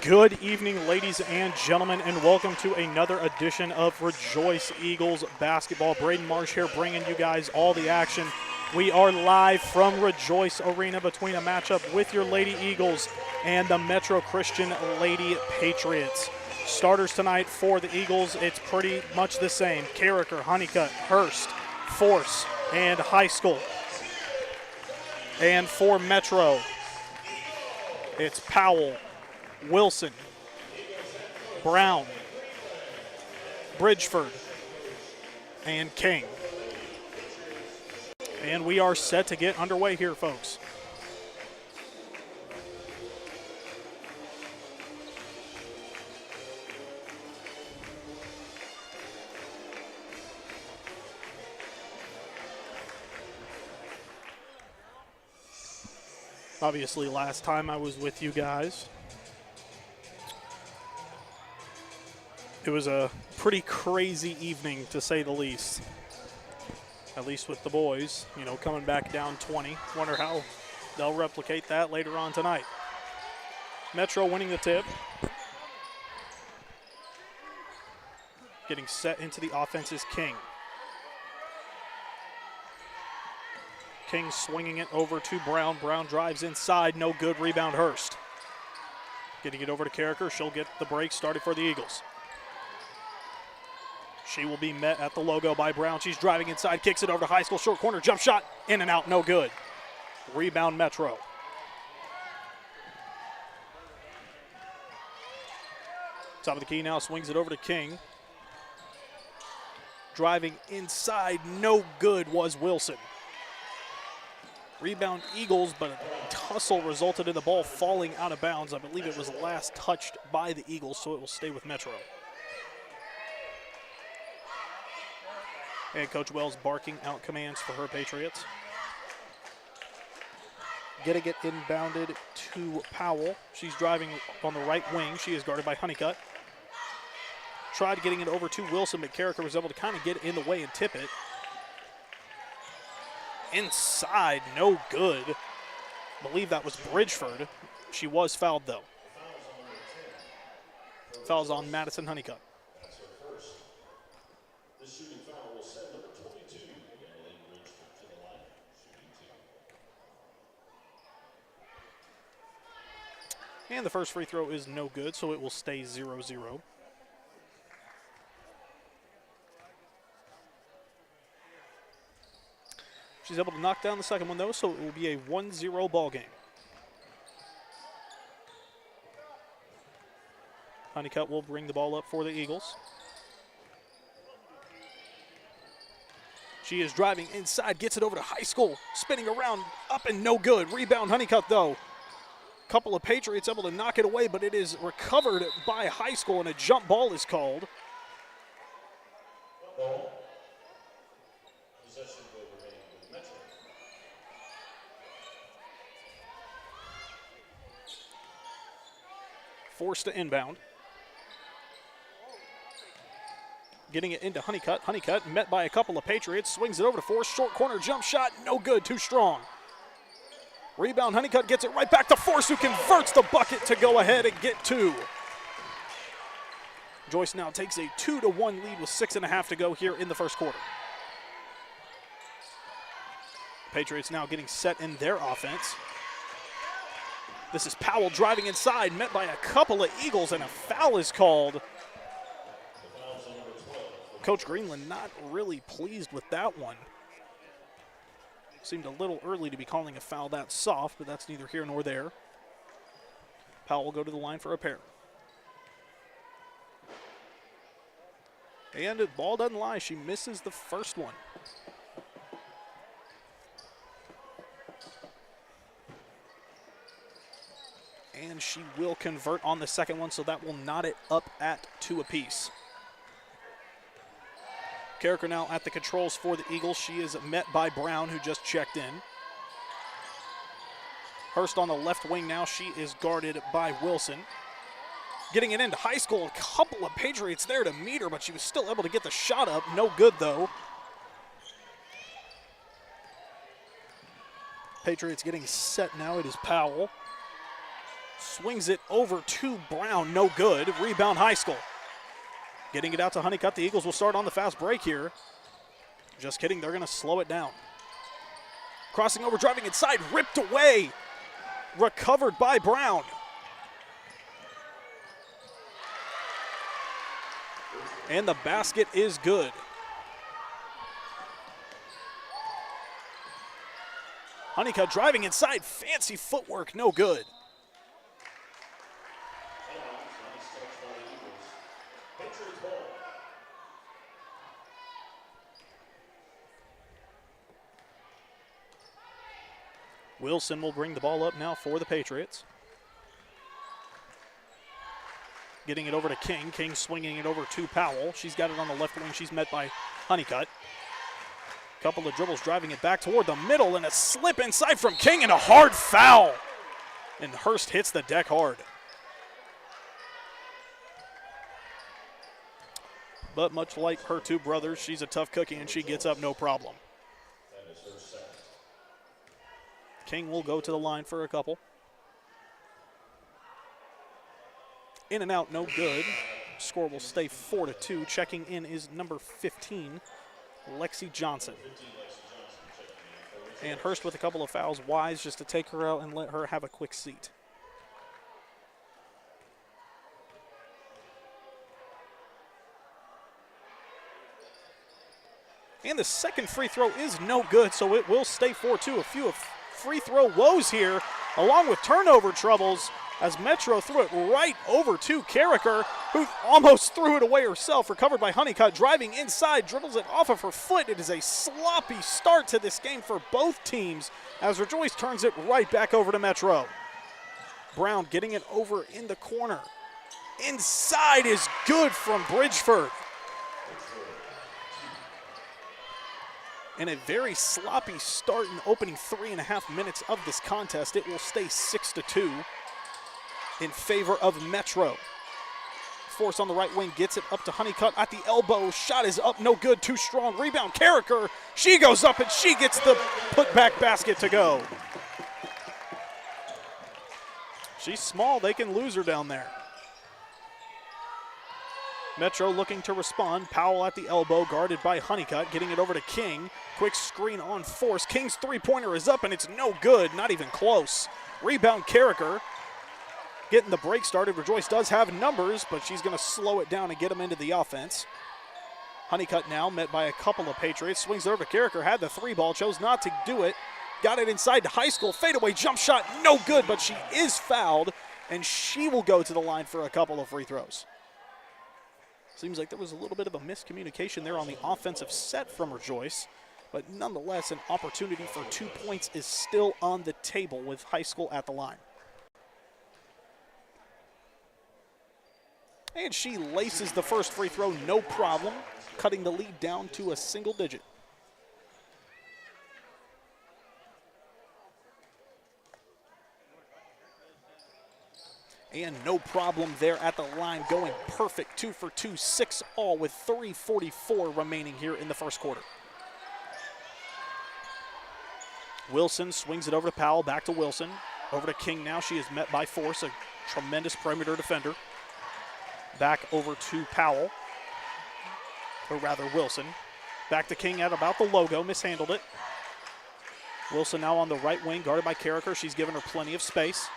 Good evening, ladies and gentlemen, and welcome to another edition of Rejoice Eagles basketball. Braden Marsh here bringing you guys all the action. We are live from Rejoice Arena between a matchup with your Lady Eagles and the Metro Christian Lady Patriots. Starters tonight for the Eagles, it's pretty much the same. Carricker, Honeycutt, Hurst, Force, and High School. And for Metro, it's Powell, Wilson, Brown, Bridgeford, and King. And we are set to get underway here, folks. Obviously, last time I was with you guys, it was a pretty crazy evening, to say the least. At least with the boys, you know, coming back down 20. Wonder how they'll replicate that later on tonight. Metro winning the tip. Getting set into the offense is King. King swinging it over to Brown. Brown drives inside, no good. Rebound Hurst. Getting it over to Carricker. She'll get the break started for the Eagles. She will be met at the logo by Brown. She's driving inside, kicks it over to High School. Short corner, jump shot, in and out, no good. Rebound Metro. Top of the key now, swings it over to King. Driving inside, no good was Wilson. Rebound Eagles, but a tussle resulted in the ball falling out of bounds. I believe it was last touched by the Eagles, so it will stay with Metro. And Coach Wells barking out commands for her Patriots. Getting it inbounded to Powell. She's driving on the right wing. She is guarded by Honeycutt. Tried getting it over to Wilson, but Carricker was able to kind of get in the way and tip it. Inside, no good. I believe that was Bridgeford. She was fouled, though. Fouls on Madison Honeycutt. And the first free throw is no good, so it will stay 0-0. She's able to knock down the second one, though, so it will be a 1-0 ball game. Honeycutt will bring the ball up for the Eagles. She is driving inside, gets it over to High School, spinning around, up and no good. Rebound Honeycutt, though. Couple of Patriots able to knock it away, but it is recovered by High School, and a jump ball is called. Forced to inbound. Getting it into Honeycutt. Honeycutt met by a couple of Patriots, swings it over to Force. Short corner jump shot, no good, too strong. Rebound, Honeycutt gets it right back to Force, who converts the bucket to go ahead and get two. Joyce now takes a 2-1 lead with 6.5 to go here in the first quarter. Patriots now getting set in their offense. This is Powell driving inside, met by a couple of Eagles, and a foul is called. Coach Greenland not really pleased with that one. Seemed a little early to be calling a foul that soft, but that's neither here nor there. Powell will go to the line for a pair. And the ball doesn't lie. She misses the first one. And she will convert on the second one, so that will knot it up at 2 apiece. Carricker now at the controls for the Eagles. She is met by Brown, who just checked in. Hurst on the left wing now. She is guarded by Wilson. Getting it into High School. A couple of Patriots there to meet her, but she was still able to get the shot up. No good, though. Patriots getting set now. It is Powell. Swings it over to Brown, no good. Rebound High School. Getting it out to Honeycutt. The Eagles will start on the fast break here. Just kidding, they're going to slow it down. Crossing over, driving inside, ripped away. Recovered by Brown. And the basket is good. Honeycutt driving inside, fancy footwork, no good. Wilson will bring the ball up now for the Patriots. Getting it over to King. King swinging it over to Powell. She's got it on the left wing. She's met by Honeycutt. Couple of dribbles driving it back toward the middle, and a slip inside from King and a hard foul. And Hurst hits the deck hard. But much like her two brothers, she's a tough cookie and she gets up no problem. King will go to the line for a couple. In and out, no good. Score will stay 4-2. Checking in is number 15, Lexi Johnson. And Hurst with a couple of fouls. Wise just to take her out and let her have a quick seat. And the second free throw is no good, so it will stay 4-2. A few free throw woes here, along with turnover troubles, as Metro threw it right over to Carricker, who almost threw it away herself. Recovered by Honeycutt, driving inside, dribbles it off of her foot. It is a sloppy start to this game for both teams, as Rejoice turns it right back over to Metro. Brown getting it over in the corner. Inside is good from Bridgeford. And a very sloppy start in the opening 3.5 minutes of this contest. It will stay 6-2 in favor of Metro. Force on the right wing gets it up to Honeycutt at the elbow. Shot is up, no good, too strong. Rebound, Carricker. She goes up and she gets the putback basket to go. She's small, they can lose her down there. Metro looking to respond. Powell at the elbow, guarded by Honeycutt, getting it over to King. Quick screen on Force. King's three-pointer is up, and it's no good, not even close. Rebound, Carricker. Getting the break started. Rejoice does have numbers, but she's going to slow it down and get them into the offense. Honeycutt now met by a couple of Patriots. Swings it over to Carricker, had the three ball, chose not to do it. Got it inside to High School. Fadeaway jump shot, no good, but she is fouled, and she will go to the line for a couple of free throws. Seems like there was a little bit of a miscommunication there on the offensive set from Rejoice, but nonetheless, an opportunity for 2 points is still on the table with High School at the line. And she laces the first free throw, no problem, cutting the lead down to a single digit. And no problem there at the line, going perfect, 2 for 2, 6 all with 3:44 remaining here in the first quarter. Wilson swings it over to Powell, back to Wilson. Over to King now, she is met by Force, a tremendous perimeter defender. Back over to Powell, or rather Wilson. Back to King at about the logo, mishandled it. Wilson now on the right wing, guarded by Carricker. She's given her plenty of space.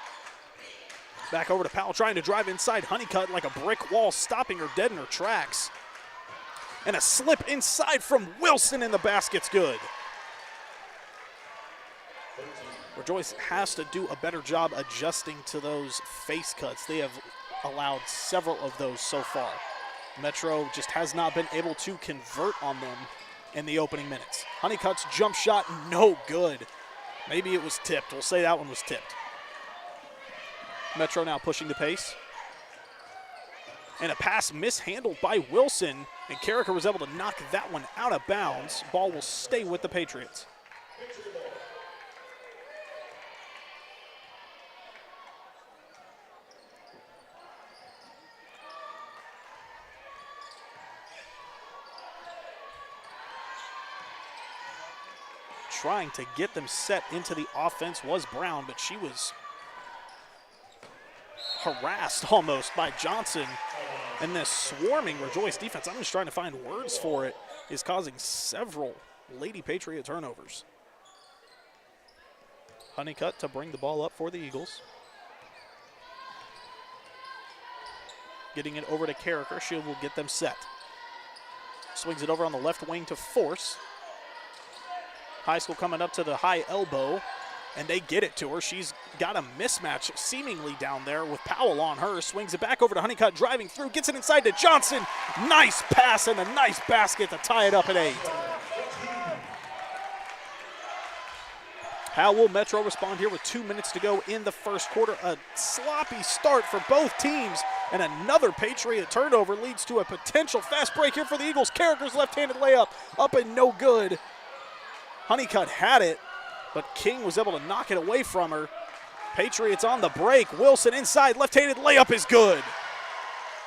Back over to Powell, trying to drive inside. Honeycutt like a brick wall, stopping her dead in her tracks. And a slip inside from Wilson, and the basket's good. Rejoice has to do a better job adjusting to those face cuts. They have allowed several of those so far. Metro just has not been able to convert on them in the opening minutes. Honeycutt's jump shot, no good. Maybe it was tipped. We'll say that one was tipped. Metro now pushing the pace. And a pass mishandled by Wilson, and Carricker was able to knock that one out of bounds. Ball will stay with the Patriots. Trying to get them set into the offense was Brown, but she was harassed almost by Johnson. And this swarming Rejoice defense, I'm just trying to find words for it, is causing several Lady Patriot turnovers. Honeycutt to bring the ball up for the Eagles. Getting it over to Carricker. She will get them set. Swings it over on the left wing to Force. High School coming up to the high elbow, and they get it to her. She's got a mismatch seemingly down there with Powell on her. Swings it back over to Honeycutt, driving through, gets it inside to Johnson. Nice pass and a nice basket to tie it up at 8. How will Metro respond here with 2 minutes to go in the first quarter? A sloppy start for both teams, and another Patriot turnover leads to a potential fast break here for the Eagles. Carricker's left-handed layup up and no good. Honeycutt had it, but King was able to knock it away from her. Patriots on the break. Wilson inside, left-handed layup is good.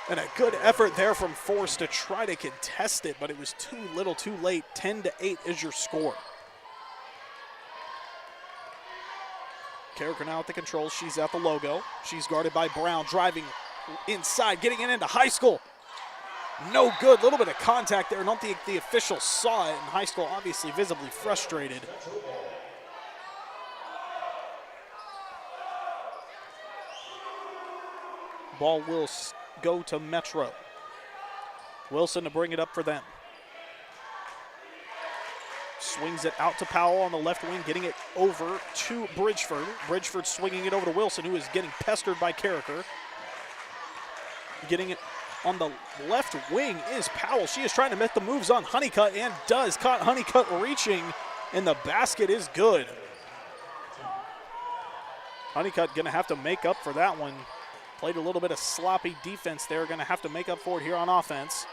And a good effort there from Force to try to contest it, but it was too little too late. 10-8 is your score. Carricker now at the controls. She's at the logo. She's guarded by Brown, driving inside, getting it into High School. No good. Little bit of contact there. I don't think the official saw it, and High School obviously visibly frustrated. Ball will go to Metro. Wilson to bring it up for them. Swings it out to Powell on the left wing, getting it over to Bridgeford. Bridgeford swinging it over to Wilson, who is getting pestered by Carricker. Getting it on the left wing is Powell. She is trying to make the moves on Honeycutt and does. Caught Honeycutt reaching, and the basket is good. Honeycutt going to have to make up for that one. Played a little bit of sloppy defense there. Going to have to make up for it here on offense.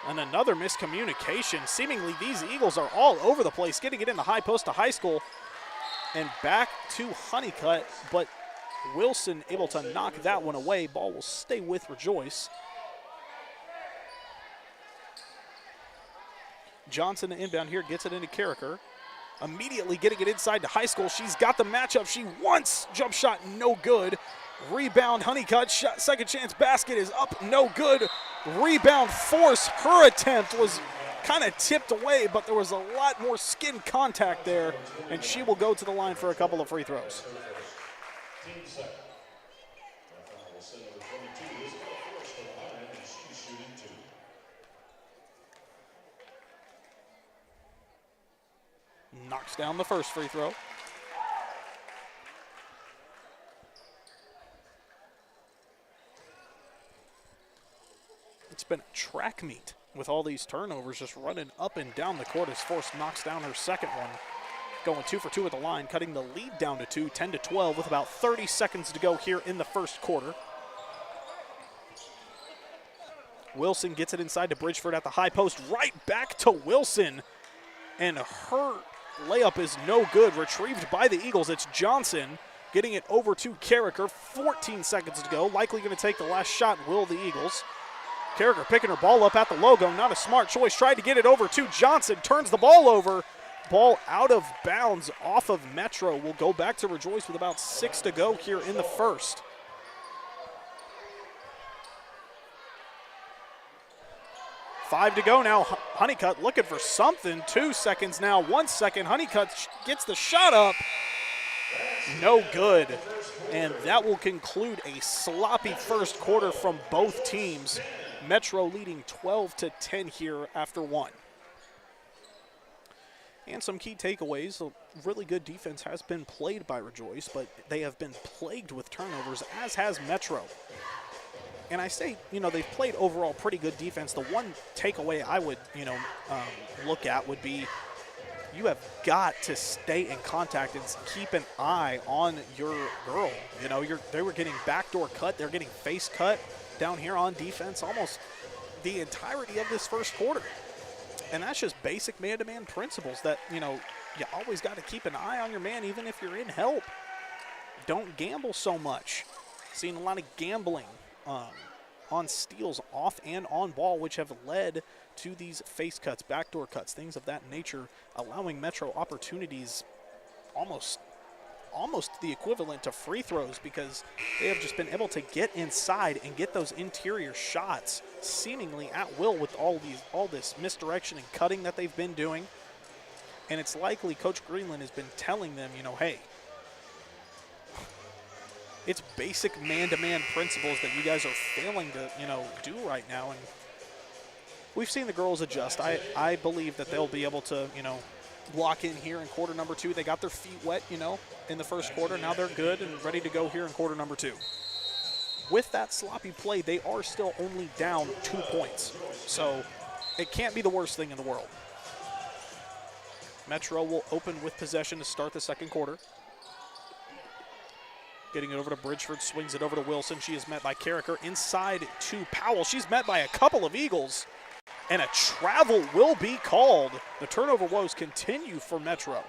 And another miscommunication. Seemingly these Eagles are all over the place, getting it in the high post to High School. And back to Honeycutt, but Wilson able to knock that one away. Ball will stay with Rejoice. Johnson to inbound here, gets it into Carricker. Immediately getting it inside to High School. She's got the matchup she wants. Jump shot, no good. Rebound, Honeycutt, shot, second chance basket is up, no good. Rebound, Force, her attempt was kind of tipped away, but there was a lot more skin contact there, and she will go to the line for a couple of free throws. Knocks down the first free throw. It's been a track meet with all these turnovers just running up and down the court as Force knocks down her second one. Going 2 for 2 at the line, cutting the lead down to 2, 10-12 with about 30 seconds to go here in the first quarter. Wilson gets it inside to Bridgeford at the high post, right back to Wilson. And her layup is no good, retrieved by the Eagles. It's Johnson getting it over to Carricker, 14 seconds to go. Likely going to take the last shot, will the Eagles. Carricker picking her ball up at the logo, not a smart choice. Tried to get it over to Johnson, turns the ball over. Ball out of bounds off of Metro. Will go back to Rejoice with about 6 to go here in the first. Five to go now. Honeycutt looking for something. 2 seconds now, 1 second. Honeycutt gets the shot up. No good. And that will conclude a sloppy first quarter from both teams. Metro leading 12-10 here after 1. And some key takeaways. A really good defense has been played by Rejoice, but they have been plagued with turnovers, as has Metro. And I say, they've played overall pretty good defense. The one takeaway I would, look at would be you have got to stay in contact and keep an eye on your girl. They were getting backdoor cut. They're getting face cut down here on defense almost the entirety of this first quarter. And that's just basic man-to-man principles that, you always got to keep an eye on your man even if you're in help. Don't gamble so much. Seen a lot of gambling on steals off and on ball, which have led to these face cuts, backdoor cuts, things of that nature, allowing Metro opportunities almost almost the equivalent to free throws because they have just been able to get inside and get those interior shots seemingly at will with all this misdirection and cutting that they've been doing. And it's likely Coach Greenland has been telling them, you know, hey, it's basic man-to-man principles that you guys are failing to, you know, do right now. And we've seen the girls adjust. I believe that they'll be able to, you know, lock in here in quarter number 2. They got their feet wet, you know, in the first quarter. Now they're good and ready to go here in quarter number 2. With that sloppy play, they are still only down 2 points. So it can't be the worst thing in the world. Metro will open with possession to start the second quarter. Getting it over to Bridgeford, swings it over to Wilson. She is met by Carricker inside to Powell. She's met by a couple of Eagles, and a travel will be called. The turnover woes continue for Metro.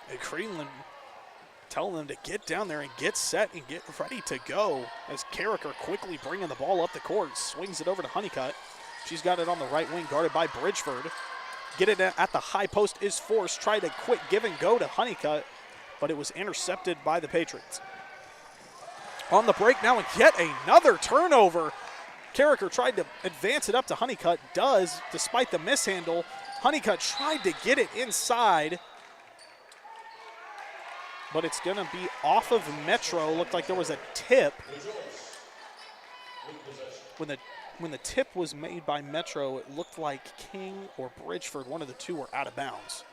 And Greenland telling them to get down there and get set and get ready to go as Carricker quickly bringing the ball up the court, swings it over to Honeycutt. She's got it on the right wing, guarded by Bridgeford. Get it at the high post is forced. Tried to quick give and go to Honeycutt, but it was intercepted by the Patriots. On the break now, and yet another turnover. Carricker tried to advance it up to Honeycutt, does, despite the mishandle. Honeycutt tried to get it inside, but it's going to be off of Metro. Looked like there was a tip. When the tip was made by Metro, it looked like King or Bridgeford, one of the two, were out of bounds.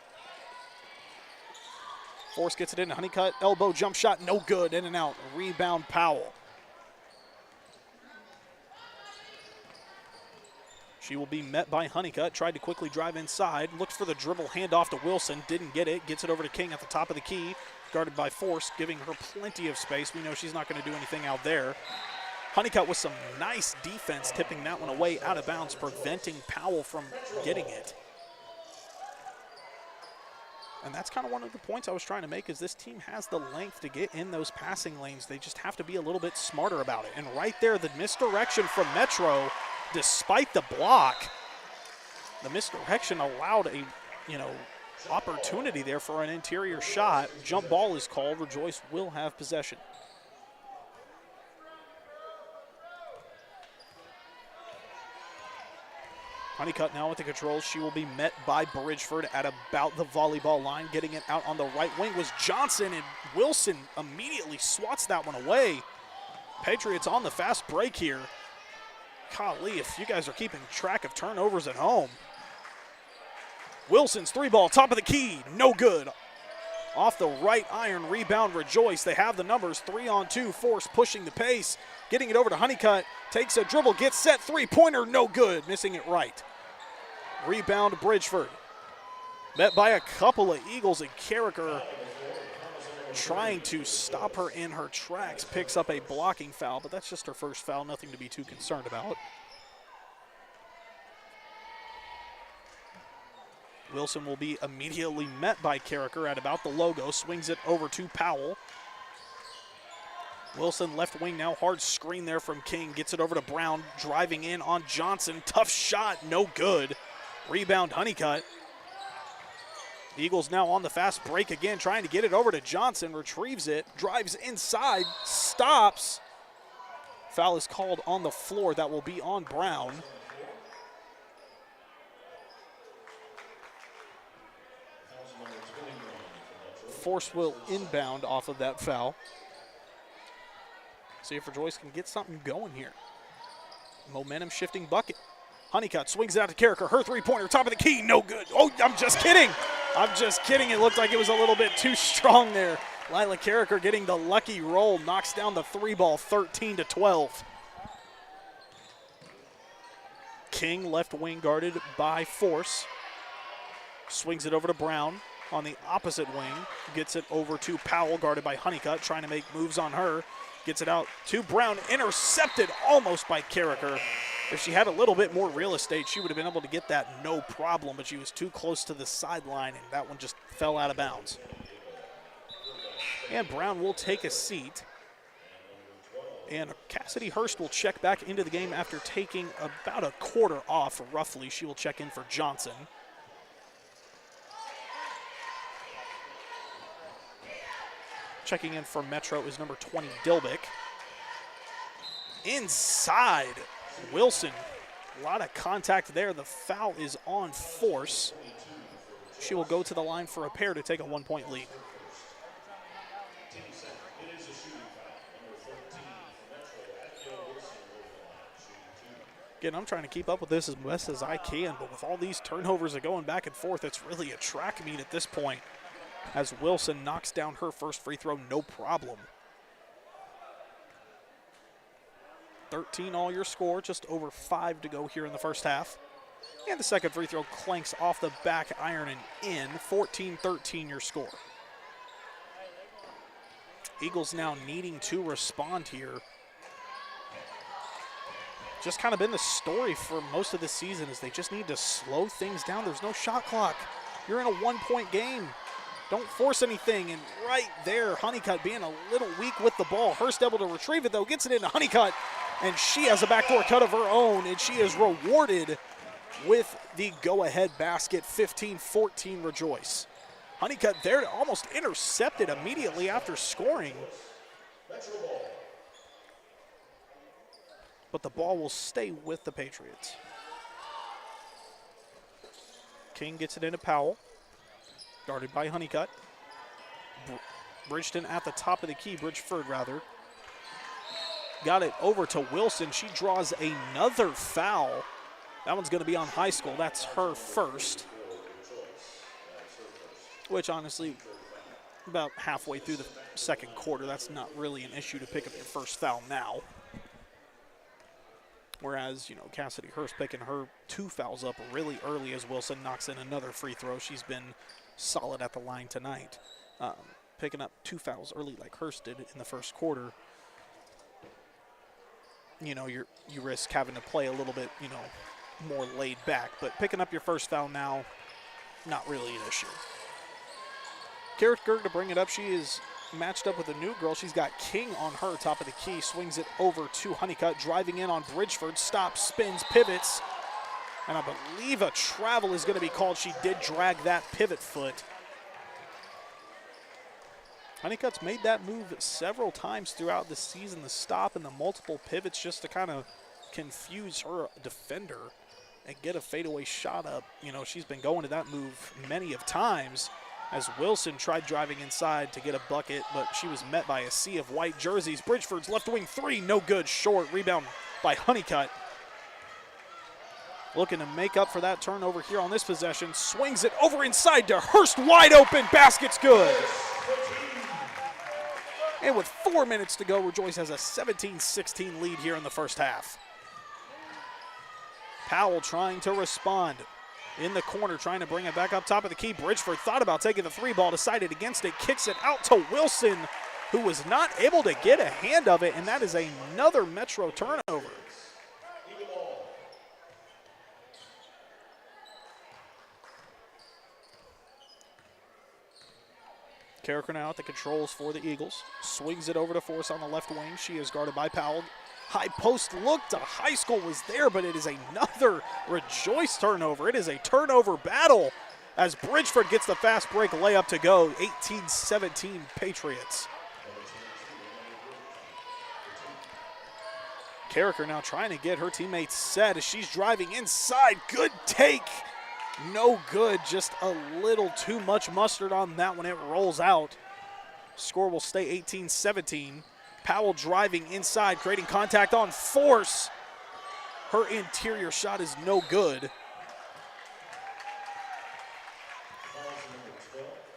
Force gets it into Honeycutt. Elbow jump shot, no good. In and out. Rebound, Powell. She will be met by Honeycutt. Tried to quickly drive inside. Looks for the dribble, handoff to Wilson. Didn't get it. Gets it over to King at the top of the key. Guarded by Force, giving her plenty of space. We know she's not going to do anything out there. Honeycutt with some nice defense, tipping that one away out of bounds, preventing Powell from getting it. And that's kind of one of the points I was trying to make, is this team has the length to get in those passing lanes. They just have to be a little bit smarter about it. And right there, the misdirection from Metro, despite the block, the misdirection allowed a, you know, opportunity there for an interior shot. Jump ball is called. Rejoice will have possession. Honeycutt now with the controls. She will be met by Bridgeford at about the volleyball line. Getting it out on the right wing was Johnson, and Wilson immediately swats that one away. Patriots on the fast break here. Golly, if you guys are keeping track of turnovers at home. Wilson's three ball, top of the key, no good. Off the right iron, rebound, Rejoice. They have the numbers, 3-on-2, Force pushing the pace. Getting it over to Honeycutt, takes a dribble, gets set, three-pointer, no good, missing it right. Rebound, Bridgeford. Met by a couple of Eagles, and Carricker trying to stop her in her tracks. Picks up a blocking foul, but that's just her first foul, nothing to be too concerned about. Wilson will be immediately met by Carricker at about the logo, swings it over to Powell. Wilson left wing now, hard screen there from King, gets it over to Brown, driving in on Johnson, tough shot, no good. Rebound, Honeycutt. The Eagles now on the fast break again, trying to get it over to Johnson, retrieves it, drives inside, stops. Foul is called on the floor, that will be on Brown. Force will inbound off of that foul. See if Rejoice can get something going here. Momentum shifting bucket. Honeycutt swings it out to Carricker. Her three-pointer, top of the key, no good. Oh, I'm just kidding. I'm just kidding. It looked like it was a little bit too strong there. Lila Carricker getting the lucky roll, knocks down the three ball, 13-12. King left wing guarded by Force. Swings it over to Brown on the opposite wing. Gets it over to Powell, guarded by Honeycutt, trying to make moves on her. Gets it out to Brown, intercepted almost by Carricker. If she had a little bit more real estate, she would have been able to get that no problem, but she was too close to the sideline, and that one just fell out of bounds. And Brown will take a seat. And Cassidy Hurst will check back into the game after taking about a quarter off, roughly. She will check in for Johnson. Checking in for Metro is number 20, Dilbick. Inside, Wilson. A lot of contact there. The foul is on Force. She will go to the line for a pair to take a 1-point lead. Again, I'm trying to keep up with this as best as I can, but with all these turnovers that are going back and forth, it's really a track meet at this point, as Wilson knocks down her first free throw, no problem. 13 all your score, just over 5 to go here in the first half. And the second free throw clanks off the back iron and in. 14-13 your score. Eagles now needing to respond here. Just kind of been the story for most of the season is they just need to slow things down. There's no shot clock. You're in a 1-point game. Don't force anything. And right there, Honeycutt being a little weak with the ball. Hurst able to retrieve it, though. Gets it into Honeycutt. And she has a backdoor cut of her own. And she is rewarded with the go-ahead basket. 15-14 Rejoice. Honeycutt there to almost intercept it immediately after scoring. But the ball will stay with the Patriots. King gets it into Powell. Guarded by Honeycutt. Bridgeton at the top of the key, Bridgeford rather. Got it over to Wilson. She draws another foul. That one's going to be on High School. That's her first. Which honestly, about halfway through the second quarter, that's not really an issue to pick up your first foul now. Whereas, you know, Cassidy Hurst picking her 2 fouls up really early as Wilson knocks in another free throw. She's been solid at the line tonight. Picking up 2 fouls early like Hurst did in the first quarter. You know, you risk having to play a little bit, you know, more laid back. But picking up your first foul now, not really an issue. Carricker to bring it up. She is matched up with a new girl. She's got King on her, top of the key. Swings it over to Honeycutt, driving in on Bridgeford. Stops, spins, pivots. And I believe a travel is going to be called. She did drag that pivot foot. Honeycutt's made that move several times throughout the season, the stop and the multiple pivots just to kind of confuse her defender and get a fadeaway shot up. You know, she's been going to that move many of times as Wilson tried driving inside to get a bucket, but she was met by a sea of white jerseys. Bridgeford's left wing 3, no good, short. Rebound by Honeycutt. Looking to make up for that turnover here on this possession. Swings it over inside to Hurst, wide open, basket's good. And with 4 minutes to go, Rejoice has a 17-16 lead here in the first half. Powell trying to respond. In the corner, trying to bring it back up top of the key. Bridgeford thought about taking the 3 ball, decided against it, kicks it out to Wilson, who was not able to get a hand of it, and that is another Metro turnover. Carricker now at the controls for the Eagles. Swings it over to Force on the left wing. She is guarded by Powell. High post look to High School was there, but it is another Rejoice turnover. It is a turnover battle as Bridgeford gets the fast break layup to go. 18-17 Patriots. Carricker now trying to get her teammates set as she's driving inside. Good take. No good, just a little too much mustard on that one. It rolls out. Score will stay 18-17. Powell driving inside, creating contact on Force. Her interior shot is no good.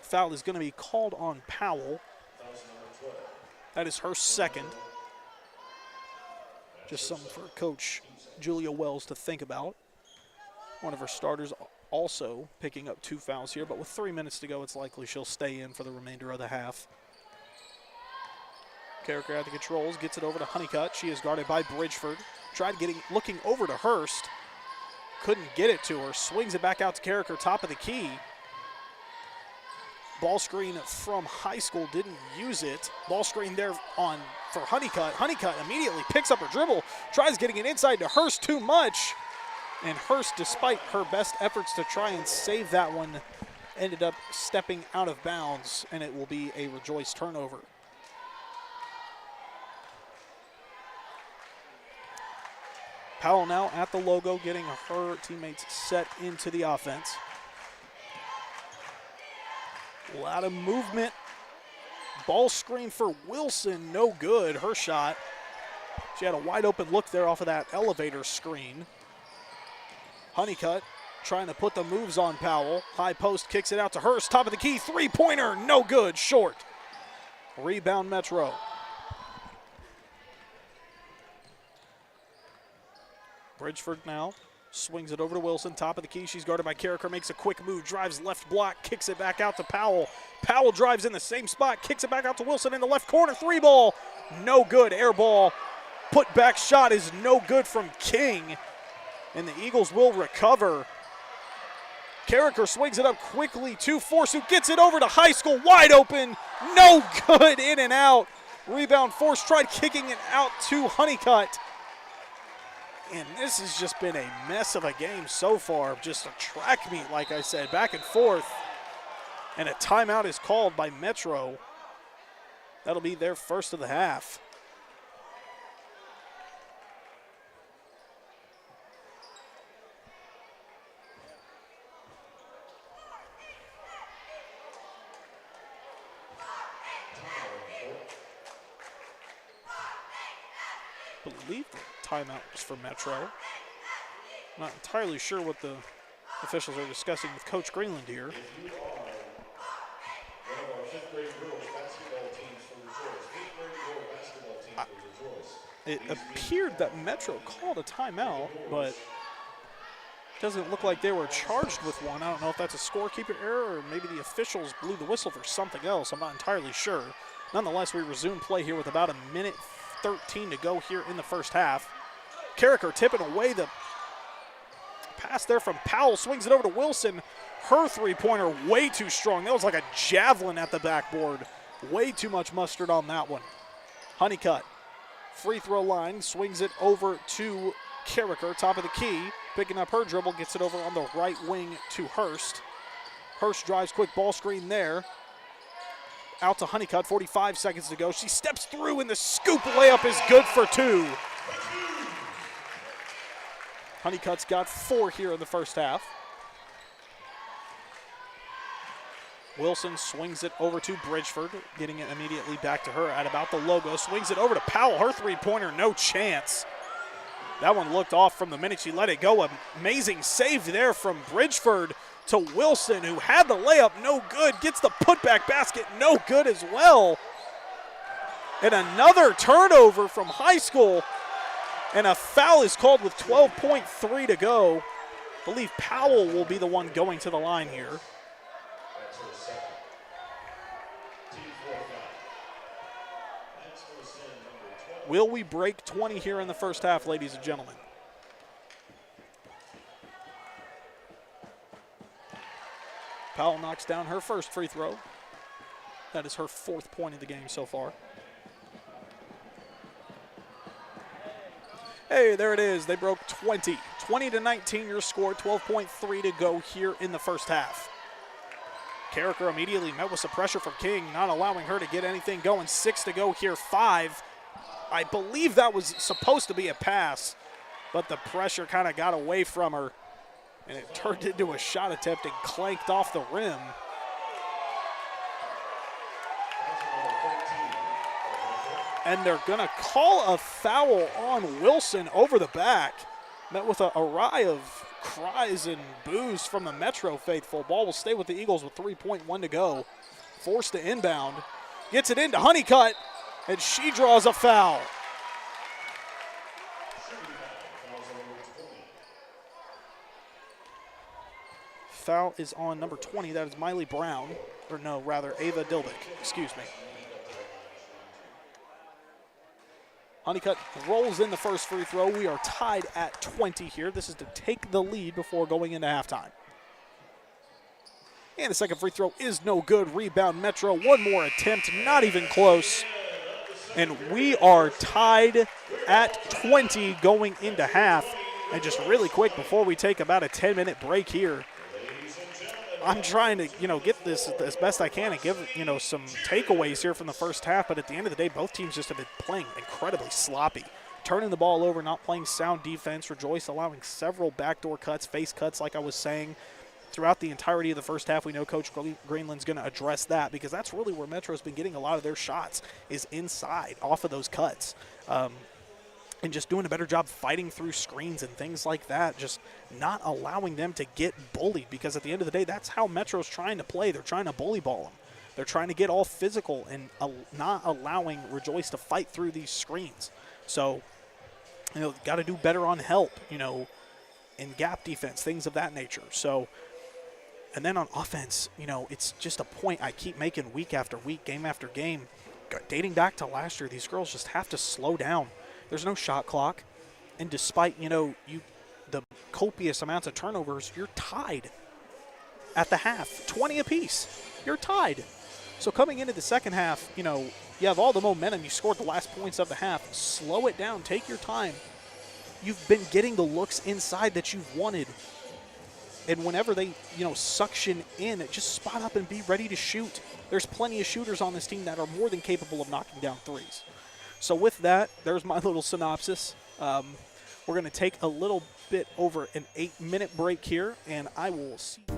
Foul is going to be called on Powell. That is her second. Just something for Coach Julia Wells to think about. One of her starters also picking up 2 fouls here, but with 3 minutes to go, it's likely she'll stay in for the remainder of the half. Carricker at the controls, gets it over to Honeycutt. She is guarded by Bridgeford. Tried looking over to Hurst. Couldn't get it to her. Swings it back out to Carricker, top of the key. Ball screen from High School, didn't use it. Ball screen there for Honeycutt. Honeycutt immediately picks up her dribble, tries getting it inside to Hurst, too much. And Hurst, despite her best efforts to try and save that one, ended up stepping out of bounds, and it will be a Rejoice turnover. Powell now at the logo, getting her teammates set into the offense. A lot of movement. Ball screen for Wilson, no good. Her shot. She had a wide open look there off of that elevator screen. Honeycutt trying to put the moves on Powell. High post, kicks it out to Hurst. Top of the key, three-pointer, no good, short. Rebound Metro. Bridgeford now swings it over to Wilson. Top of the key, she's guarded by Carricker. Makes a quick move, drives left block, kicks it back out to Powell. Powell drives in the same spot, kicks it back out to Wilson in the left corner. Three ball, no good. Air ball, put back shot is no good from King. And the Eagles will recover. Carricker swings it up quickly to Force, who gets it over to High School, wide open, no good, in and out. Rebound, Force tried kicking it out to Honeycutt. And this has just been a mess of a game so far. Just a track meet, like I said, back and forth. And a timeout is called by Metro. That'll be their first of the half. I believe the timeout was for Metro. I'm not entirely sure what the officials are discussing with Coach Greenland here. It appeared that Metro called a timeout, but it doesn't look like they were charged with one. I don't know if that's a scorekeeper error or maybe the officials blew the whistle for something else. I'm not entirely sure. Nonetheless, we resume play here with about a minute 13 to go here in the first half. Carricker tipping away the pass there from Powell, swings it over to Wilson. Her three-pointer way too strong. That was like a javelin at the backboard. Way too much mustard on that one. Honeycutt, free throw line, swings it over to Carricker, top of the key. Picking up her dribble, gets it over on the right wing to Hurst. Hurst drives, quick ball screen there. Out to Honeycutt, 45 seconds to go. She steps through and the scoop layup is good for two. Honeycutt's got 4 here in the first half. Wilson swings it over to Bridgeford, getting it immediately back to her at about the logo. Swings it over to Powell, her three-pointer, no chance. That one looked off from the minute she let it go. Amazing save there from Bridgeford to Wilson, who had the layup, no good. Gets the putback basket, no good as well. And another turnover from High School. And a foul is called with 12.3 to go. I believe Powell will be the one going to the line here. Will we break 20 here in the first half, ladies and gentlemen? Powell knocks down her first free throw. That is her 4th point of the game so far. Hey, there it is. They broke 20. 20-19 your score, 12.3 to go here in the first half. Carricker immediately met with some pressure from King, not allowing her to get anything going. 6 to go here, 5. I believe that was supposed to be a pass, but the pressure kind of got away from her, and it turned into a shot attempt and clanked off the rim. And they're going to call a foul on Wilson over the back. Met with a array of cries and boos from the Metro faithful. Ball will stay with the Eagles with 3.1 to go. Forced to inbound. Gets it into Honeycutt, and she draws a foul. Foul is on number 20. That is Miley Brown. Or no, rather Ava Dilbeck. Excuse me. Honeycutt rolls in the first free throw. We are tied at 20 here. This is to take the lead before going into halftime. And the second free throw is no good. Rebound Metro. One more attempt, not even close. And we are tied at 20 going into half. And just really quick before we take about a 10-minute break here, I'm trying to, get this as best I can and give, some takeaways here from the first half. But at the end of the day, both teams just have been playing incredibly sloppy. turning the ball over, not playing sound defense. Rejoice allowing several backdoor cuts, face cuts, like I was saying. Throughout the entirety of the first half, we know Coach Greenland's going to address that because that's really where Metro's been getting a lot of their shots is inside off of those cuts. And just doing a better job fighting through screens and things like that, just not allowing them to get bullied because at the end of the day, that's how Metro's trying to play. They're trying to bully ball them. They're trying to get all physical and not allowing Rejoice to fight through these screens. So, got to do better on help, in gap defense, things of that nature. So, and then on offense, it's just a point I keep making week after week, game after game. Dating back to last year, these girls just have to slow down. There's no shot clock. And despite, the copious amounts of turnovers, you're tied at the half, 20 apiece. You're tied. So coming into the second half, you have all the momentum. You scored the last points of the half. Slow it down. Take your time. You've been getting the looks inside that you've wanted. And whenever they, suction in, just spot up and be ready to shoot. There's plenty of shooters on this team that are more than capable of knocking down threes. So with that, there's my little synopsis. We're going to take a little bit over an 8-minute break here, and I will see you.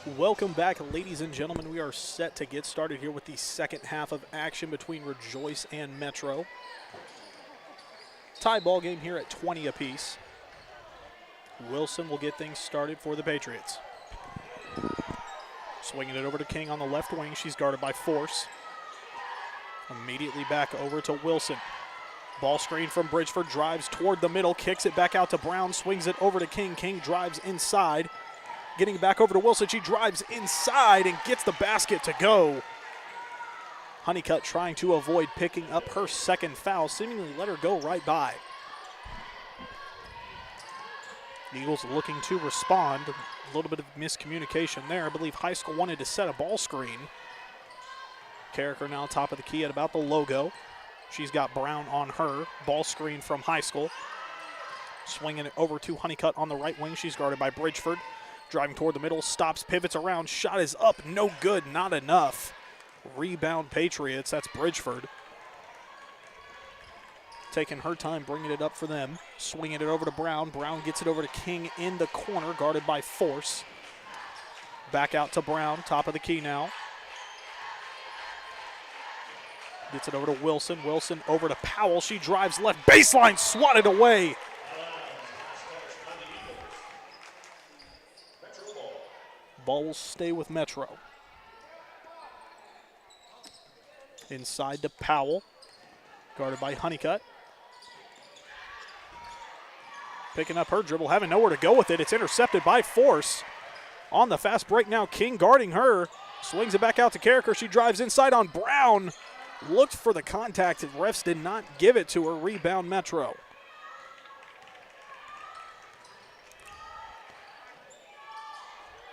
Welcome back, ladies and gentlemen. We are set to get started here with the second half of action between Rejoice and Metro. Tie ball game here at 20 apiece. Wilson will get things started for the Patriots. Swinging it over to King on the left wing. She's guarded by Force. Immediately back over to Wilson. Ball screen from Bridgeford, drives toward the middle, kicks it back out to Brown, swings it over to King. King drives inside. Getting back over to Wilson, she drives inside and gets the basket to go. Honeycutt trying to avoid picking up her second foul, seemingly let her go right by. The Eagles looking to respond. A little bit of miscommunication there. I believe High School wanted to set a ball screen. Carricker now top of the key at about the logo. She's got Brown on her. Ball screen from High School. Swinging it over to Honeycutt on the right wing. She's guarded by Bridgeford. Driving toward the middle, stops, pivots around. Shot is up, no good, not enough. Rebound Patriots, that's Bridgeford. Taking her time, bringing it up for them. Swinging it over to Brown. Brown gets it over to King in the corner, guarded by Force. Back out to Brown, top of the key now. Gets it over to Wilson. Wilson over to Powell. She drives left baseline, swatted away. Ball will stay with Metro. Inside to Powell. Guarded by Honeycutt. Picking up her dribble, having nowhere to go with it. It's intercepted by Force. On the fast break now, King guarding her. Swings it back out to Carricker. She drives inside on Brown. Looked for the contact, and refs did not give it to her. Rebound Metro.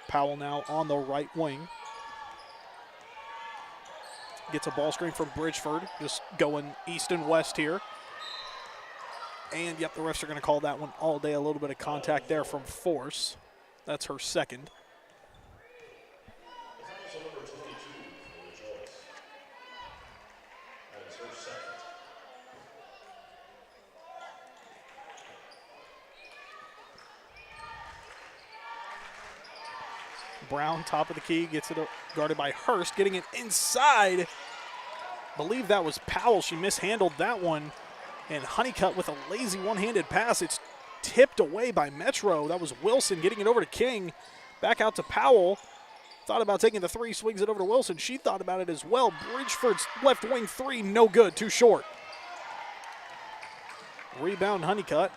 Powell now on the right wing. Gets a ball screen from Bridgeford, just going east and west here. And, yep, the refs are going to call that one all day. A little bit of contact there from Force. That's her second. Brown, top of the key, gets it guarded by Hurst, getting it inside. Believe that was Powell. She mishandled that one. And Honeycutt with a lazy one-handed pass. It's tipped away by Metro. That was Wilson getting it over to King. Back out to Powell. Thought about taking the three, swings it over to Wilson. She thought about it as well. Bridgeford's left wing three, no good, too short. Rebound Honeycutt.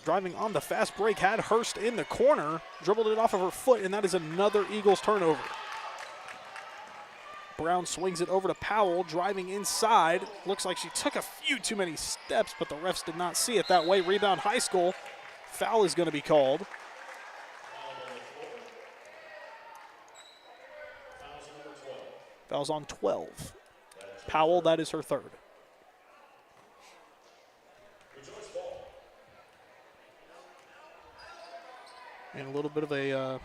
Driving on the fast break, had Hurst in the corner, dribbled it off of her foot, and that is another Eagles turnover. Brown swings it over to Powell, driving inside. Looks like she took a few too many steps, but the refs did not see it that way. Rebound High School. Foul is going to be called. Foul's on 12. Powell, that is her third. And a little bit of a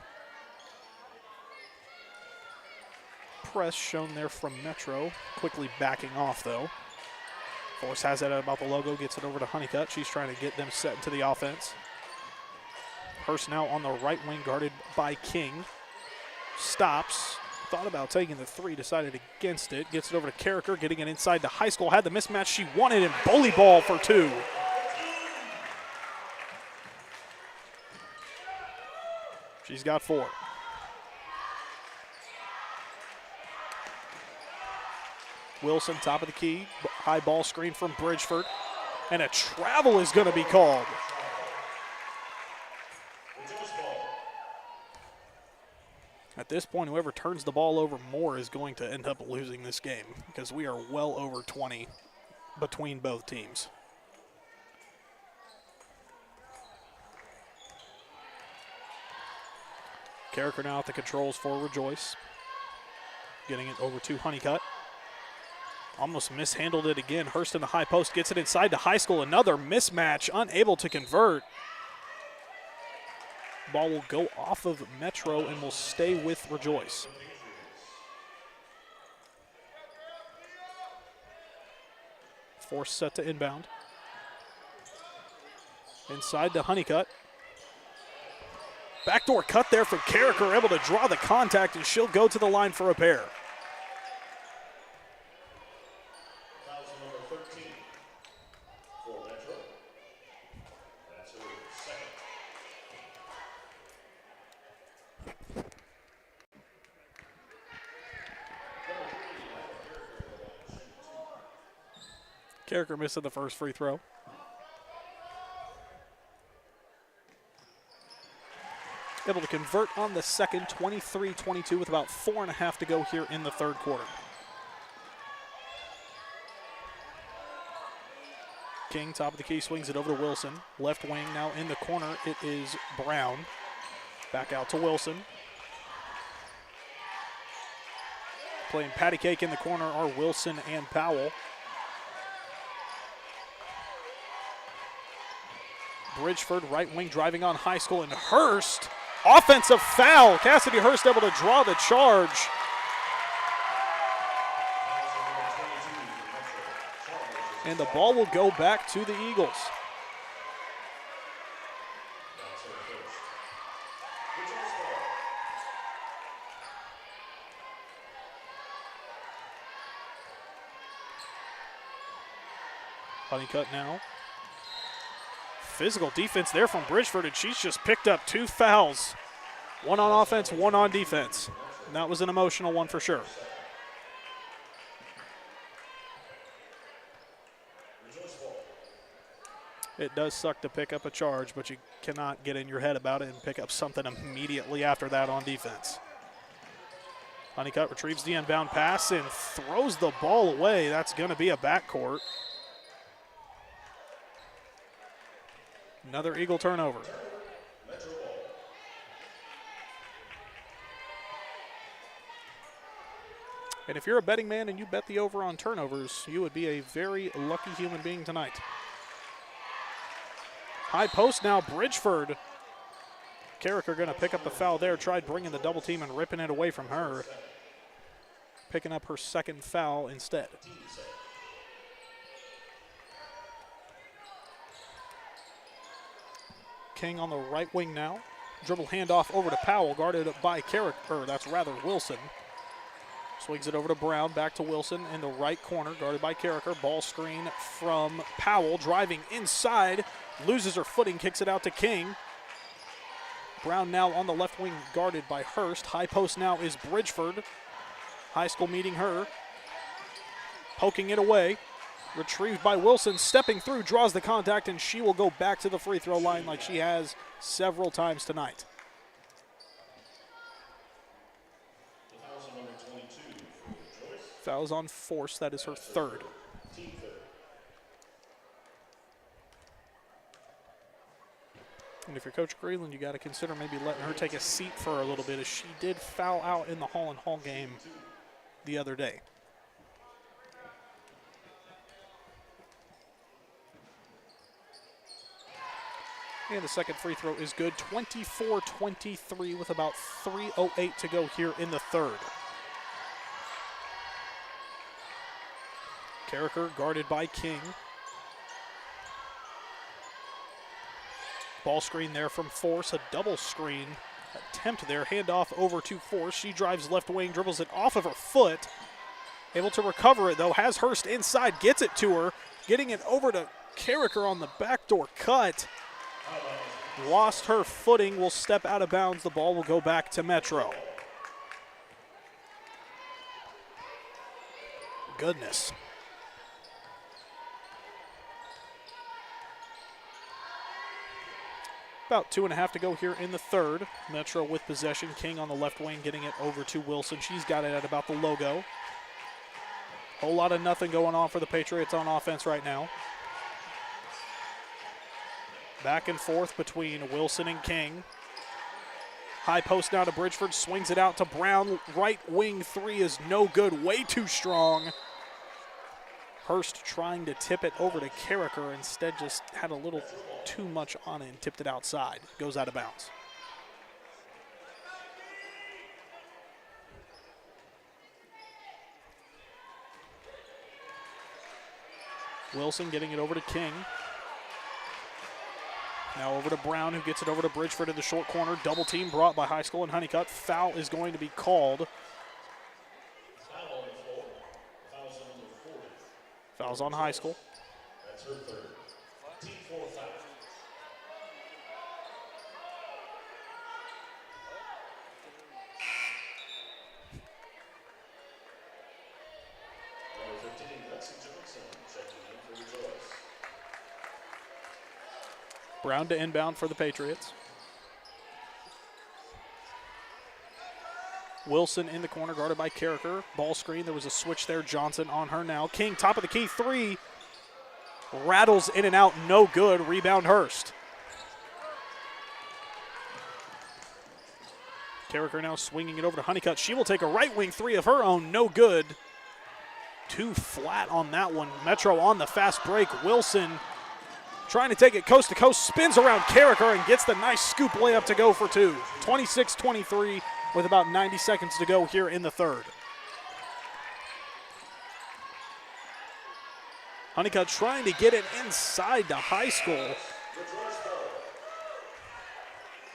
press shown there from Metro. Quickly backing off, though. Force has it at about the logo, gets it over to Honeycutt. She's trying to get them set into the offense. Hurst now on the right wing, guarded by King. Stops. Thought about taking the three, decided against it. Gets it over to Carricker, getting it inside to High School. Had the mismatch she wanted, and bully ball for two. She's got four. Wilson, top of the key. High ball screen from Bridgeford. And a travel is going to be called. At this point, whoever turns the ball over more is going to end up losing this game because we are well over 20 between both teams. Carricker now at the controls for Rejoice. Getting it over to Honeycutt. Almost mishandled it again. Hurst in the high post gets it inside to High School. Another mismatch, unable to convert. Ball will go off of Metro and will stay with Rejoice. Force set to inbound. Inside to Honeycutt. Backdoor cut there from Carricker, able to draw the contact, and she'll go to the line for a pair. Carricker missing the first free throw. Able to convert on the second, 23-22 with about 4.5 to go here in the third quarter. King, top of the key, swings it over to Wilson. Left wing now in the corner. It is Brown. Back out to Wilson. Playing patty cake in the corner are Wilson and Powell. Bridgeford, right wing, driving on High School, and Hurst. Offensive foul. Cassidy Hurst able to draw the charge. And the ball will go back to the Eagles. Honeycutt now. Physical defense there from Bridgeford, and she's just picked up 2 fouls. 1 on offense, 1 on defense. And that was an emotional one for sure. It does suck to pick up a charge, but you cannot get in your head about it and pick up something immediately after that on defense. Honeycutt retrieves the inbound pass and throws the ball away. That's going to be a backcourt. Another Eagle turnover. And if you're a betting man and you bet the over on turnovers, you would be a very lucky human being tonight. High post now, Bridgeford. Carricker going to pick up the foul there. Tried bringing the double team and ripping it away from her. Picking up her second foul instead. King on the right wing now. Dribble handoff over to Powell, guarded by Carricker, that's rather Wilson. Swings it over to Brown, back to Wilson in the right corner, guarded by Carricker. Ball screen from Powell, driving inside, loses her footing, kicks it out to King. Brown now on the left wing, guarded by Hurst. High post now is Bridgeford. High School meeting her. Poking it away. Retrieved by Wilson, stepping through, draws the contact, and she will go back to the free throw line like she has several times tonight. Fouls on force, that is her third. And if you're Coach Greenland, you got to consider maybe letting her take a seat for a little bit, as she did foul out in the Hall & Hall game the other day. And the second free throw is good. 24-23 with about 3:08 to go here in the third. Carricker guarded by King. Ball screen there from Force, a double screen attempt there. Handoff over to Force. She drives left wing, dribbles it off of her foot. Able to recover it though, has Hurst inside, gets it to her. Getting it over to Carricker on the backdoor cut. Lost her footing, will step out of bounds. The ball will go back to Metro. Goodness. About 2.5 to go here in the third. Metro with possession. King on the left wing getting it over to Wilson. She's got it at about the logo. Whole lot of nothing going on for the Patriots on offense right now. Back and forth between Wilson and King. High post now to Bridgeford. Swings it out to Brown. Right wing three is no good. Way too strong. Hurst trying to tip it over to Carricker. Instead just had a little too much on it and tipped it outside. Goes out of bounds. Wilson getting it over to King. Now over to Brown, who gets it over to Bridgeford in the short corner. Double team brought by High School and Honeycutt. Foul is going to be called. Foul's on High School. That's her third. Team 4 foul. Number 15, Lexi Johnson, checking in for Rejoice. Brown to inbound for the Patriots. Wilson in the corner, guarded by Carricker. Ball screen, there was a switch there. Johnson on her now. King, top of the key, three. Rattles in and out, no good. Rebound Hurst. Carricker now swinging it over to Honeycutt. She will take a right wing three of her own, no good. Too flat on that one. Metro on the fast break. Wilson trying to take it coast to coast, spins around Carricker and gets the nice scoop layup to go for two. 26-23 with about 90 seconds to go here in the third. Honeycutt trying to get it inside to High School.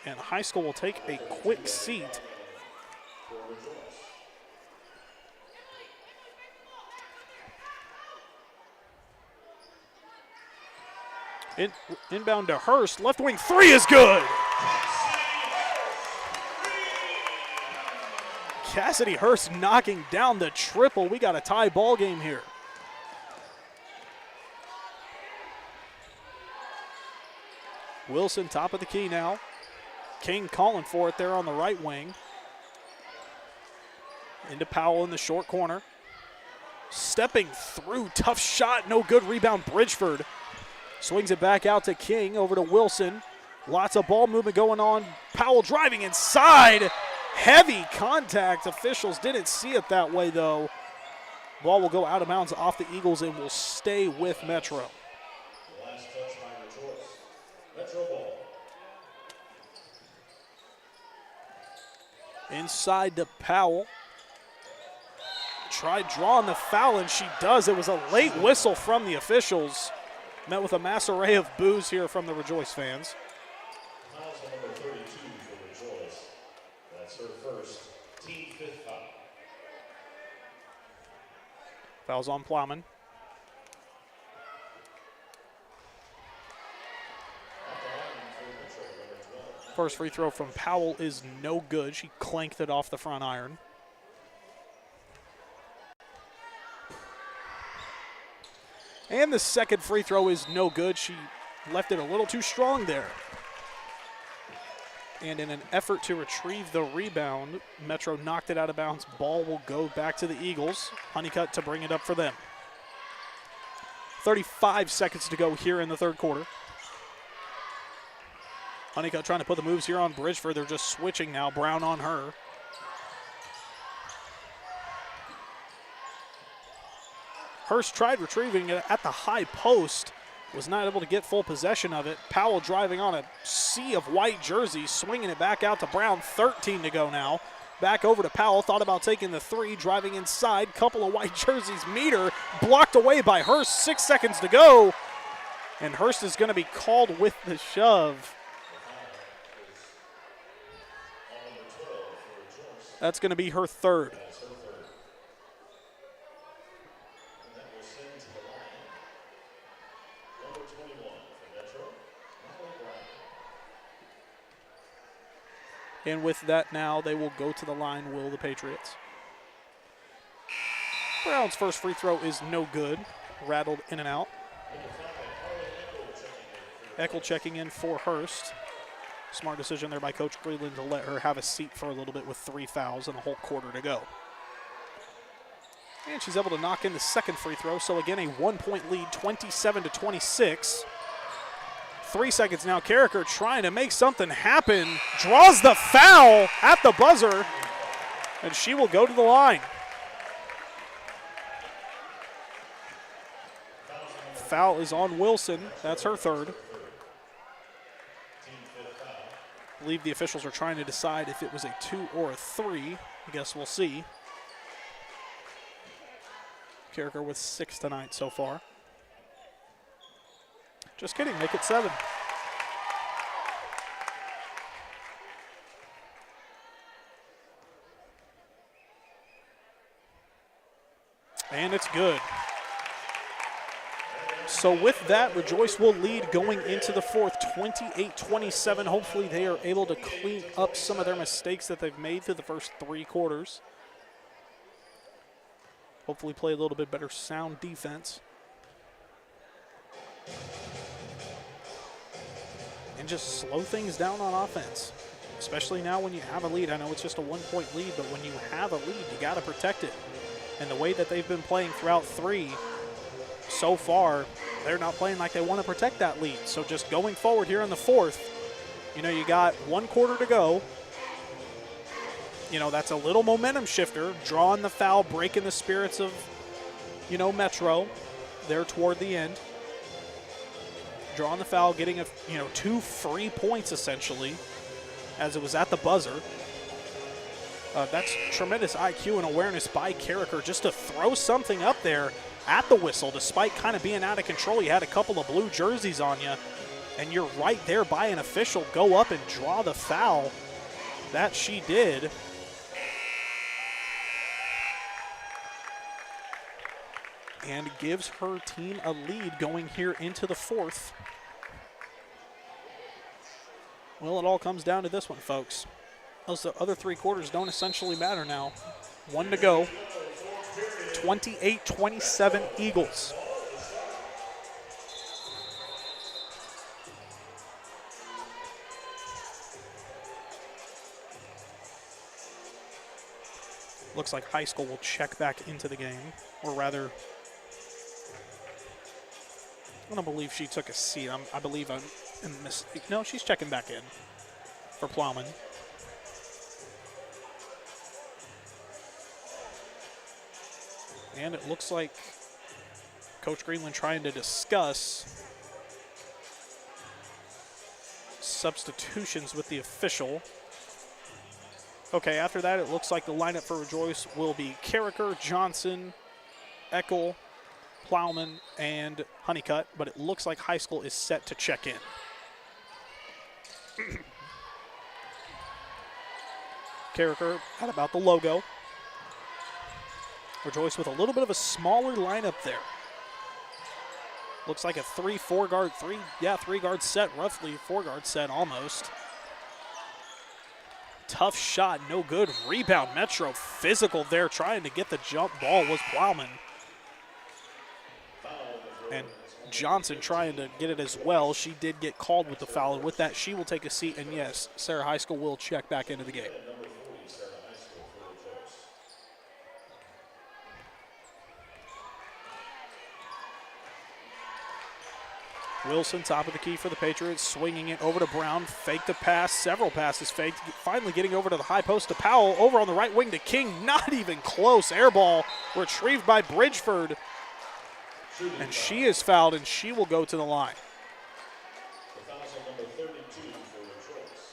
And High School will take a quick seat. Inbound to Hurst. Left wing three is good. Cassidy Hurst knocking down the triple. We got a tie ball game here. Wilson top of the key now. King calling for it there on the right wing. Into Powell in the short corner. Stepping through, tough shot, no good. Rebound Bridgeford. Swings it back out to King, over to Wilson. Lots of ball movement going on. Powell driving inside. Heavy contact. Officials didn't see it that way, though. Ball will go out of bounds off the Eagles and will stay with Metro. Last touch by Rejoice. Metro ball. Inside to Powell. Tried drawing the foul, and she does. It was a late whistle from the officials. Met with a mass array of boos here from the Rejoice fans. Fouls on number 32 for Rejoice. That's her first. Team 5th foul. Fouls on Plowman. First free throw from Powell is no good. She clanked it off the front iron. And the second free throw is no good. She left it a little too strong there. And in an effort to retrieve the rebound, Metro knocked it out of bounds. Ball will go back to the Eagles. Honeycutt to bring it up for them. 35 seconds to go here in the third quarter. Honeycutt trying to put the moves here on Bridgeford. They're just switching now. Brown on her. Hurst tried retrieving it at the high post. Was not able to get full possession of it. Powell driving on a sea of white jerseys, swinging it back out to Brown. 13 to go now. Back over to Powell. Thought about taking the three, driving inside. Couple of white jerseys. Meter blocked away by Hurst. 6 seconds to go. And Hurst is going to be called with the shove. That's going to be her third. And with that now, they will go to the line, will the Patriots. Brown's first free throw is no good. Rattled in and out. Eckel checking in for Hurst. Smart decision there by Coach Cleveland to let her have a seat for a little bit with 3 fouls and a whole quarter to go. And she's able to knock in the second free throw. So again, a 1-point lead, 27-26. 3 seconds now. Carricker trying to make something happen. Draws the foul at the buzzer. And she will go to the line. Foul is on Wilson. That's her third. I believe the officials are trying to decide if it was a 2 or a 3. I guess we'll see. Carricker with 6 tonight so far. Just kidding, make it 7. And it's good. So with that, Rejoice will lead going into the fourth, 28-27. Hopefully they are able to clean up some of their mistakes that they've made through the first 3 quarters. Hopefully play a little bit better sound defense. And just slow things down on offense, especially now when you have a lead. I know it's just a 1-point lead, but when you have a lead, you got to protect it. And the way that they've been playing throughout 3 so far, they're not playing like they want to protect that lead. So just going forward here in the fourth, you know, you got 1 quarter to go. You know, that's a little momentum shifter, drawing the foul, breaking the spirits of, you know, Metro there toward the end. Drawing the foul, getting 2 free points essentially, as it was at the buzzer. That's tremendous IQ and awareness by Carricker just to throw something up there at the whistle, despite kind of being out of control. You had a couple of blue jerseys on you, and you're right there by an official. Go up and draw the foul. That she did. And gives her team a lead going here into the fourth. Well, it all comes down to this one, folks. Those other 3 quarters don't essentially matter now. 1 to go. 28-27 Eagles. Looks like high school will check back into the game, or rather, I don't believe she took a seat. I believe I'm in mistake. No, she's checking back in for Plowman. And it looks like Coach Greenland trying to discuss substitutions with the official. Okay, after that, it looks like the lineup for Rejoice will be Carricker, Johnson, Eckel, Plowman, and Honeycutt, but it looks like high school is set to check in. Carricker at about the logo. Rejoice with a little bit of a smaller lineup there. Looks like a 3-4 guard, 3 guard set, roughly 4 guard set almost. Tough shot, no good. Rebound, Metro physical there, trying to get the jump ball was Plowman. And Johnson trying to get it as well. She did get called with the foul, and with that, she will take a seat. And yes, Sarah High School will check back into the game. Wilson, top of the key for the Patriots, swinging it over to Brown. Faked the pass, several passes faked. Finally getting over to the high post to Powell. Over on the right wing to King, not even close. Air ball retrieved by Bridgeford. And she is fouled, and she will go to the line. The foul's on number 32 for Rejoice.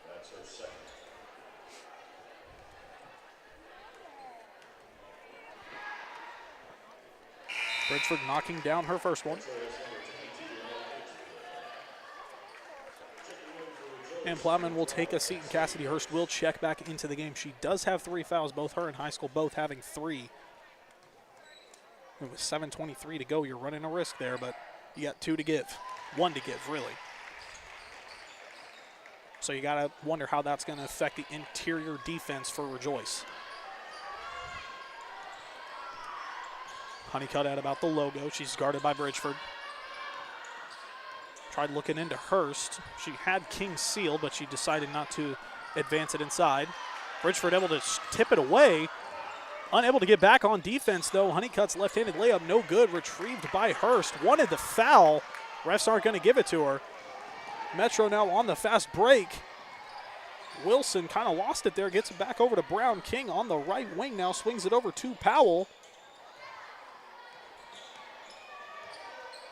That's her second. Bridgeford knocking down her first one. And Plowman will take a seat, and Cassidy Hurst will check back into the game. She does have 3 fouls, both her and high school both having 3. With 7:23 to go, you're running a risk there, but you got 2 to give. 1 to give, really. So you got to wonder how that's going to affect the interior defense for Rejoice. Honeycutt at about the logo. She's guarded by Bridgeford. Tried looking into Hurst. She had King sealed, but she decided not to advance it inside. Bridgeford able to tip it away. Unable to get back on defense, though. Honeycutt's left-handed layup, no good. Retrieved by Hurst. Wanted the foul. Refs aren't going to give it to her. Metro now on the fast break. Wilson kind of lost it there. Gets it back over to Brown. King on the right wing now. Swings it over to Powell.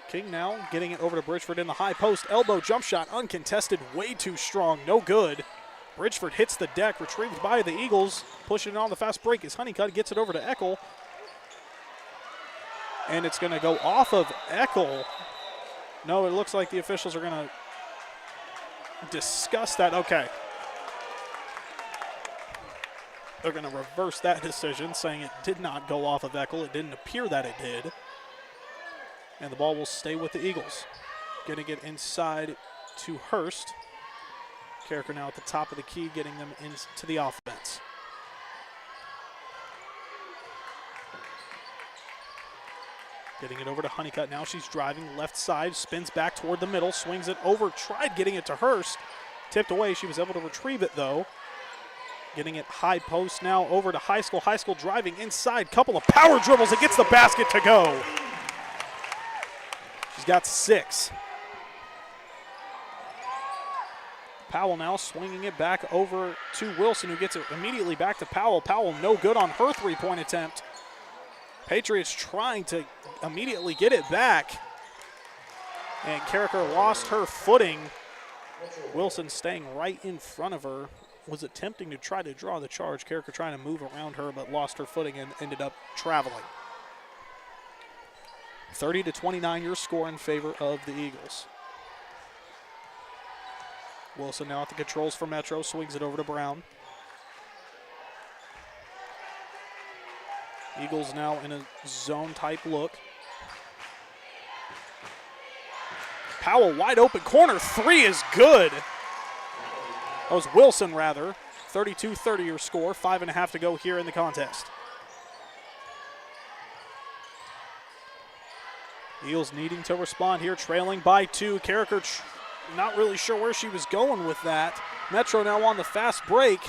King now getting it over to Bridgeford in the high post. Elbow jump shot, uncontested, way too strong, no good. Bridgeford hits the deck, retrieved by the Eagles. Pushing it on the fast break as Honeycutt gets it over to Eckel. And it's going to go off of Eckel. No, it looks like the officials are going to discuss that. Okay. they're going to reverse that decision, saying it did not go off of Eckel. It didn't appear that it did. And the ball will stay with the Eagles. Getting it inside to Hurst. Carricker now at the top of the key, getting them into the offense. Getting it over to Honeycutt. Now she's driving left side, spins back toward the middle, swings it over, tried getting it to Hurst. Tipped away. She was able to retrieve it, though. Getting it high post now over to High School. High School driving inside. Couple of power dribbles. It gets the basket to go. She's got 6. Powell now swinging it back over to Wilson, who gets it immediately back to Powell. Powell no good on her three-point attempt. Patriots trying to immediately get it back. And Carricker lost her footing. Wilson staying right in front of her. Was attempting to try to draw the charge. Carricker trying to move around her, but lost her footing and ended up traveling. 30-29 your score in favor of the Eagles. Wilson now at the controls for Metro, swings it over to Brown. Eagles now in a zone type look. Powell wide open corner, 3 is good. That was Wilson rather. 32-30 your score, 5.5 to go here in the contest. Eagles needing to respond here, trailing by 2. Carricker not really sure where she was going with that. Metro now on the fast break.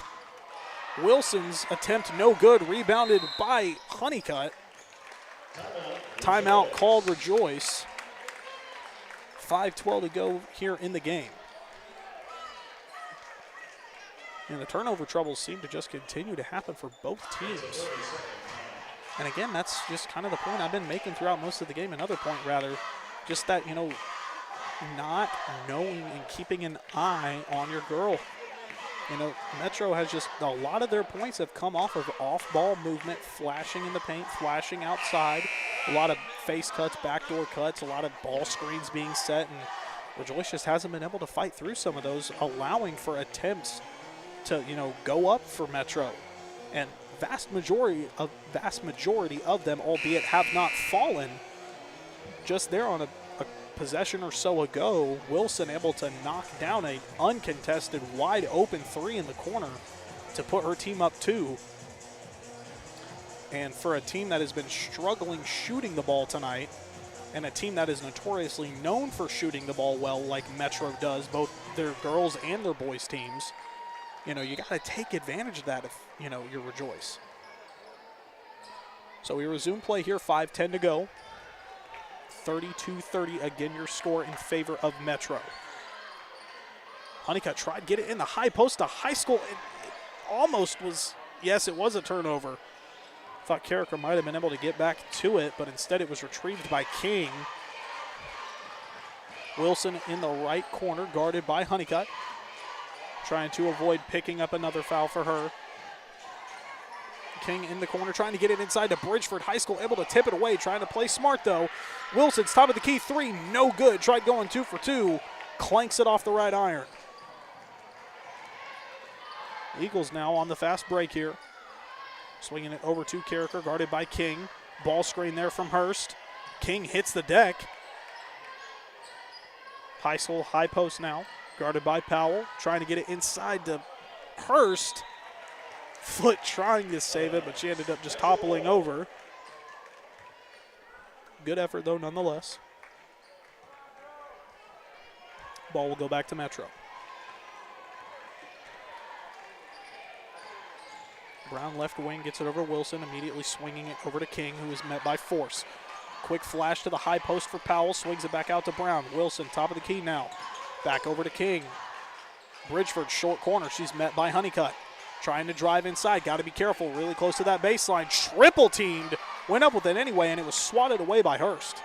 Wilson's attempt no good, rebounded by Honeycutt. Timeout called Rejoice. 5:12 to go here in the game. And the turnover troubles seem to just continue to happen for both teams. And again, that's just kind of the point I've been making throughout most of the game. Another point, rather, just that, not knowing and keeping an eye on your girl. Metro has just, a lot of their points have come off of off-ball movement, flashing in the paint, flashing outside, a lot of face cuts, backdoor cuts, a lot of ball screens being set, and Rejoice just hasn't been able to fight through some of those, allowing for attempts to, go up for Metro. And vast majority of them, albeit have not fallen, just there on a possession or so ago, Wilson able to knock down an uncontested wide open 3 in the corner to put her team up 2. And for a team that has been struggling shooting the ball tonight, and a team that is notoriously known for shooting the ball well like Metro does, both their girls and their boys teams, you got to take advantage of that if, you're Rejoice. So we resume play here, 5:10 to go. 32-30, again, your score in favor of Metro. Honeycutt tried to get it in the high post to High School. It almost was, yes, it was a turnover. Thought Carricker might have been able to get back to it, but instead it was retrieved by King. Wilson in the right corner, guarded by Honeycutt. Trying to avoid picking up another foul for her. King in the corner, trying to get it inside to Bridgeford. High School able to tip it away, trying to play smart though. Wilson's top of the key 3, no good. Tried going 2 for 2, clanks it off the right iron. Eagles now on the fast break here. Swinging it over to Carricker, guarded by King. Ball screen there from Hurst. King hits the deck. High School high post now, guarded by Powell. Trying to get it inside to Hurst. Foot trying to save it, but she ended up just toppling over. Good effort, though, nonetheless. Ball will go back to Metro. Brown left wing gets it over Wilson, immediately swinging it over to King, who is met by Force. Quick flash to the high post for Powell, swings it back out to Brown. Wilson, top of the key now. Back over to King. Bridgeford, short corner. She's met by Honeycutt. Trying to drive inside. Got to be careful. Really close to that baseline. Triple teamed. Went up with it anyway, and it was swatted away by Hurst.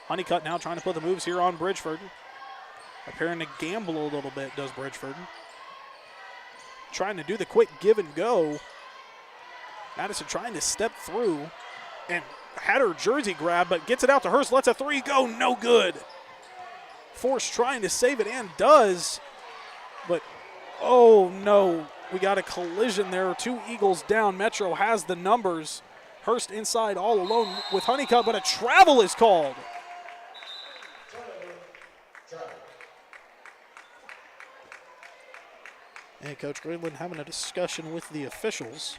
Honeycutt now trying to put the moves here on Bridgeford. Appearing to gamble a little bit, does Bridgeford. Trying to do the quick give and go. Madison trying to step through and had her jersey grabbed, but gets it out to Hurst. Lets a 3 go. No good. Force trying to save it and does. But Oh, no. We got a collision there. 2 Eagles down. Metro has the numbers. Hurst inside all alone with Honeycutt, but a travel is called. And Coach Greenland having a discussion with the officials.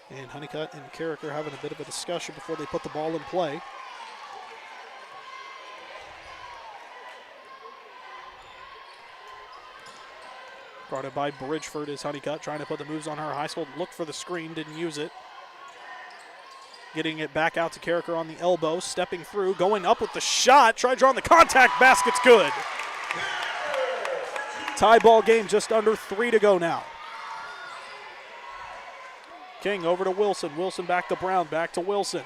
And Honeycutt and Carricker having a bit of a discussion before they put the ball in play. Guarded by Bridgeford is Honeycutt, trying to put the moves on her. High School looked for the screen, didn't use it. Getting it back out to Carricker on the elbow, stepping through, going up with the shot, tried drawing the contact, basket's good. Tie ball game, just under 3 to go now. King over to Wilson, Wilson back to Brown, back to Wilson.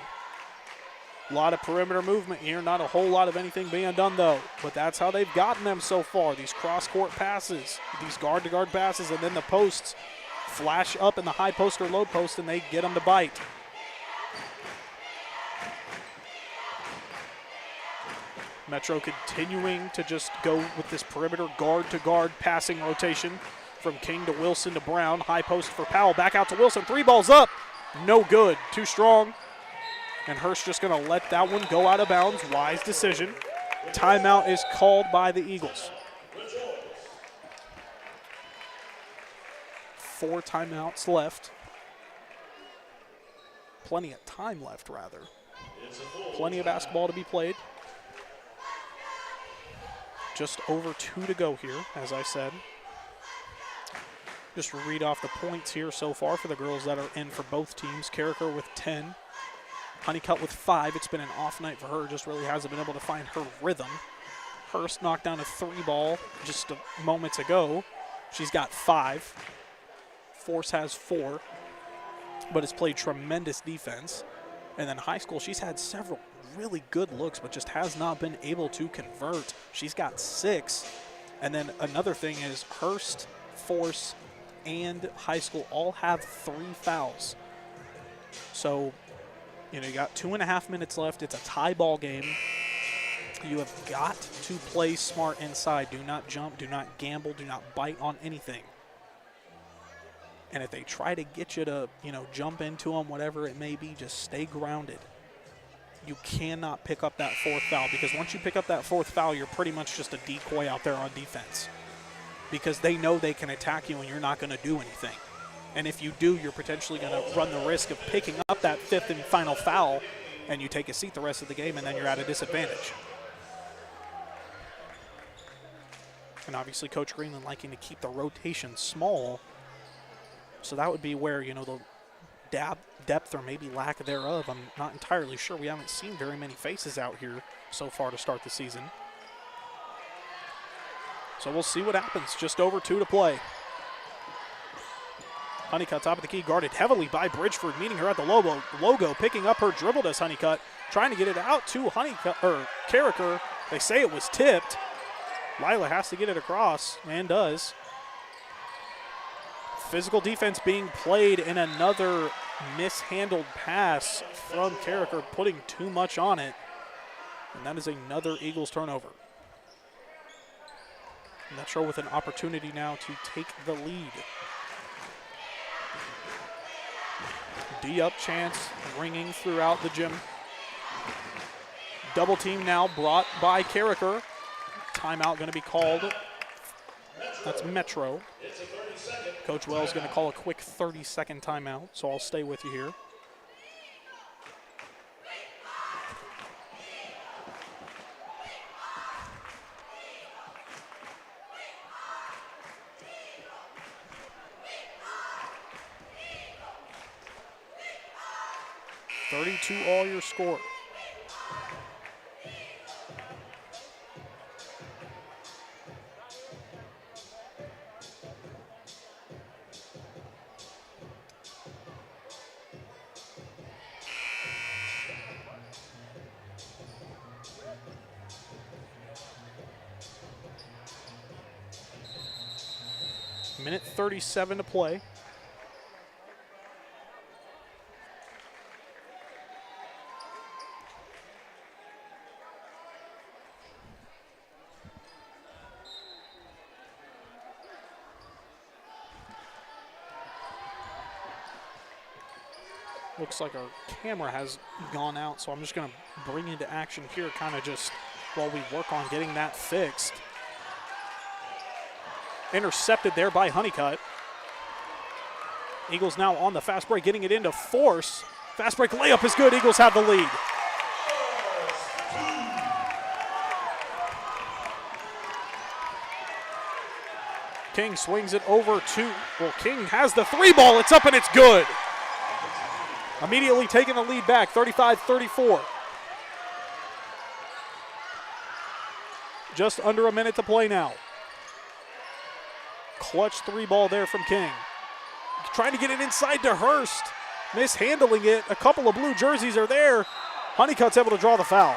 A lot of perimeter movement here, not a whole lot of anything being done though, but that's how they've gotten them so far, these cross-court passes, these guard-to-guard passes, and then the posts flash up in the high post or low post and they get them to bite. Metro continuing to just go with this perimeter guard-to-guard passing rotation from King to Wilson to Brown. High post for Powell, back out to Wilson, 3 balls up, no good, too strong. And Hurst just gonna let that one go out of bounds, wise decision. Timeout is called by the Eagles. 4 timeouts left. Plenty of time left, rather. Plenty of basketball to be played. Just over 2 to go here, as I said. Just read off the points here so far for the girls that are in for both teams. Carricker with 10. Honeycutt with 5. It's been an off night for her. Just really hasn't been able to find her rhythm. Hurst knocked down a 3 ball just moments ago. She's got 5. Force has 4, but has played tremendous defense. And then High School, she's had several really good looks, but just has not been able to convert. She's got 6. And then another thing is Hurst, Force, and High School all have 3 fouls. So, you know, you got 2.5 minutes left. It's a tie ball game. You have got to play smart inside. Do not jump, do not gamble, do not bite on anything. And if they try to get you to, you know, jump into them, whatever it may be, just stay grounded. You cannot pick up that 4th foul, because once you pick up that 4th foul, you're pretty much just a decoy out there on defense, because they know they can attack you and you're not going to do anything. And if you do, you're potentially going to run the risk of picking up that 5th and final foul, and you take a seat the rest of the game, and then you're at a disadvantage. And obviously Coach Greenland liking to keep the rotation small, so that would be where, you know, the depth or maybe lack thereof, I'm not entirely sure. We haven't seen very many faces out here so far to start the season. So we'll see what happens. Just over 2 to play. Honeycutt top of the key, guarded heavily by Bridgeford, meeting her at the logo, picking up her dribble does Honeycutt, trying to get it out to Carricker. They say it was tipped. Lila has to get it across, and does. Physical defense being played, in another mishandled pass from Carricker, putting too much on it. And that is another Eagles turnover. Metro with an opportunity now to take the lead. D-up chance ringing throughout the gym. Double team now brought by Carricker. Timeout going to be called. That's Metro. Coach Wells going to call a quick 30-second timeout, so I'll stay with you here. All your score. Minute 37 to play. Looks like our camera has gone out, so I'm just going to bring into action here, kind of just while we work on getting that fixed. Intercepted there by Honeycutt. Eagles now on the fast break, getting it into force. Fast break layup is good. Eagles have the lead. King swings it over to, well, King has the three ball. It's up and it's good. Immediately taking the lead back, 35-34. Just under a minute to play now. Clutch three ball there from King. Trying to get it inside to Hurst. Mishandling it. A couple of blue jerseys are there. Honeycutt's able to draw the foul.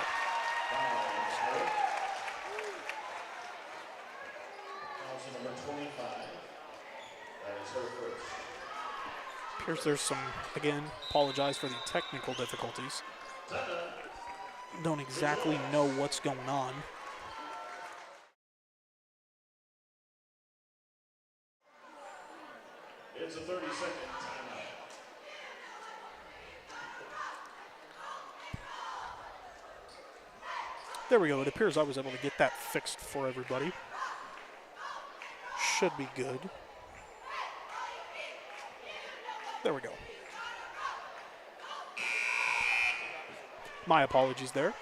Appears there's some, again, apologize for the technical difficulties. Don't exactly know what's going on. It's a 30-second timeout. There we go. It appears I was able to get that fixed for everybody. Should be good. There we go. My apologies there.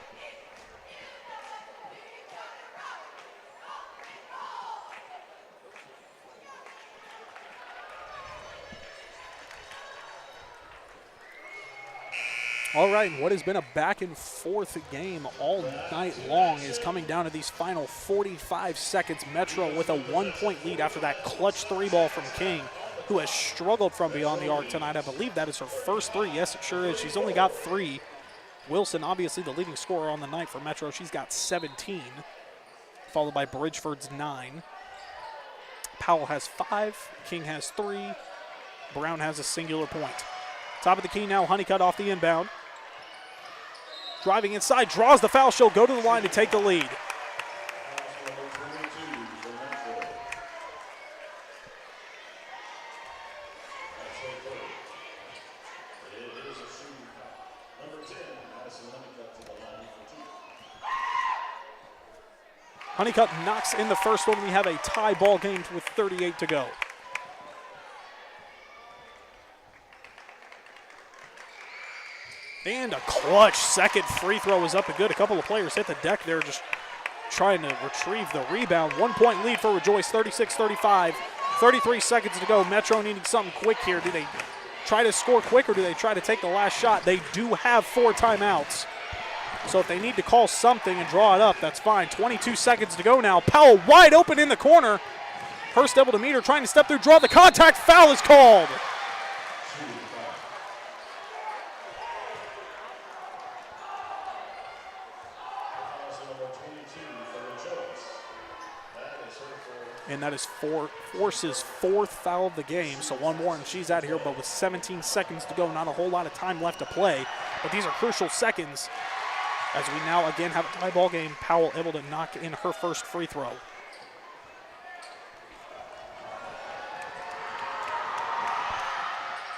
All right, and what has been a back and forth game all night long is coming down to these final 45 seconds. Metro with a 1-point lead after that clutch three ball from King, who has struggled from beyond the arc tonight. I believe that is her first three. Yes, it sure is. She's only got 3. Wilson, obviously the leading scorer on the night for Metro. She's got 17, followed by Bridgeford's 9. Powell has 5. King has 3. Brown has a singular point. Top of the key now, Honeycutt off the inbound. Driving inside, draws the foul. She'll go to the line to take the lead. Honeycutt knocks in the first one. We have a tie ball game with 38 to go. And a clutch second free throw is up and good. A couple of players hit the deck there just trying to retrieve the rebound. 1-point lead for Rejoice, 36-35. 33 seconds to go. Metro needing something quick here. Do they try to score quick or do they try to take the last shot? They do have 4 timeouts. So if they need to call something and draw it up, that's fine. 22 seconds to go now. Powell wide open in the corner. Hurst able to meet her, trying to step through, draw the contact. Foul is called. And that is Force's 4th foul of the game. So one more and she's out here, but with 17 seconds to go, not a whole lot of time left to play. But these are crucial seconds as we now again have a tie ball game. Powell able to knock in her first free throw.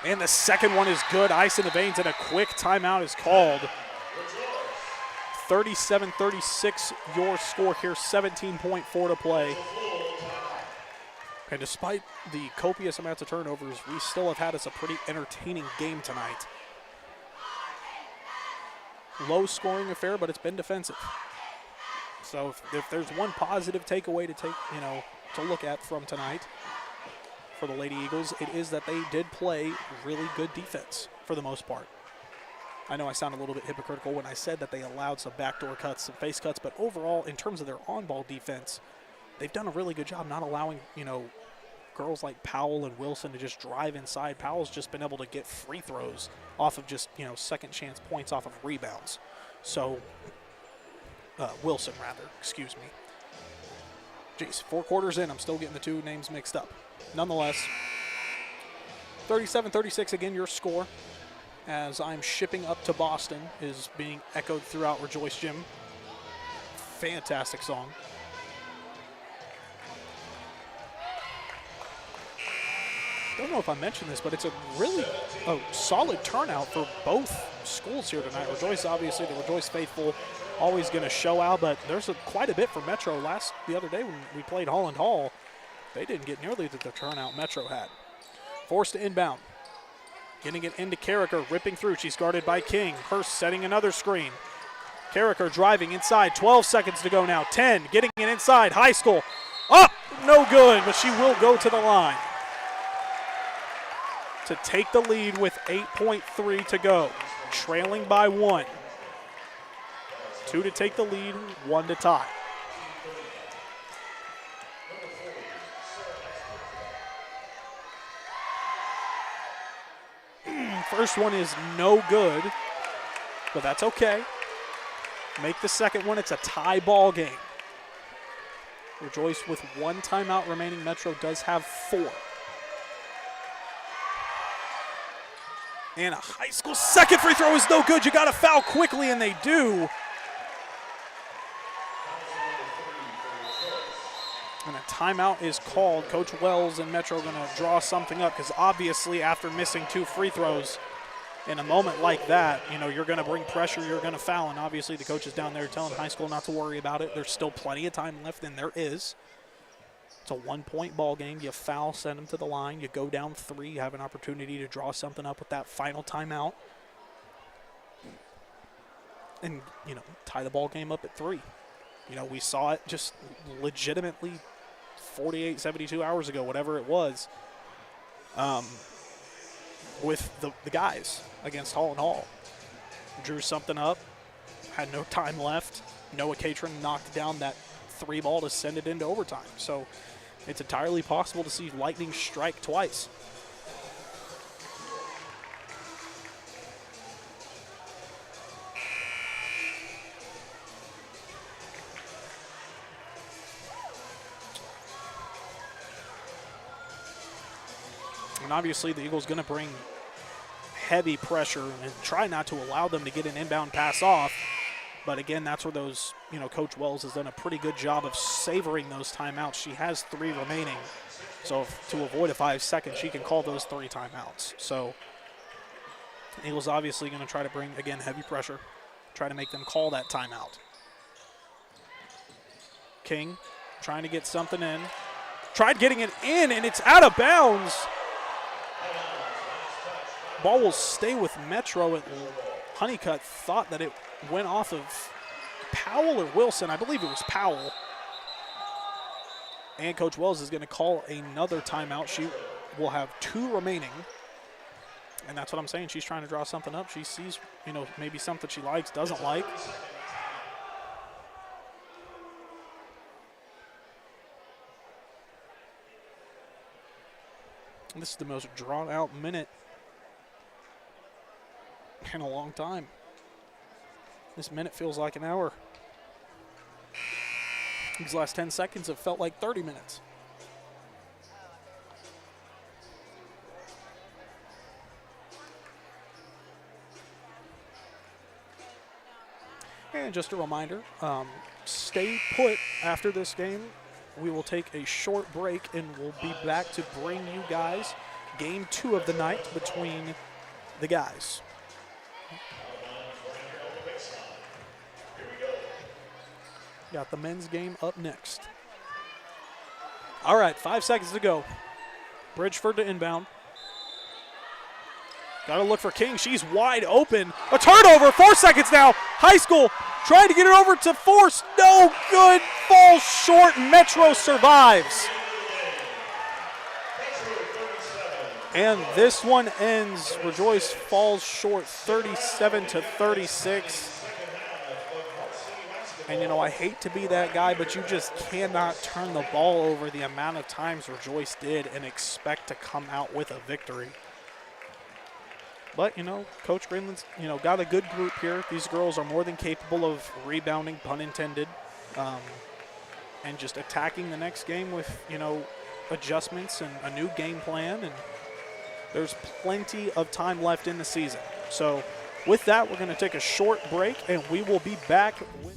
And the second one is good. Ice in the veins, and a quick timeout is called. 37-36 your score here, 17.4 to play. And despite the copious amounts of turnovers, we still have had us a pretty entertaining game tonight. Low scoring affair, but it's been defensive. So if there's one positive takeaway to to look at from tonight for the Lady Eagles, it is that they did play really good defense for the most part. I know I sound a little bit hypocritical when I said that they allowed some backdoor cuts, some face cuts, but overall, in terms of their on-ball defense, they've done a really good job not allowing, girls like Powell and Wilson to just drive inside. Powell's just been able to get free throws off of just, second chance points off of rebounds. So, Wilson rather, excuse me. Geez, 4 quarters in, I'm still getting the 2 names mixed up. Nonetheless, 37-36 again, your score. As I'm shipping up to Boston is being echoed throughout Rejoice Gym. Fantastic song. don't know if I mentioned this, but it's a really solid turnout for both schools here tonight. Rejoice, obviously, the Rejoice faithful, always going to show out, but there's quite a bit for Metro. The other day when we played Holland Hall, they didn't get nearly the turnout Metro had. Forced to inbound. Getting it into Carricker, ripping through. She's guarded by King. Hurst setting another screen. Carricker driving inside. 12 seconds to go now. 10, getting it inside. High School. Up! No good, but she will go to the line to take the lead with 8.3 to go. Trailing by 1. 2 to take the lead, 1 to tie. First one is no good, but that's okay. Make the second one. It's a tie ball game. Rejoice with 1 timeout remaining. Metro does have 4. And a High School second free throw is no good. You got to foul quickly, and they do. And a timeout is called. Coach Wells and Metro are going to draw something up because obviously after missing 2 free throws in a moment like that, you're going to bring pressure, you're going to foul, and obviously the coach is down there telling High School not to worry about it. There's still plenty of time left, and there is. It's a 1-point ball game. You foul, send them to the line. You go down 3, you have an opportunity to draw something up with that final timeout. And, tie the ball game up at 3. We saw it just legitimately 48, 72 hours ago, whatever it was, with the guys against Holland Hall. Drew something up, had no time left. Noah Catron knocked down that 3 ball to send it into overtime. So it's entirely possible to see lightning strike twice. And obviously the Eagles going to bring heavy pressure and try not to allow them to get an inbound pass off. But again, that's where those, Coach Wells has done a pretty good job of savoring those timeouts. She has 3 remaining. So to avoid a 5 second, she can call those 3 timeouts. So the Eagles obviously going to try to bring, again, heavy pressure, try to make them call that timeout. King trying to get something in. Tried getting it in, and it's out of bounds. Ball will stay with Metro. Honeycutt thought that it went off of Powell or Wilson. I believe it was Powell. And Coach Wells is going to call another timeout. She will have 2 remaining. And that's what I'm saying. She's trying to draw something up. She sees, maybe something she likes, doesn't like. And this is the most drawn-out minute in a long time. This minute feels like an hour. These last 10 seconds have felt like 30 minutes. And just a reminder, stay put after this game. We will take a short break and we'll be back to bring you guys game 2 of the night between the guys. Got the men's game up next. All right, 5 seconds to go. Bridgeford to inbound. Got to look for King. She's wide open. A turnover. 4 seconds now. High School trying to get it over to Force. No good. Falls short. Metro survives. And this one ends. Rejoice falls short 37-36. And, I hate to be that guy, but you just cannot turn the ball over the amount of times Rejoice did and expect to come out with a victory. But, Coach Greenland's, got a good group here. These girls are more than capable of rebounding, pun intended, and just attacking the next game with, adjustments and a new game plan. And there's plenty of time left in the season. So with that, we're going to take a short break, and we will be back with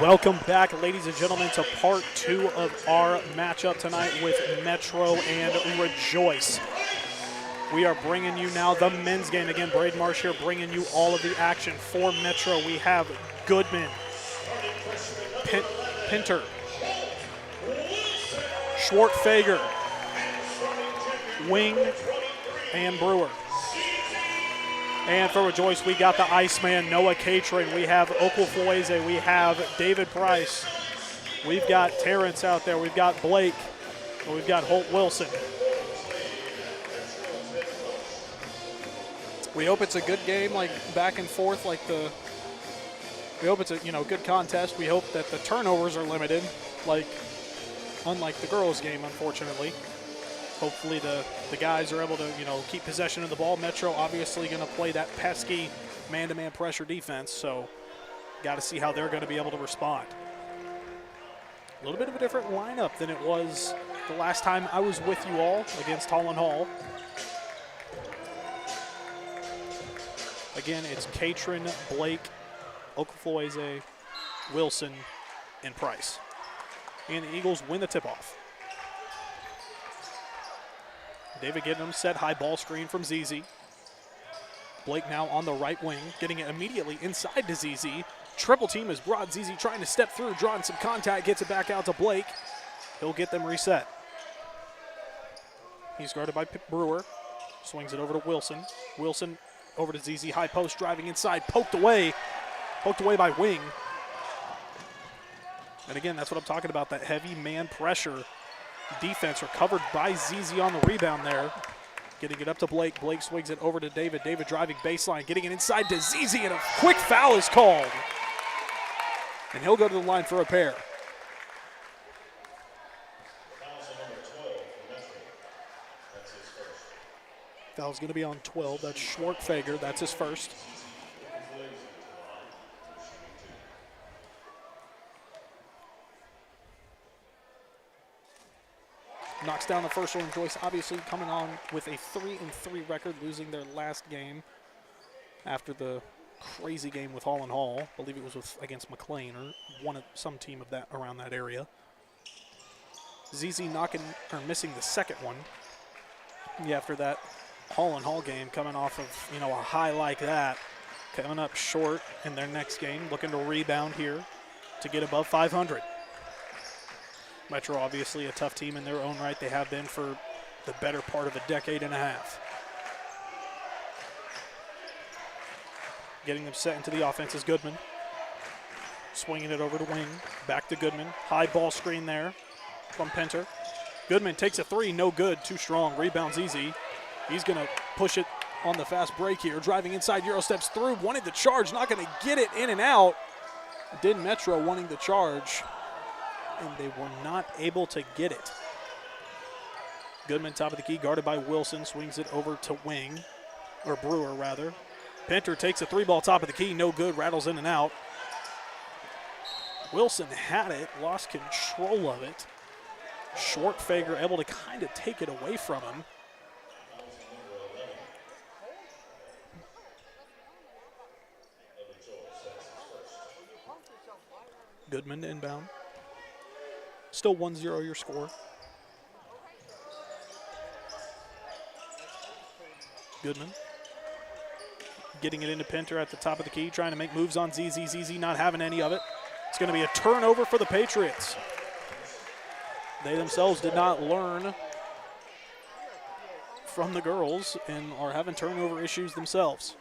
Welcome back, ladies and gentlemen, to part 2 of our matchup tonight with Metro and Rejoice. We are bringing you now the men's game. Again, Braden Marsh here bringing you all of the action. For Metro, we have Goodman, Pinter, Schwartfager, Wing, and Brewer. And for Rejoice, we got the Iceman, Noah Catron. We have Okwufueze. We have David Price. We've got Terrence out there. We've got Blake. And we've got Holt Wilson. We hope it's a good game, like back and forth, we hope it's a good contest. We hope that the turnovers are limited, unlike the girls' game, unfortunately. Hopefully the guys are able to, keep possession of the ball. Metro obviously going to play that pesky man-to-man pressure defense, so got to see how they're going to be able to respond. A little bit of a different lineup than it was the last time I was with you all against Holland Hall. Again, it's Catron, Blake, Okwufueze, Wilson, and Price. And the Eagles win the tip-off. David getting them set, high ball screen from ZZ. Blake now on the right wing, getting it immediately inside to ZZ. Triple team has brought ZZ trying to step through, drawing some contact, gets it back out to Blake. He'll get them reset. He's guarded by Brewer, swings it over to Wilson. Wilson over to ZZ, high post, driving inside, poked away by Wing. And again, that's what I'm talking about, that heavy man pressure defense, recovered by ZZ on the rebound there. Getting it up to Blake. Blake swings it over to David. David driving baseline, getting it inside to ZZ, and a quick foul is called. And he'll go to the line for a pair. Foul's going to be on 12. That's Schwartfager. That's his first. Knocks down the first one. Joyce obviously coming on with a 3-3 record, losing their last game after the crazy game with Holland Hall. I believe it was against McLean or some team of that around that area. ZZ missing the second one. Yeah, after that Holland Hall game, coming off of a high like that, coming up short in their next game, looking to rebound here to get above 500. Metro obviously a tough team in their own right. They have been for the better part of a decade and a half. Getting them set into the offense is Goodman. Swinging it over to Wing. Back to Goodman. High ball screen there from Pinter. Goodman takes a three. No good. Too strong. Rebounds easy. He's going to push it on the fast break here. Driving inside. Euro steps through. Wanted the charge. Not going to get it in and out. Did Metro wanting the charge, and they were not able to get it. Goodman, top of the key, guarded by Wilson, swings it over to Wing, or Brewer rather. Pinter takes a three-ball top of the key, no good, rattles in and out. Wilson had it, lost control of it. Schwartfager able to kind of take it away from him. Goodman inbound. Still 1-0 your score. Goodman getting it into Pinter at the top of the key, trying to make moves on ZZ. ZZ not having any of it. It's going to be a turnover for the Patriots. They themselves did not learn from the girls and are having turnover issues themselves.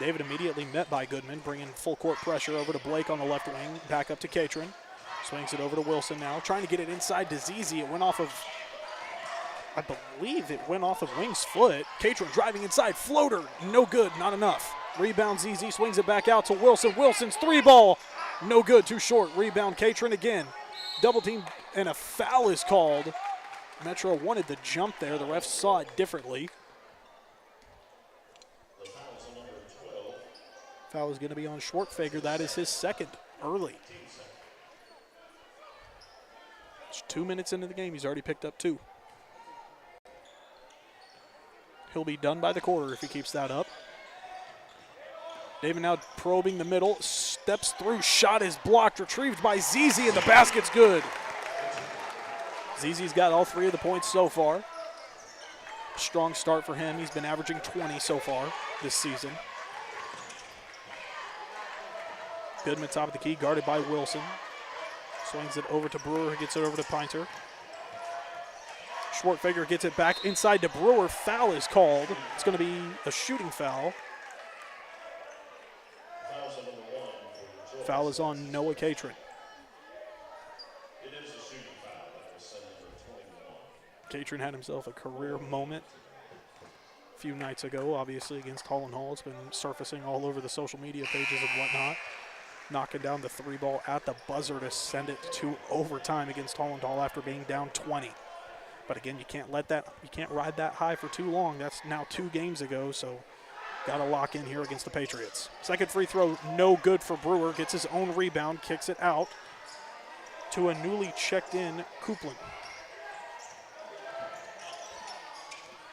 David immediately met by Goodman, bringing full court pressure over to Blake on the left wing, back up to Catron. Swings it over to Wilson now, trying to get it inside to ZZ. It went off of, I believe it went off of Wing's foot. Catron driving inside, floater, no good, not enough. Rebound ZZ, swings it back out to Wilson. Wilson's three ball, no good, too short. Rebound Catron again. Double team and a foul is called. Metro wanted the jump there. The refs saw it differently. Foul is going to be on Schwartfager. That is his second early. It's 2 minutes into the game. He's already picked up two. He'll be done by the quarter if he keeps that up. David now probing the middle, steps through, shot is blocked, retrieved by Zizi, and the basket's good. Zizi's got all 3 of the points so far. Strong start for him. He's been averaging 20 so far this season. Goodman top of the key, guarded by Wilson. Swings it over to Brewer, gets it over to Pinter. Schwartfeger gets it back inside to Brewer. Foul is called. It's going to be a shooting foul. Foul is on Noah Catron. It is a shooting foul. That was set number 21. Catron had himself a career moment a few nights ago, obviously, against Holland Hall. It's been surfacing all over the social media pages and whatnot. Knocking down the 3 ball at the buzzer to send it to overtime against Holland Hall after being down 20. But again, you can't ride that high for too long. That's now 2 games ago, so got to lock in here against the Patriots. Second free throw, no good for Brewer. Gets his own rebound, kicks it out to a newly checked in Copeland.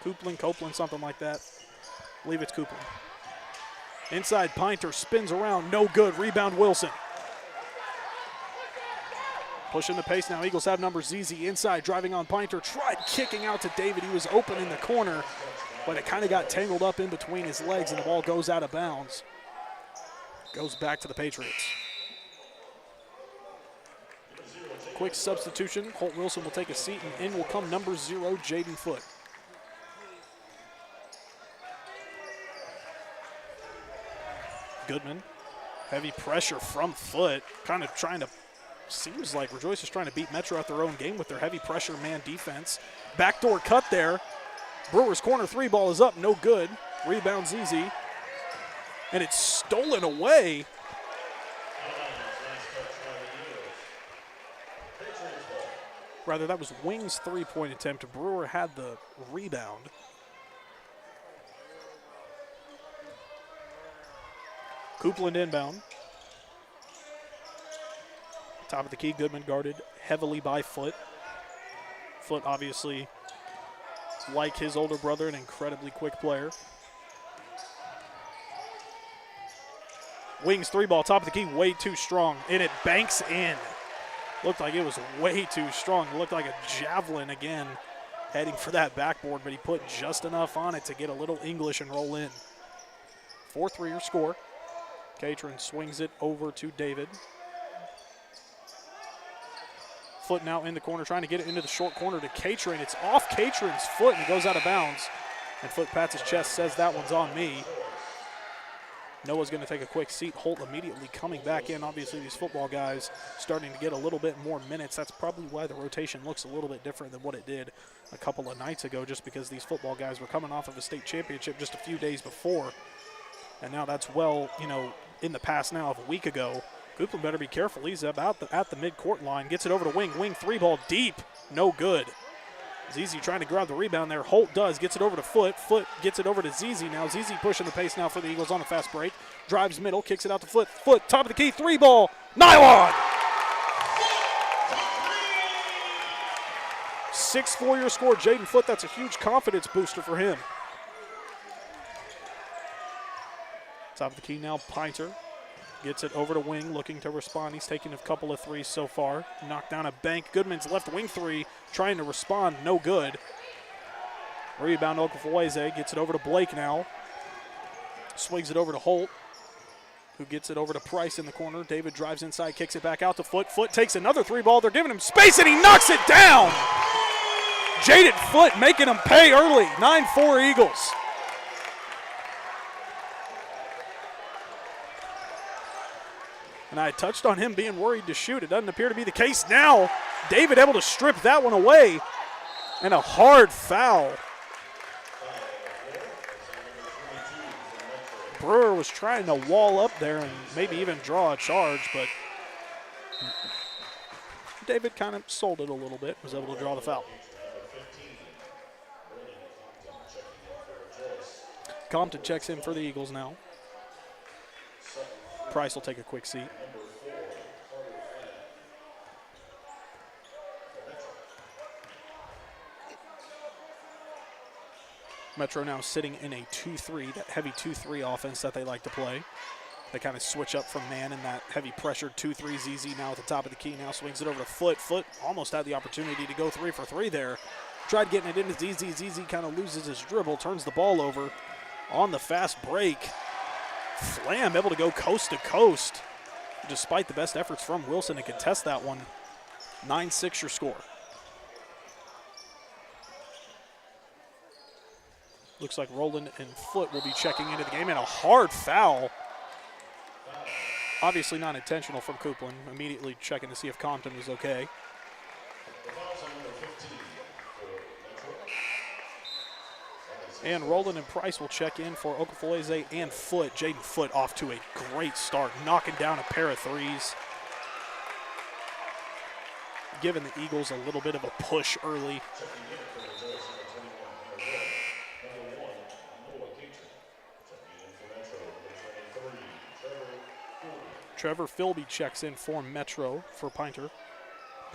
Copeland, something like that. I believe it's Copeland. Inside, Pinter spins around, no good. Rebound, Wilson. Pushing the pace now. Eagles have number Zizi inside, driving on Pinter. Tried kicking out to David. He was open in the corner, but it kind of got tangled up in between his legs, and the ball goes out of bounds. Goes back to the Patriots. Quick substitution. Holt Wilson will take a seat, and in will come number 0, Jaden Foote. Goodman, heavy pressure from Foote, kind of trying to, seems like Rejoice is trying to beat Metro at their own game with their heavy pressure man defense. Backdoor cut there. Brewers corner 3 ball is up, no good. Rebound Zizi, and it's stolen away. Rather, that was Wing's 3-point attempt. Brewer had the rebound. Copeland inbound. Top of the key, Goodman guarded heavily by Foote. Foote, obviously, like his older brother, an incredibly quick player. Wings 3 ball, top of the key, way too strong, and it banks in. Looked like it was way too strong. It looked like a javelin again, heading for that backboard, but he put just enough on it to get a little English and roll in. 4-3 your score. Catron swings it over to David. Foote now in the corner, trying to get it into the short corner to Catron. It's off Catron's foot, and it goes out of bounds. And Foote pats his chest, says that one's on me. Noah's going to take a quick seat. Holt immediately coming back in. Obviously, these football guys starting to get a little bit more minutes. That's probably why the rotation looks a little bit different than what it did a couple of nights ago, just because these football guys were coming off of a state championship just a few days before. And now that's in the past now of a week ago. Copeland better be careful. He's about at the midcourt line. Gets it over to Wing. Wing 3 ball deep. No good. Zizi trying to grab the rebound there. Holt does. Gets it over to Foote. Foote gets it over to Zizi now. Zizi pushing the pace now for the Eagles on a fast break. Drives middle. Kicks it out to Foote. Foote, top of the key. 3 ball. Nylon! 6-4 your score. Jaden Foote, that's a huge confidence booster for him. Top of the key now, Pinter. Gets it over to Wing, looking to respond. He's taken a couple of threes so far. Knocked down a bank. Goodman's left wing 3, trying to respond. No good. Rebound, Okafueze. Gets it over to Blake now. Swings it over to Holt, who gets it over to Price in the corner. David drives inside, kicks it back out to Foote. Foote takes another 3 ball. They're giving him space, and he knocks it down. Jaden Foote making him pay early. 9-4 Eagles. And I touched on him being worried to shoot. It doesn't appear to be the case now. David able to strip that one away. And a hard foul. Brewer was trying to wall up there and maybe even draw a charge, but David kind of sold it a little bit, was able to draw the foul. Compton checks in for the Eagles now. Price will take a quick seat. Metro now sitting in a 2-3, that heavy 2-3 offense that they like to play. They kind of switch up from man in that heavy pressured 2-3. ZZ now at the top of the key, now swings it over to Foot. Foot almost had the opportunity to go 3 for 3 there. Tried getting it into ZZ. ZZ kind of loses his dribble, turns the ball over on the fast break. Flam able to go coast to coast, despite the best efforts from Wilson to contest that one. 9-6 your score. Looks like Roland and Foot will be checking into the game, and a hard foul. Obviously not intentional from Coupland. Immediately checking to see if Compton was okay. And Roland and Price will check in for Okafoleze and Foot. Jaden Foot off to a great start, knocking down a pair of threes. Giving the Eagles a little bit of a push early. Trevor Philby checks in for Metro for Pinter.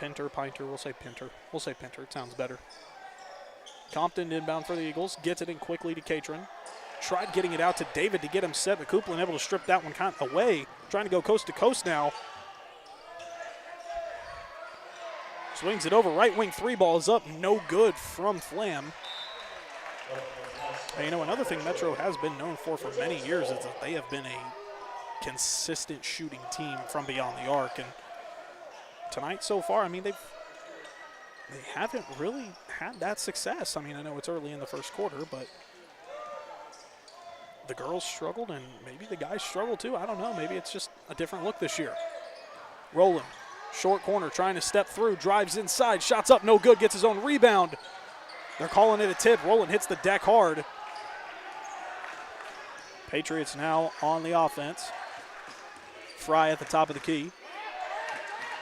Pinter, we'll say Pinter. We'll say Pinter, it sounds better. Compton inbound for the Eagles, gets it in quickly to Catron. Tried getting it out to David to get him set, but Coupland able to strip that one kind of away. Trying to go coast to coast now. Swings it over, right wing 3 ball is up, no good from Flam. And you know, another thing Metro has been known for many years is that they have been a consistent shooting team from beyond the arc. And tonight so far, I mean, they haven't really had that success. I mean, I know it's early in the first quarter, but the girls struggled and maybe the guys struggled too. I don't know. Maybe it's just a different look this year. Roland, short corner, trying to step through, drives inside, shots up, no good, gets his own rebound. They're calling it a tip. Roland hits the deck hard. Patriots now on the offense. Fry at the top of the key.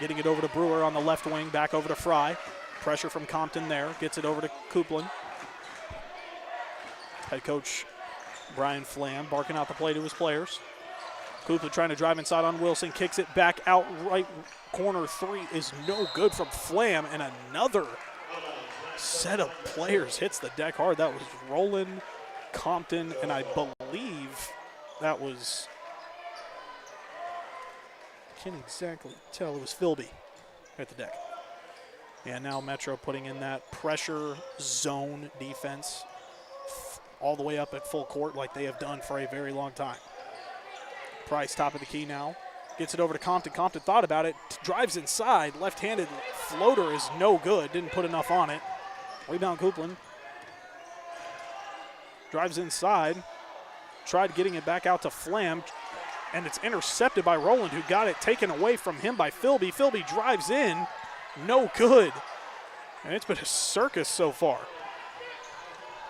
Getting it over to Brewer on the left wing, back over to Fry. Pressure from Compton there, gets it over to Coupland. Head coach Brian Flam barking out the play to his players. Coupland trying to drive inside on Wilson, kicks it back out right corner 3 is no good from Flam, and another set of players hits the deck hard. That was Roland, Compton, and I believe that was, can't exactly tell, it was Philby at the deck. And now Metro putting in that pressure zone defense all the way up at full court like they have done for a very long time. Price top of the key now. Gets it over to Compton. Compton thought about it, drives inside. Left-handed floater is no good. Didn't put enough on it. Rebound Coupland. Drives inside. Tried getting it back out to Flam. And it's intercepted by Roland, who got it taken away from him by Philby. Philby drives in. No good. And it's been a circus so far.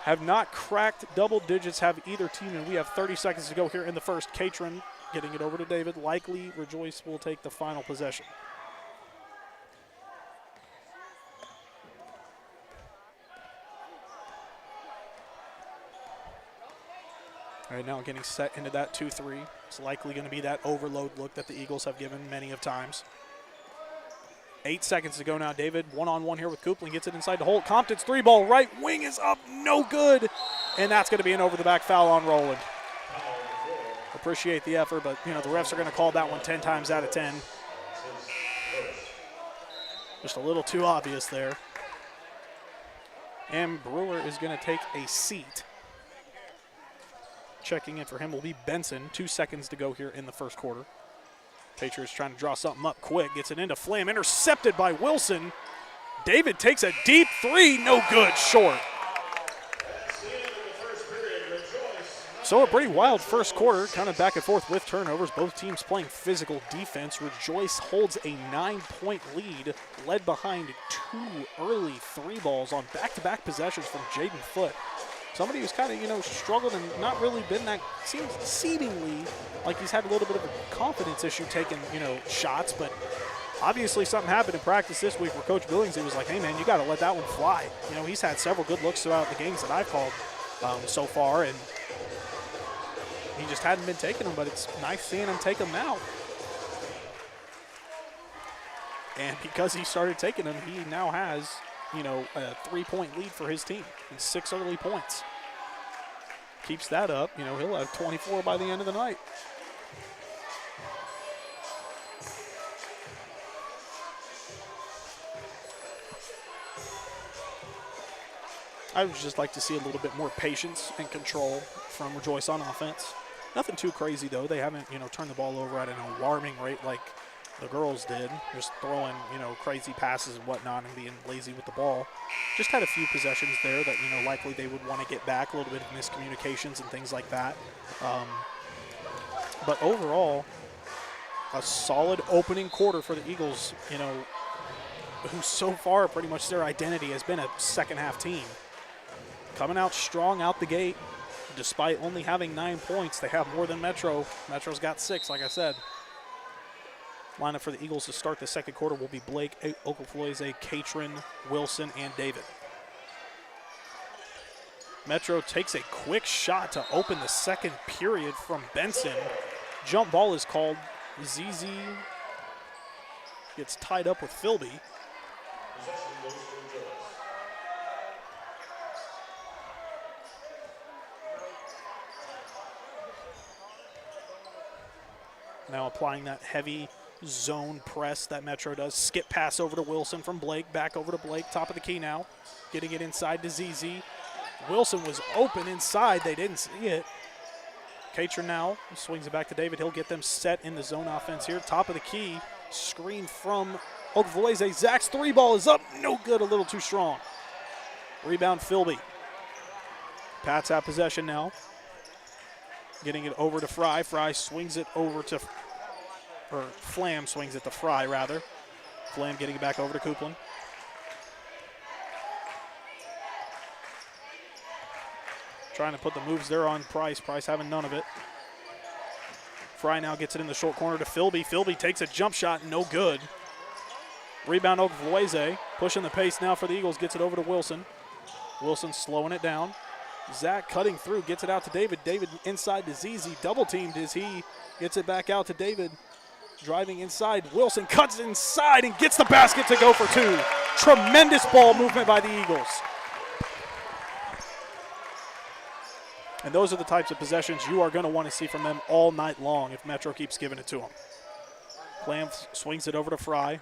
Have not cracked double digits, have either team, and we have 30 seconds to go here in the first. Catron getting it over to David. Likely Rejoice will take the final possession. All right, now getting set into that 2-3. It's likely going to be that overload look that the Eagles have given many of times. 8 seconds to go now. David one-on-one here with Coupland. Gets it inside the hole. Compton's 3-ball right wing is up. No good. And that's going to be an over-the-back foul on Roland. Appreciate the effort, but, you know, the refs are going to call that one 10 times out of 10. Just a little too obvious there. And Brewer is going to take a seat. Checking in for him will be Benson. 2 seconds to go here in the first quarter. Patriots trying to draw something up quick. Gets it into Flam. Intercepted by Wilson. David takes a deep 3. No good. Short. So a pretty wild first quarter. Kind of back and forth with turnovers. Both teams playing physical defense. Rejoice holds a 9-point lead. Led behind 2 early 3-balls on back-to-back possessions from Jaden Foot. Somebody who's kind of, you know, struggled and not really been that, seems seemingly like he's had a little bit of a confidence issue taking, you know, shots, but obviously something happened in practice this week where Coach Billingsley was like, hey, man, you got to let that one fly. You know, he's had several good looks throughout the games that I've called so far, and he just hadn't been taking them, but it's nice seeing him take them now. And because he started taking them, he now has, you know, a 3-point lead for his team and 6 early points. keeps that up, he'll have 24 by the end of the night. I would just like to see a little bit more patience and control from Rejoice on offense. Nothing too crazy, though. They haven't, turned the ball over at an alarming rate like the girls did, just throwing, crazy passes and whatnot and being lazy with the ball. Just had a few possessions there that, likely they would want to get back, a little bit of miscommunications and things like that. But overall, a solid opening quarter for the Eagles, who so far pretty much their identity has been a second-half team. Coming out strong out the gate, despite only having 9 points. They have more than Metro. Metro's got 6, like I said. Lineup for the Eagles to start the second quarter will be Blake, Oklahoma, Katrin, Wilson, and David. Metro takes a quick shot to open the second period from Benson. Jump ball is called. ZZ gets tied up with Philby. Now applying that heavy zone press that Metro does. Skip pass over to Wilson from Blake. Back over to Blake. Top of the key now. Getting it inside to ZZ. Wilson was open inside. They didn't see it. Katrin now swings it back to David. He'll get them set in the zone offense here. Top of the key. Screen from Oklahoma. Zach's 3 ball is up. No good. A little too strong. Rebound Philby. Pats have possession now. Getting it over to Fry. Fry swings it over to, or Flam swings it to Fry, rather. Flam getting it back over to Coupland. Trying to put the moves there on Price. Price having none of it. Fry now gets it in the short corner to Philby. Philby takes a jump shot, no good. Rebound Oklahoma. Pushing the pace now for the Eagles. Gets it over to Wilson. Wilson slowing it down. Zach cutting through, gets it out to David. David inside to ZZ, double teamed as he gets it back out to David. Driving inside, Wilson cuts inside and gets the basket to go for 2. Tremendous ball movement by the Eagles. And those are the types of possessions you are going to want to see from them all night long if Metro keeps giving it to them. Clam swings it over to Fry.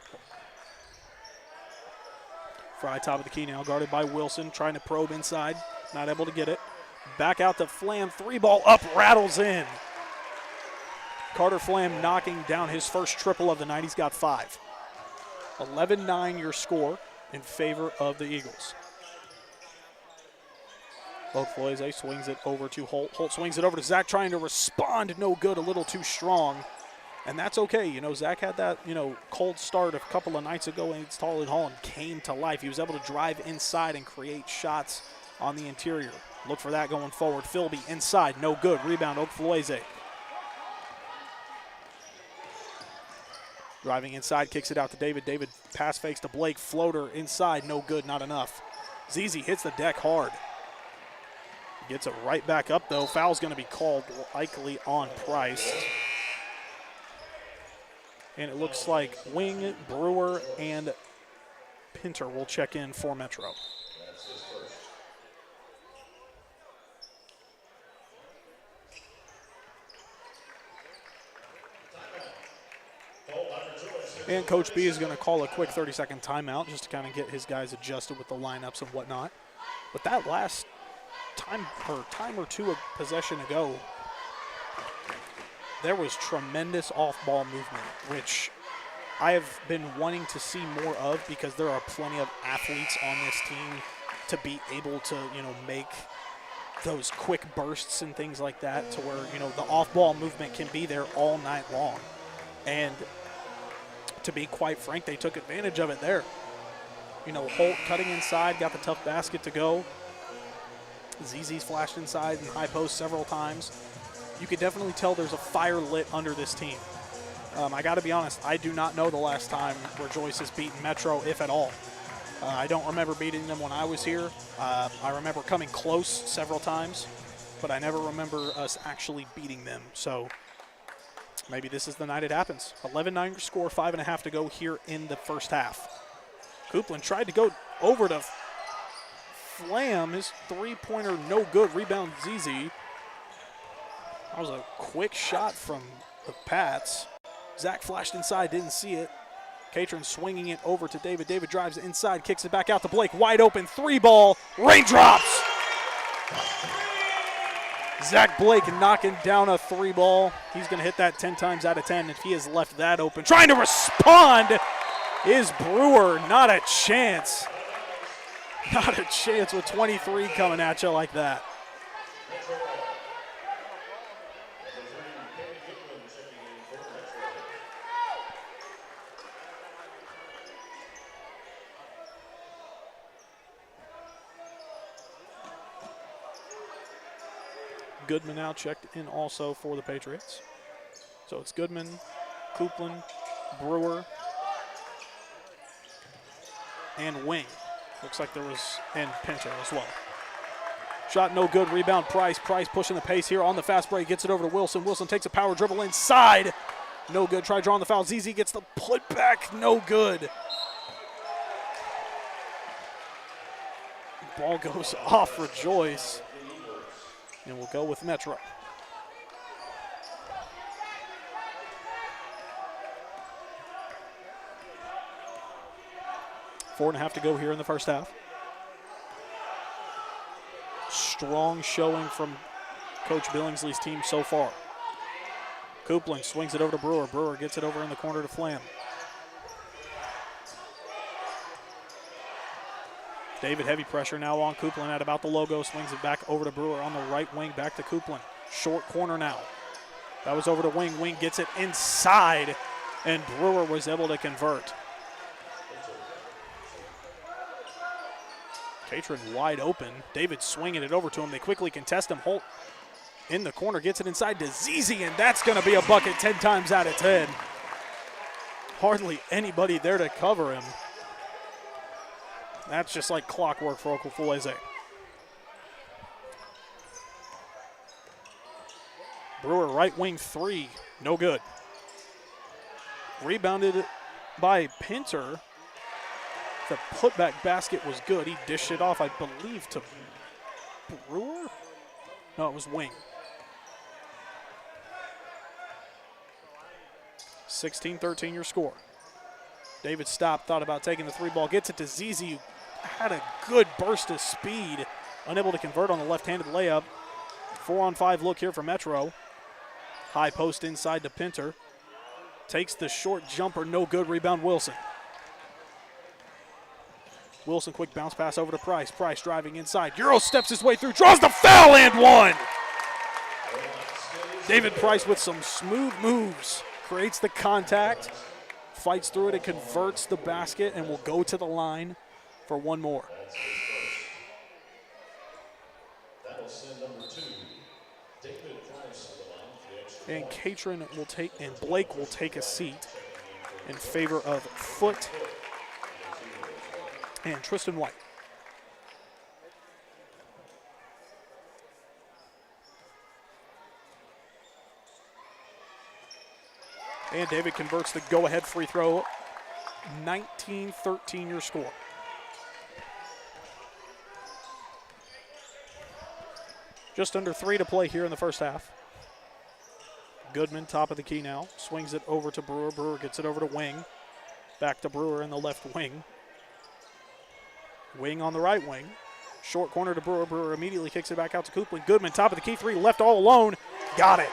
Fry top of the key now, guarded by Wilson, trying to probe inside. Not able to get it. Back out to Flam. 3 ball up, rattles in. Carter Flam knocking down his first triple of the night. He's got 5. 11-9 your score in favor of the Eagles. Oklahoma swings it over to Holt. Holt swings it over to Zach, trying to respond. No good, a little too strong. And that's okay. Zach had that, cold start a couple of nights ago against Harlan Hall and came to life. He was able to drive inside and create shots on the interior. Look for that going forward. Philby inside, no good. Rebound, Oklahoma. Driving inside, kicks it out to David. David pass fakes to Blake. Floater inside, no good, not enough. ZZ hits the deck hard. Gets it right back up, though. Foul's going to be called likely on Price. And it looks like Wing, Brewer, and Pinter will check in for Metro. And Coach B is going to call a quick 30-second timeout just to kind of get his guys adjusted with the lineups and whatnot. But that last time or two of possession ago, there was tremendous off-ball movement, which I have been wanting to see more of because there are plenty of athletes on this team to be able to, make those quick bursts and things like that to where, the off-ball movement can be there all night long. And to be quite frank, they took advantage of it there. Holt cutting inside, got the tough basket to go. ZZ's flashed inside and high post several times. You could definitely tell there's a fire lit under this team. I got to be honest, I do not know the last time Rejoice has beaten Metro, if at all. I don't remember beating them when I was here. I remember coming close several times, but I never remember us actually beating them. So maybe this is the night it happens. 11-9 score, 5.5 to go here in the first half. Coupland tried to go over to Flam. His three-pointer no good. Rebound ZZ. That was a quick shot from the Pats. Zach flashed inside, didn't see it. Catron swinging it over to David. David drives inside, kicks it back out to Blake. Wide open, 3-ball, raindrops. Zach Blake knocking down a 3-ball. He's going to hit that 10 times out of 10 if he has left that open. Trying to respond is Brewer. Not a chance. Not a chance with 23 coming at you like that. Goodman now checked in also for the Patriots. So it's Goodman, Coupland, Brewer, and Wing. Looks like there was, and Pinter as well. Shot no good, rebound Price. Price pushing the pace here on the fast break, gets it over to Wilson. Wilson takes a power dribble inside. No good, try drawing the foul. ZZ gets the putback, no good. Ball goes off Rejoice. And we'll go with Metro. Four and a half to go here in the first half. Strong showing from Coach Billingsley's team so far. Coupland swings it over to Brewer. Brewer gets it over in the corner to Flam. David, heavy pressure now on Coupland at about the logo. Swings it back over to Brewer on the right wing, back to Coupland. Short corner now. That was over to Wing. Wing gets it inside, and Brewer was able to convert. Catron wide open. David swinging it over to him. They quickly contest him. Holt in the corner gets it inside to ZZ, and that's going to be a bucket 10 times out of 10. Hardly anybody there to cover him. That's just like clockwork for Oklahoma. Brewer right wing 3, no good. Rebounded by Pinter. The putback basket was good. He dished it off, I believe, to Brewer? No, it was Wing. 16-13 your score. David stopped, thought about taking the 3-ball, gets it to ZZ, who had a good burst of speed, unable to convert on the left-handed layup. 4-on-5 look here for Metro. High post inside to Pinter. Takes the short jumper, no good. Rebound Wilson. Wilson, quick bounce pass over to Price. Price driving inside. Euro steps his way through, draws the foul and one. David Price with some smooth moves. Creates the contact, fights through it, and converts the basket, and will go to the line for one more. And Catron will take, and Blake will take a seat in favor of Foote and Tristan White. And David converts the go-ahead free throw. 19-13 your score. Just under 3 to play here in the first half. Goodman, top of the key now. Swings it over to Brewer. Brewer gets it over to Wing. Back to Brewer in the left wing. Wing on the right wing. Short corner to Brewer. Brewer immediately kicks it back out to Coupland. Goodman, top of the key, 3, left all alone. Got it.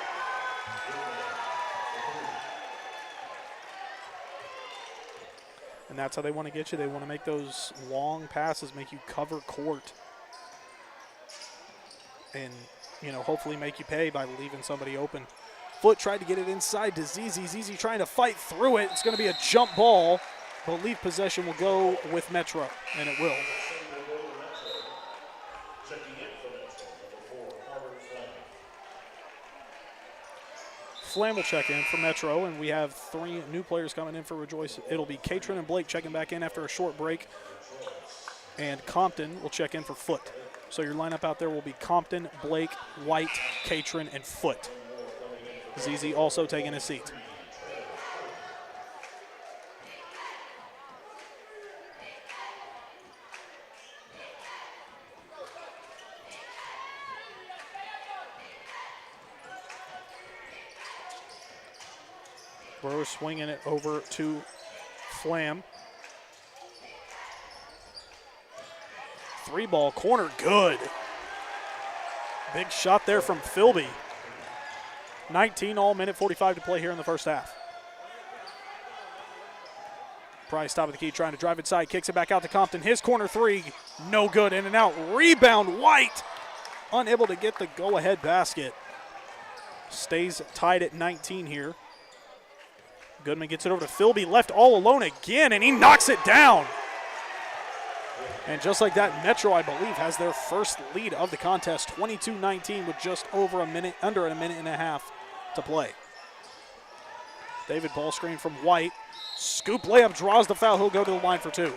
And that's how they want to get you. They want to make those long passes, make you cover court. And, you know, hopefully make you pay by leaving somebody open. Foote tried to get it inside to ZZ. ZZ trying to fight through it. It's going to be a jump ball. Believe possession will go with Metro, and it will. Flam will check in for Metro, and we have 3 new players coming in for Rejoice. It'll be Catron and Blake checking back in after a short break, and Compton will check in for Foote. So your lineup out there will be Compton, Blake, White, Catron, and Foote. ZZ also taking a seat. Brewer swinging it over to Flam. 3-ball corner, good. Big shot there from Philby. 19 all, minute 45 to play here in the first half. Price top of the key trying to drive inside, kicks it back out to Compton. His corner three, no good, in and out. Rebound, White, unable to get the go-ahead basket. Stays tied at 19 here. Goodman gets it over to Philby, left all alone again, and he knocks it down. And just like that, Metro, I believe, has their first lead of the contest, 22-19 with just under a minute and a half to play. David ball screen from White. Scoop layup, draws the foul. He'll go to the line for two. The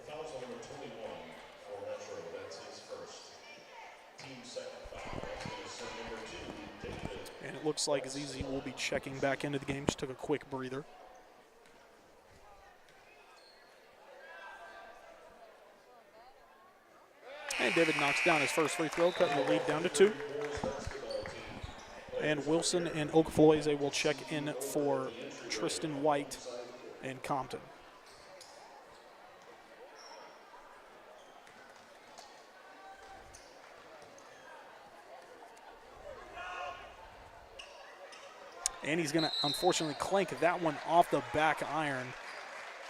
foul's on number 21 for Metro. That's his first. Team second foul. That's going to send number 2, David. And it looks like ZZ will be checking back into the game. Just took a quick breather. And David knocks down his first free throw, cutting the lead down to 2. And Wilson and Okafloize will check in for Tristan White and Compton. And he's going to, unfortunately, clank that one off the back iron.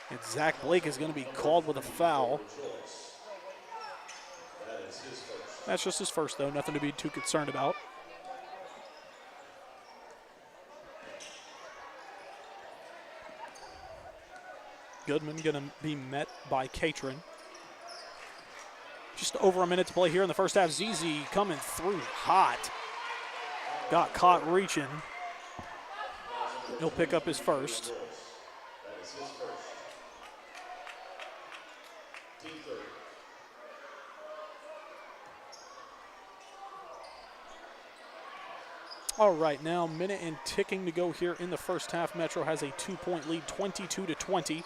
And Zach Blake is going to be called with a foul. That's just his first, though. Nothing to be too concerned about. Goodman going to be met by Catron. Just over a minute to play here in the first half. ZZ coming through hot. Got caught reaching. He'll pick up his first. All right, now minute and ticking to go here in the first half. Metro has a 2-point lead, 22-20.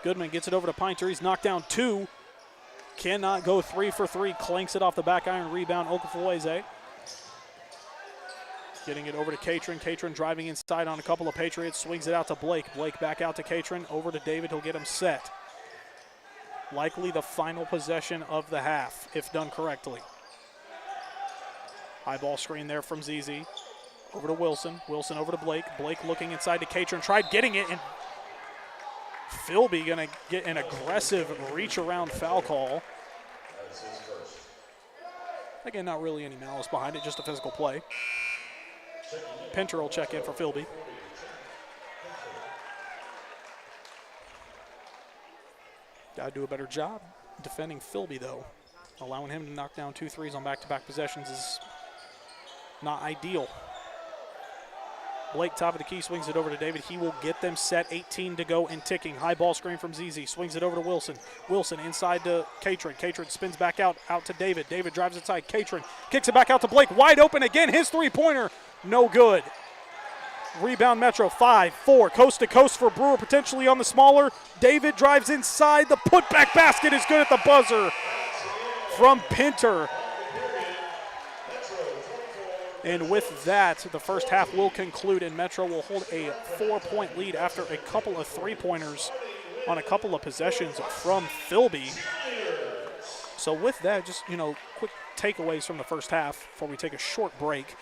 Goodman gets it over to Pinter. He's knocked down 2. Cannot go 3 for 3. Clanks it off the back iron. Rebound, Okafloize. Getting it over to Catron. Catron driving inside on a couple of Patriots. Swings it out to Blake. Blake back out to Catron. Over to David. He'll get him set. Likely the final possession of the half, if done correctly. High ball screen there from ZZ. Over to Wilson. Wilson over to Blake. Blake looking inside to Catron. Tried getting it, and Philby going to get an aggressive reach-around foul call. Again, not really any malice behind it, just a physical play. Pinter will check in for Philby. Got to do a better job defending Philby, though. Allowing him to knock down 2 threes on back-to-back possessions is not ideal. Blake, top of the key, swings it over to David. He will get them set, 18 to go and ticking. High ball screen from ZZ, swings it over to Wilson. Wilson inside to Catron. Catron spins back out to David. David drives inside. Catron kicks it back out to Blake. Wide open again. His three-pointer, no good. Rebound Metro, 5-4, coast to coast for Brewer, potentially on the smaller. David drives inside. The putback basket is good at the buzzer from Pinter. And with that, the first half will conclude, and Metro will hold a 4-point lead after a couple of three-pointers on a couple of possessions from Philby. So with that, just, quick takeaways from the first half before we take a short break.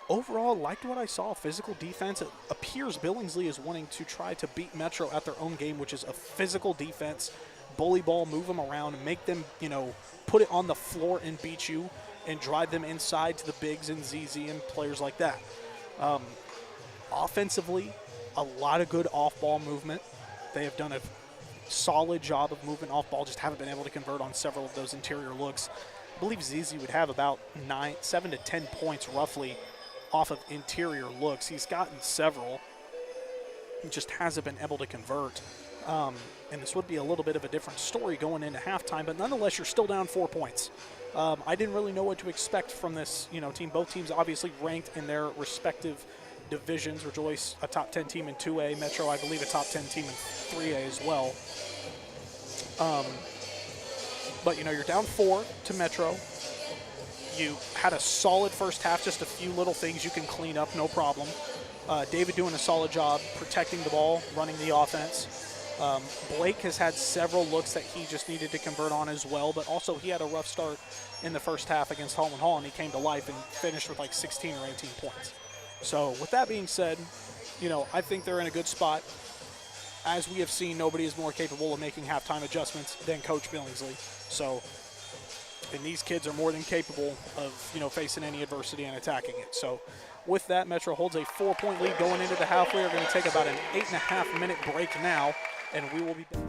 Overall, liked what I saw. Physical defense. It appears Billingsley is wanting to try to beat Metro at their own game, which is a physical defense. Bully ball, move them around, make them, put it on the floor and beat you, and drive them inside to the bigs and ZZ and players like that. Offensively, a lot of good off-ball movement. They have done a solid job of moving off-ball, just haven't been able to convert on several of those interior looks. I believe ZZ would have about 7 to 10 points roughly off of interior looks. He's gotten several. He just hasn't been able to convert. And this would be a little bit of a different story going into halftime, but nonetheless, you're still down 4 points. I didn't really know what to expect from this, team. Both teams obviously ranked in their respective divisions. Rejoice, a top 10 team in 2A. Metro, I believe, a top 10 team in 3A as well. But, you're down 4 to Metro. you had a solid first half, just a few little things you can clean up, no problem. David doing a solid job protecting the ball, running the offense. Blake has had several looks that he just needed to convert on as well, but also he had a rough start in the first half against Holman Hall, and he came to life and finished with like 16 or 18 points. So with that being said, I think they're in a good spot. As we have seen, nobody is more capable of making halftime adjustments than Coach Billingsley. So, and these kids are more than capable of, facing any adversity and attacking it. So with that, Metro holds a 4-point lead going into the half. We are going to take about an 8.5-minute break now, and we will be back.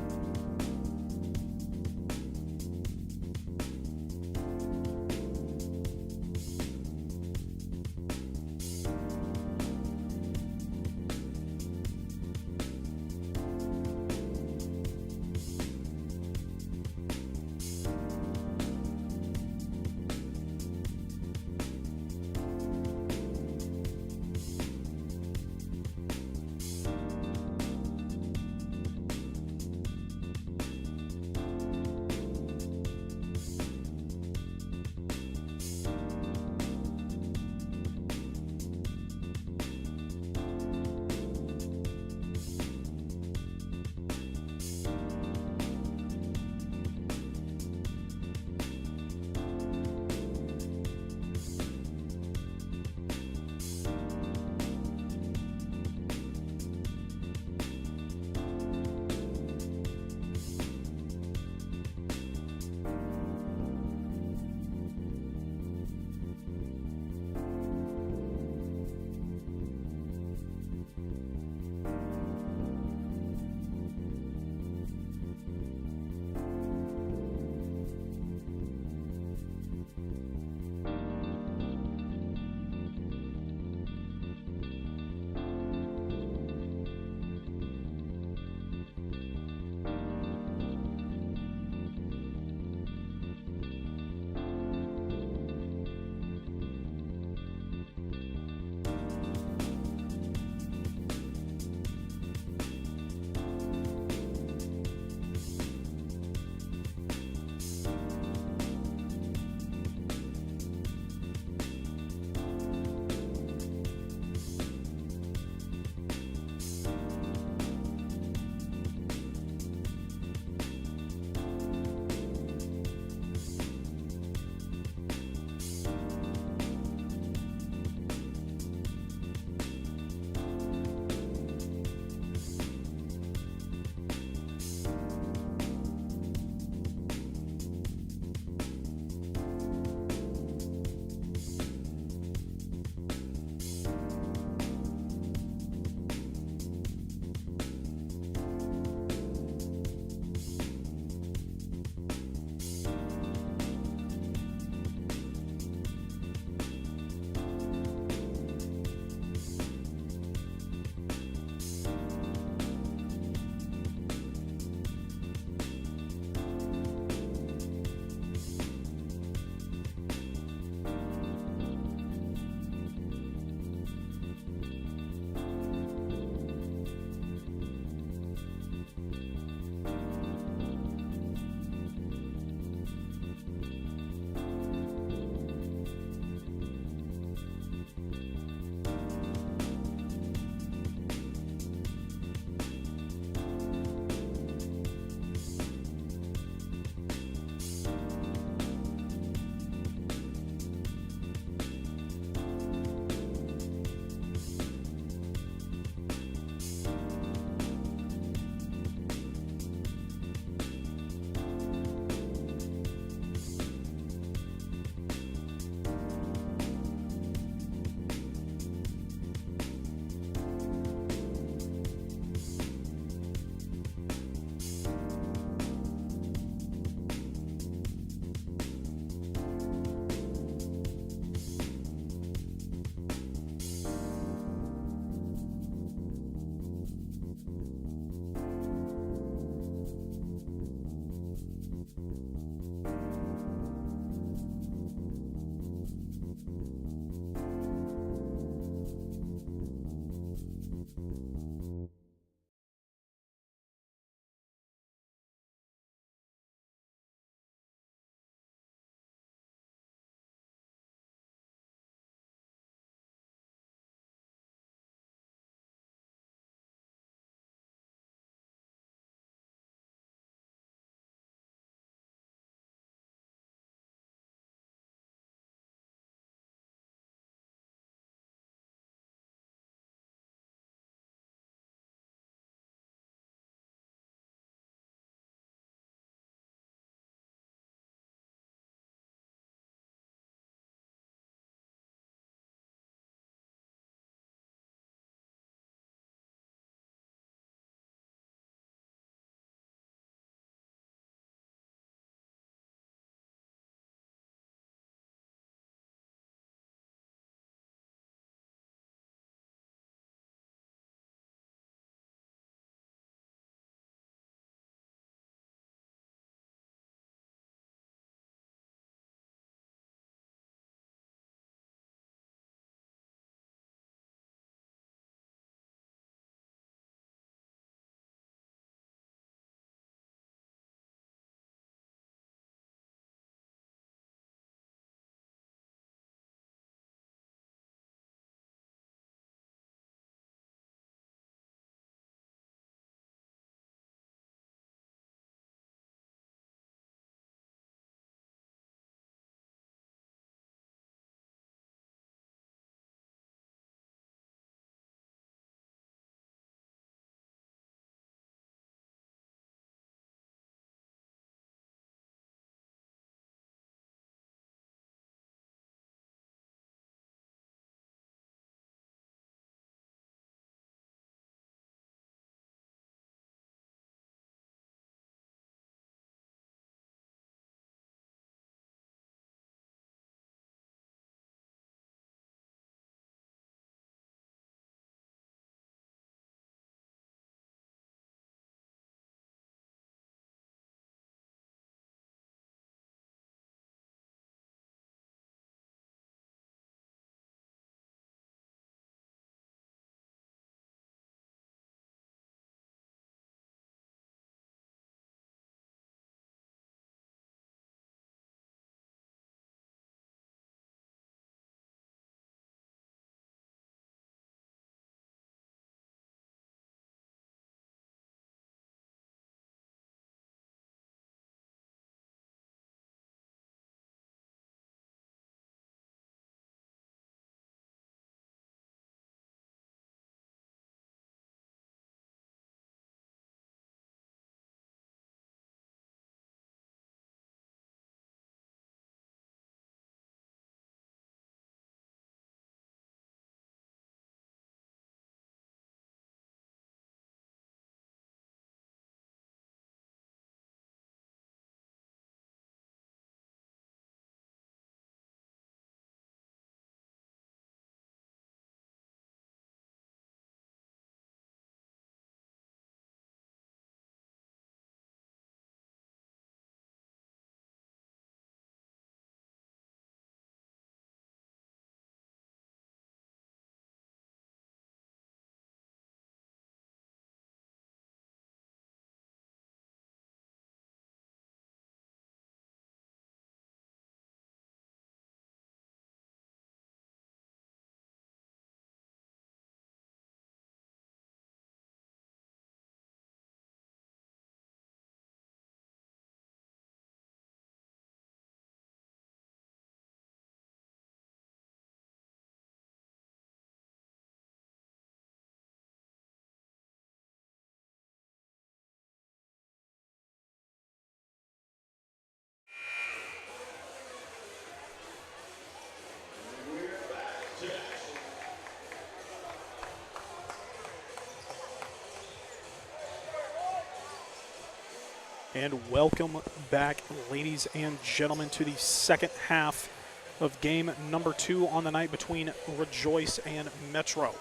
And welcome back, ladies and gentlemen, to the second half of game number 2 on the night between Rejoice and Metro.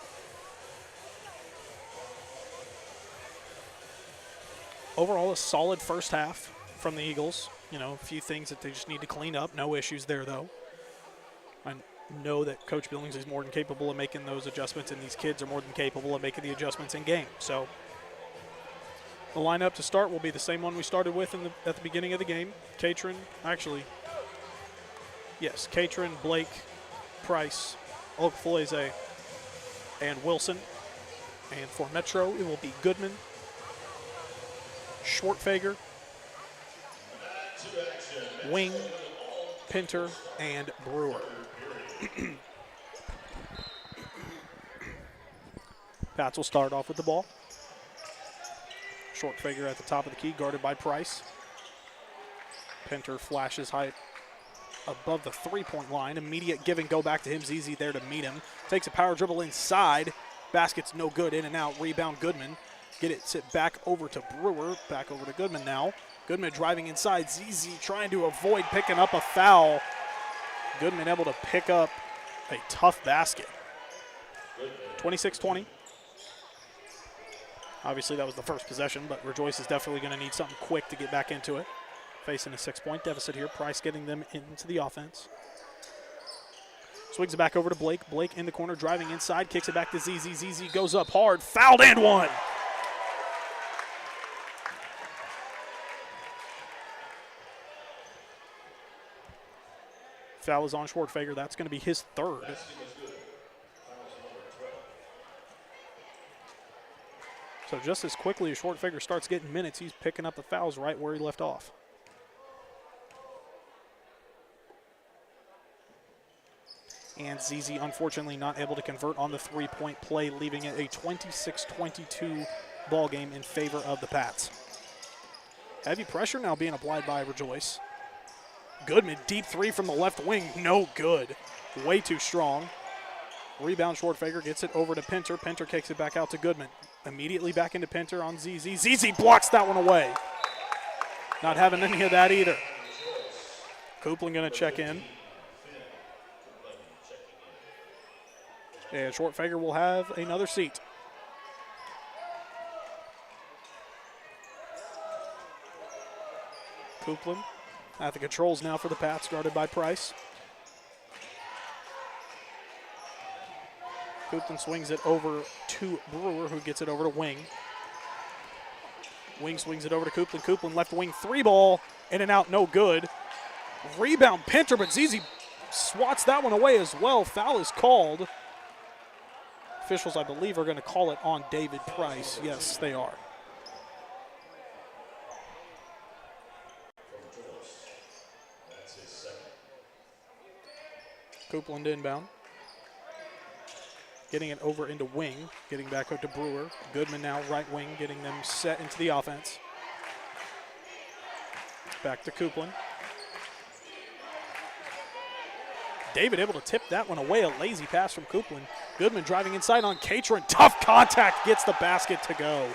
Overall, a solid first half from the Eagles. You know, a few things that they just need to clean up. No issues there, though. I know that Coach Billings is more than capable of making those adjustments, and these kids are more than capable of making the adjustments in game. So the lineup to start will be the same one we started with at the beginning of the game. Catron, Blake, Price, Okfuleze, and Wilson. And for Metro, it will be Goodman, Schwartfager, Wing, Pinter, and Brewer. Pats will start off with the ball. Schwartfager at the top of the key, guarded by Price. Pinter flashes high above the three-point line. Immediate give and go back to him. ZZ there to meet him. Takes a power dribble inside. Basket's no good. In and out. Rebound Goodman. Get it sit back over to Brewer. Back over to Goodman now. Goodman driving inside. ZZ trying to avoid picking up a foul. Goodman able to pick up a tough basket. 26-20. Obviously, that was the first possession, but Rejoice is definitely going to need something quick to get back into it. Facing a 6-point deficit here. Price getting them into the offense. Swings it back over to Blake. Blake in the corner, driving inside, kicks it back to ZZ. ZZ goes up hard, fouled and one. Foul is on Schwartfager. That's going to be his third. So just as quickly as Schwartfager starts getting minutes, he's picking up the fouls right where he left off. And ZZ unfortunately not able to convert on the three-point play, leaving it a 26-22 ball game in favor of the Pats. Heavy pressure now being applied by Rejoice. Goodman, deep three from the left wing, no good. Way too strong. Rebound, Schwartfager gets it over to Pinter. Pinter kicks it back out to Goodman. Immediately back into Pinter on ZZ. ZZ blocks that one away. Not having any of that either. Copeland going to check in. And Schwartfager will have another seat. Copeland at the controls now for the Pats, guarded by Price. Copeland swings it over to Brewer, who gets it over to Wing. Wing swings it over to Copeland. Copeland left wing three ball, in and out, no good. Rebound Pinter, but ZZ swats that one away as well. Foul is called. Officials, I believe, are going to call it on David Price. Yes, they are. Copeland inbound. Getting it over into Wing, getting back up to Brewer. Goodman now right wing, getting them set into the offense. Back to Copeland. David able to tip that one away, a lazy pass from Copeland. Goodman driving inside on Catron. Tough contact, gets the basket to go.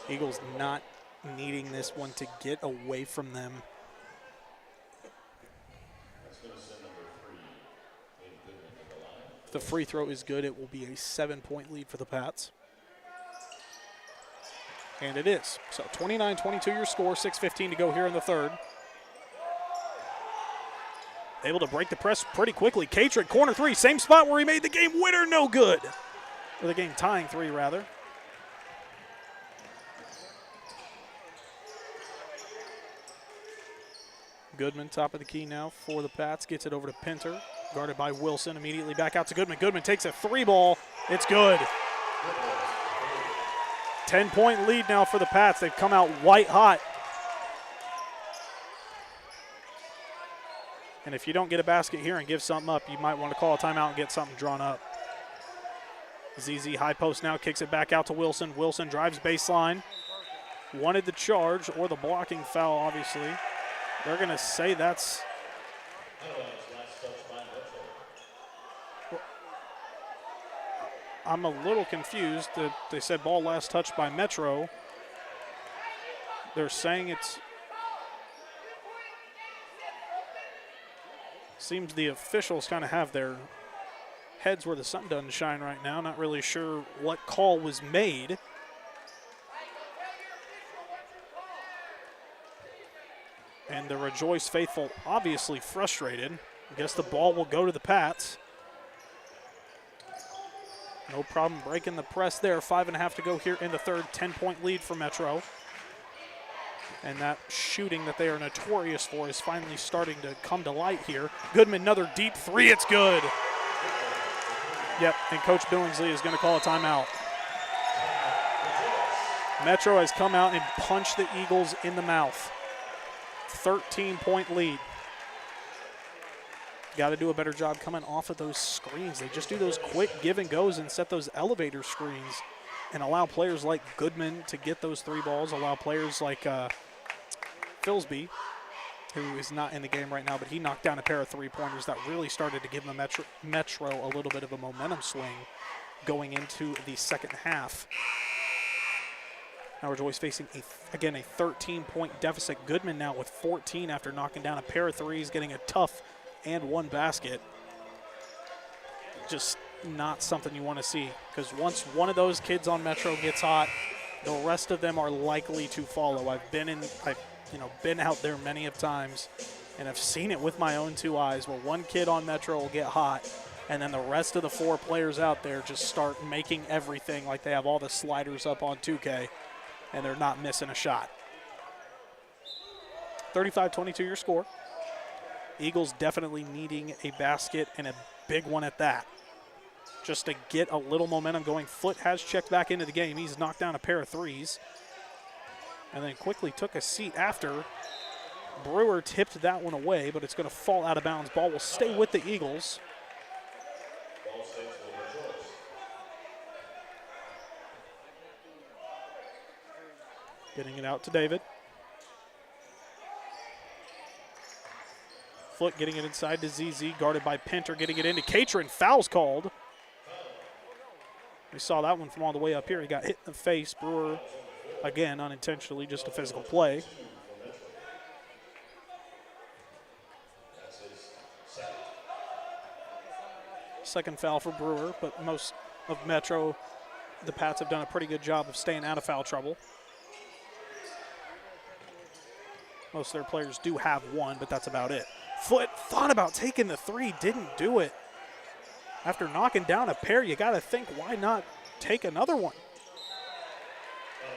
Eagles not needing this one to get away from them. If the free throw is good, it will be a 7-point lead for the Pats. And it is. So 29-22 your score, 6:15 to go here in the third. Able to break the press pretty quickly. Catron, corner three, same spot where he made the game winner, no good. Or the game tying three, rather. Goodman, top of the key now for the Pats. Gets it over to Pinter, guarded by Wilson. Immediately back out to Goodman. Goodman takes a three ball. It's good. 10-point lead now for the Pats. They've come out white hot. And if you don't get a basket here and give something up, you might want to call a timeout and get something drawn up. ZZ high post now, kicks it back out to Wilson. Wilson drives baseline. Wanted the charge or the blocking foul, obviously. They're going to say that's... I'm a little confused that they said ball last touched by Metro. They're saying it's, seems the officials kind of have their heads where the sun doesn't shine right now. Not really sure what call was made. And the Rejoice faithful obviously frustrated. I guess the ball will go to the Pats. No problem breaking the press there. 5.5 to go here in the third. 10-point lead for Metro. And that shooting that they are notorious for is finally starting to come to light here. Goodman, another deep three. It's good. Yep, and Coach Billingsley is going to call a timeout. Metro has come out and punched the Eagles in the mouth. 13-point lead. Got to do a better job coming off of those screens. They just do those quick give and goes and set those elevator screens and allow players like Goodman to get those three balls, allow players like Filsby, who is not in the game right now, but he knocked down a pair of three-pointers that really started to give him Metro a little bit of a momentum swing going into the second half. Now Rejoice facing, again, a 13-point deficit. Goodman now with 14 after knocking down a pair of threes, getting a tough and one basket. Just not something you want to see, because once one of those kids on Metro gets hot, the rest of them are likely to follow. I've been out there many of times, and I've seen it with my own two eyes where one kid on Metro will get hot, and then the rest of the four players out there just start making everything like they have all the sliders up on 2K, and they're not missing a shot. 35-22 your score. Eagles definitely needing a basket, and a big one at that, just to get a little momentum going. Foote has checked back into the game. He's knocked down a pair of threes and then quickly took a seat after. Brewer tipped that one away, but it's going to fall out of bounds. Ball will stay with the Eagles. Getting it out to David. Foote getting it inside to ZZ, guarded by Pinter, getting it into Catron. Foul's called. We saw that one from all the way up here. He got hit in the face. Brewer, again, unintentionally, just a physical play. Second foul for Brewer, but most of Metro, the Pats have done a pretty good job of staying out of foul trouble. Most of their players do have one, but that's about it. Foote thought about taking the three, didn't do it. After knocking down a pair, you got to think, why not take another one?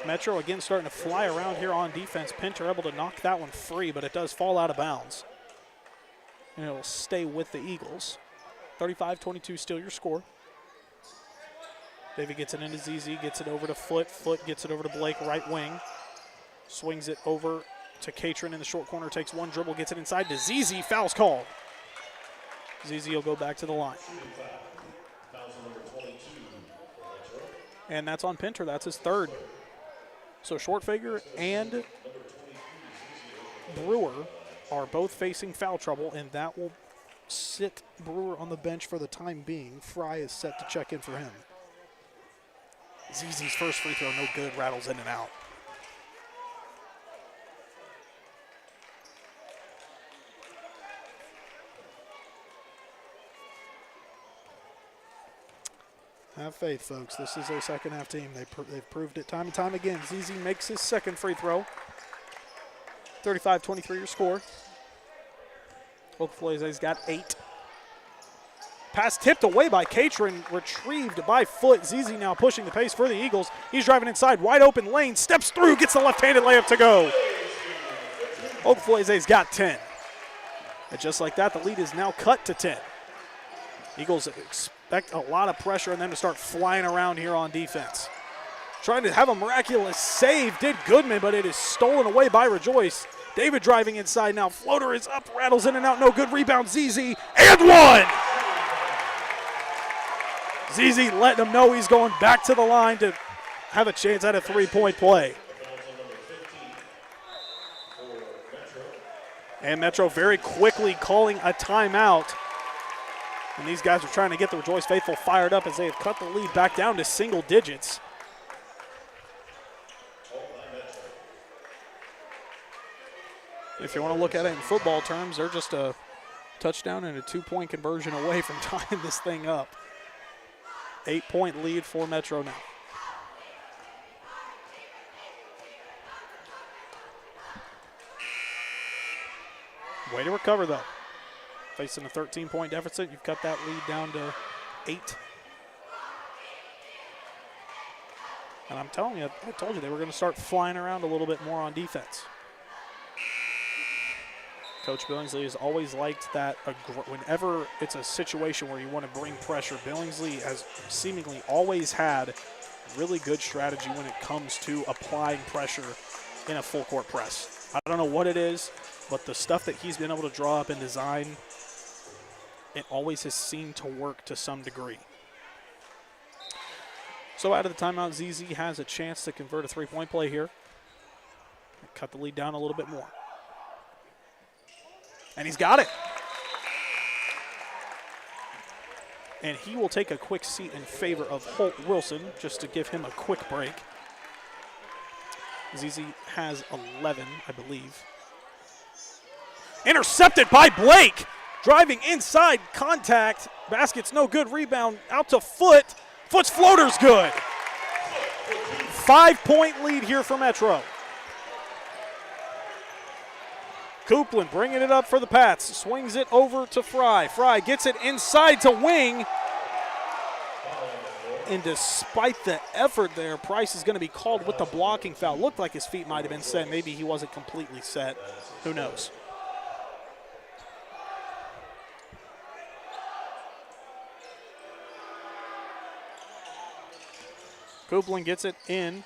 Metro again starting to fly around here on defense. Pinter able to knock that one free, but it does fall out of bounds. And it will stay with the Eagles. 35-22 still your score. David gets it into ZZ, gets it over to Foote. Foote gets it over to Blake, right wing. Swings it over to Catron in the short corner, takes one dribble, gets it inside to ZZ. Foul's called. ZZ will go back to the line. And that's on Pinter. That's his third. So Shortfigure and Brewer are both facing foul trouble, and that will sit Brewer on the bench for the time being. Fry is set to check in for him. ZZ's first free throw, no good, rattles in and out. Have faith, folks. This is their second half team. They've proved it time and time again. ZZ makes his second free throw. 35-23 your score. Oakflaze's got 8. Pass tipped away by Catron, retrieved by Foote. ZZ now pushing the pace for the Eagles. He's driving inside, wide open lane, steps through, gets the left-handed layup to go. Oakflaze's got 10. And just like that, the lead is now cut to 10. Eagles expect a lot of pressure on them to start flying around here on defense. Trying to have a miraculous save, did Goodman, but it is stolen away by Rejoice. David driving inside now. Floater is up, rattles in and out, no good. Rebound, ZZ, and one! ZZ letting him know he's going back to the line to have a chance at a three-point play. And Metro very quickly calling a timeout. And these guys are trying to get the Rejoice faithful fired up as they have cut the lead back down to single digits. If you want to look at it in football terms, they're just a touchdown and a 2-point conversion away from tying this thing up. 8-point lead for Metro now. Way to recover, though. Facing a 13-point deficit, you've cut that lead down to 8. And I'm telling you, I told you they were going to start flying around a little bit more on defense. Coach Billingsley has always liked that whenever it's a situation where you want to bring pressure, Billingsley has seemingly always had really good strategy when it comes to applying pressure in a full court press. I don't know what it is, but the stuff that he's been able to draw up and design, it always has seemed to work to some degree. So out of the timeout, ZZ has a chance to convert a 3-point play here. Cut the lead down a little bit more. And he's got it. And he will take a quick seat in favor of Holt Wilson just to give him a quick break. ZZ has 11, I believe. Intercepted by Blake. Driving inside, contact. Basket's no good. Rebound out to Foot. Foot's floater's good. 5-point lead here for Metro. Copeland bringing it up for the Pats. Swings it over to Fry. Fry gets it inside to Wing. And despite the effort there, Price is going to be called with the blocking foul. Looked like his feet might have been set. Maybe he wasn't completely set. Who knows? Copeland gets it in.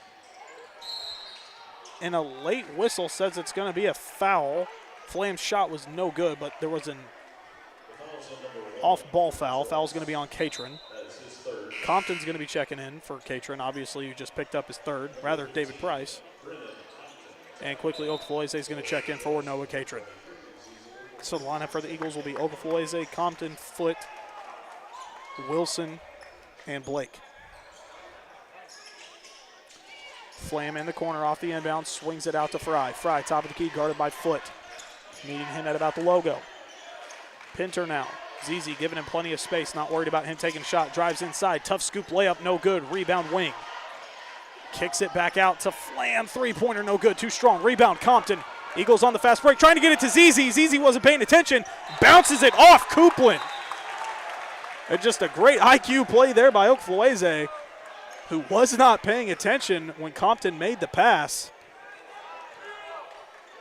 And a late whistle says it's going to be a foul. Flam's shot was no good, but there was an off-ball foul. Foul's going to be on Catron. Compton's going to be checking in for Catron. Obviously, who just picked up his third, rather David Price. And quickly, Oklahoma is going to check in for Noah Catron. So the lineup for the Eagles will be Oklahoma, Compton, Foot, Wilson, and Blake. Flam in the corner off the inbound, swings it out to Fry. Fry, top of the key, guarded by Foot. Meeting him at about the logo. Pinter now. ZZ giving him plenty of space, not worried about him taking a shot. Drives inside, tough scoop layup, no good. Rebound Wing. Kicks it back out to Flam, three-pointer, no good, too strong. Rebound Compton. Eagles on the fast break, trying to get it to ZZ. ZZ wasn't paying attention, bounces it off Copeland. And just a great IQ play there by Oklahoma, who was not paying attention when Compton made the pass.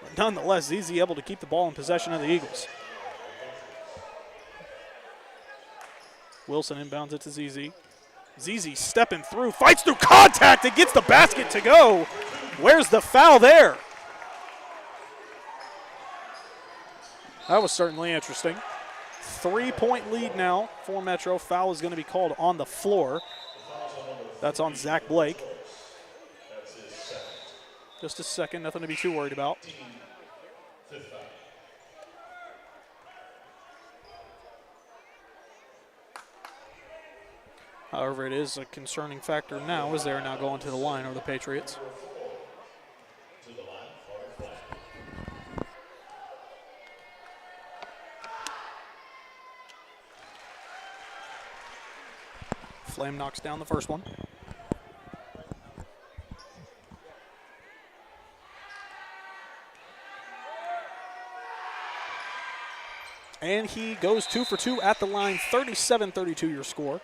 But nonetheless, ZZ able to keep the ball in possession of the Eagles. Wilson inbounds it to ZZ. ZZ stepping through, fights through contact and gets the basket to go. Where's the foul there? That was certainly interesting. 3-point lead now for Metro. Foul is going to be called on the floor. That's on Zach Blake. Just a second, nothing to be too worried about. However, it is a concerning factor now as they're now going to the line of the Patriots. Flame knocks down the first one. And he goes 2 for 2 at the line, 37-32 your score.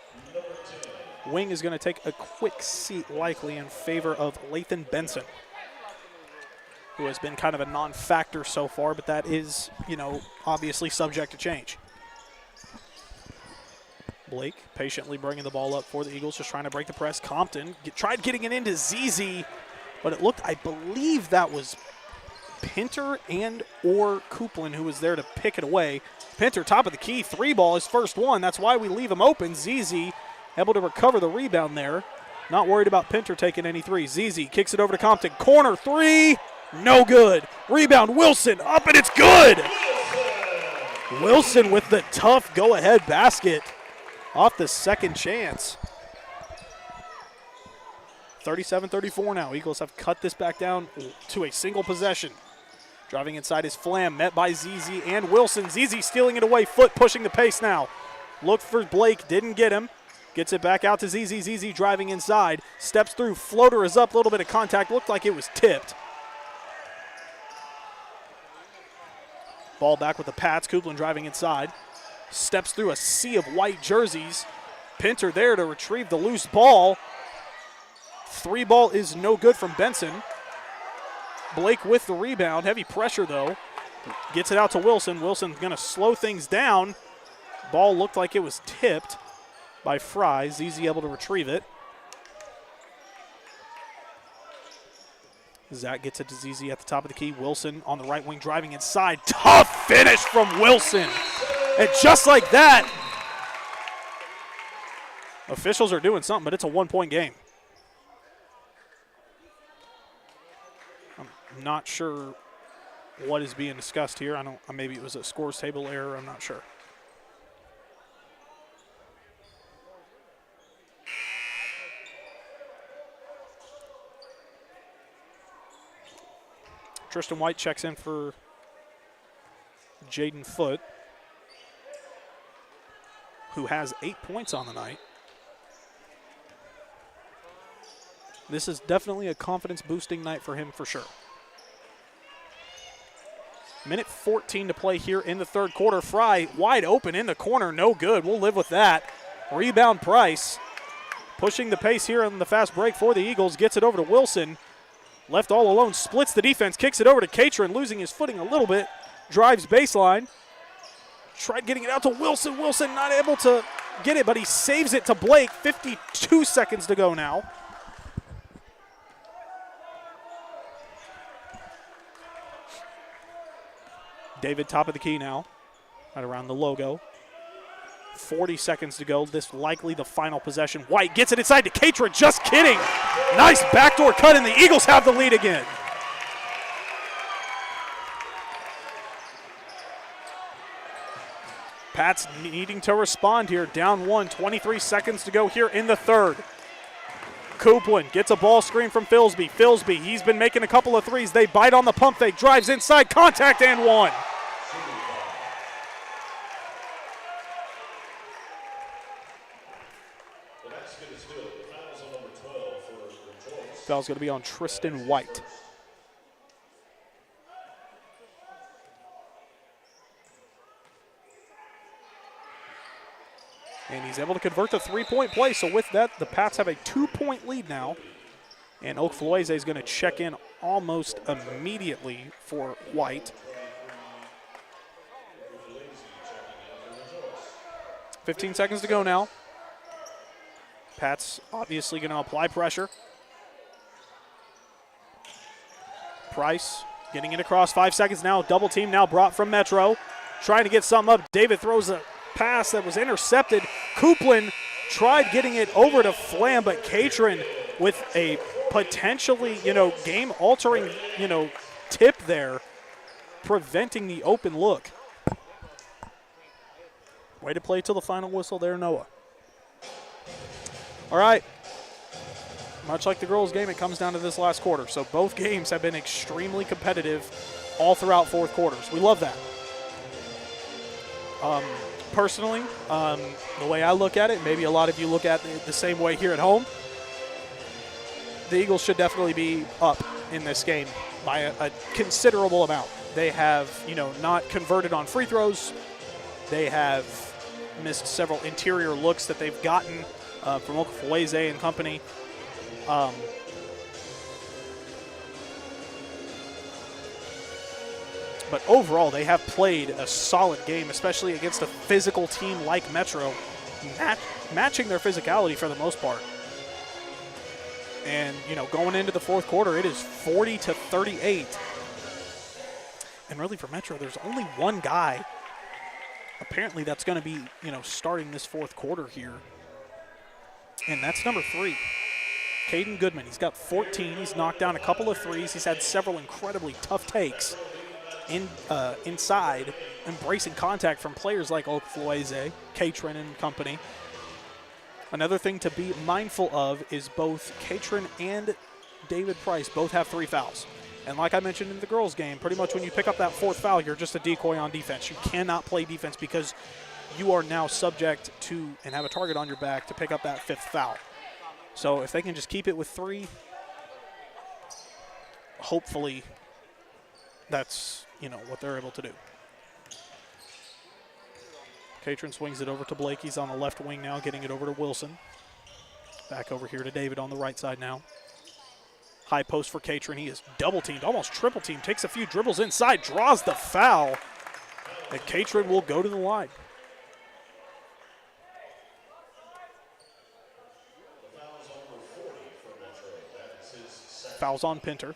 Wing is going to take a quick seat likely in favor of Lathan Benson, who has been kind of a non-factor so far, but that is, obviously subject to change. Blake patiently bringing the ball up for the Eagles, just trying to break the press. Compton tried getting it into ZZ, but it looked, I believe that was Pinter and or Copeland who was there to pick it away. Pinter, top of the key, 3-ball, his first one. That's why we leave him open. ZZ able to recover the rebound there. Not worried about Pinter taking any threes. ZZ kicks it over to Compton. Corner 3, no good. Rebound, Wilson, up and it's good. Wilson with the tough go-ahead basket. off the second chance. 37-34 now. Eagles have cut this back down to a single possession. Driving inside is Flam, met by ZZ and Wilson. ZZ stealing it away, Foot pushing the pace now. Looked for Blake, didn't get him. Gets it back out to ZZ. ZZ driving inside, steps through, floater is up, a little bit of contact, looked like it was tipped. Ball back with the Pats, Coupland driving inside. Steps through a sea of white jerseys. Pinter there to retrieve the loose ball. 3 ball is no good from Benson. Blake with the rebound, heavy pressure though. Gets it out to Wilson. Wilson's gonna slow things down. Ball looked like it was tipped by Fry. ZZ able to retrieve it. Zach gets it to ZZ at the top of the key. Wilson on the right wing driving inside. Tough finish from Wilson. And just like that, officials are doing something, but it's a 1-point game. I'm not sure what is being discussed here. Maybe it was a scores table error, I'm not sure. Tristan White checks in for Jaden Foot, who has 8 points on the night. This is definitely a confidence-boosting night for him for sure. Minute 14 to play here in the third quarter. Fry wide open in the corner, no good. We'll live with that. Rebound Price pushing the pace here on the fast break for the Eagles. Gets it over to Wilson. Left all alone, splits the defense, kicks it over to Catron, losing his footing a little bit. Drives baseline. Tried getting it out to Wilson. Wilson not able to get it, but he saves it to Blake. 52 seconds to go now. David top of the key now, right around the logo. 40 seconds to go. This likely the final possession. White gets it inside to Catron. Just kidding. Nice backdoor cut, and the Eagles have the lead again. Pats needing to respond here. Down 1, 23 seconds to go here in the third. Coupland gets a ball screen from Filsby. Filsby, he's been making a couple of threes. They bite on the pump fake. Drives inside. Contact and 1. Foul's going to be on Tristan White. And he's able to convert the three-point play. So with that, the Pats have a 2-point lead now. And Oak-Floise is going to check in almost immediately for White. 15 seconds to go now. Pats obviously going to apply pressure. Price getting it across, 5 seconds now. Double team now brought from Metro. Trying to get something up. David throws a pass that was intercepted. Coupland tried getting it over to Flam, but Catron with a potentially, game-altering, tip there, preventing the open look. Way to play till the final whistle there, Noah. All right. Much like the girls' game, it comes down to this last quarter. So both games have been extremely competitive all throughout fourth quarters. We love that. Personally, the way I look at it, maybe a lot of you look at it the same way here at home, the Eagles should definitely be up in this game by a considerable amount. They have, not converted on free throws. They have missed several interior looks that they've gotten from Oak-Floise and company. But overall, they have played a solid game, especially against a physical team like Metro, matching their physicality for the most part. And, going into the fourth quarter, it is 40-38. And really for Metro, there's only one guy, apparently, that's going to be, starting this fourth quarter here. And that's number 3. Caden Goodman. He's got 14. He's knocked down a couple of threes. He's had several incredibly tough takes inside, embracing contact from players like Oak-Floise, Catron and company. Another thing to be mindful of is both Katrin and David Price both have 3 fouls. And like I mentioned in the girls' game, pretty much when you pick up that 4th foul, you're just a decoy on defense. You cannot play defense because you are now subject to and have a target on your back to pick up that 5th foul. So if they can just keep it with 3, hopefully that's, what they're able to do. Katrin swings it over to Blake. He's on the left wing now, getting it over to Wilson. Back over here to David on the right side now. High post for Katrin. He is double teamed, almost triple teamed. Takes a few dribbles inside, draws the foul. And Katrin will go to the line. Fouls on Pinter.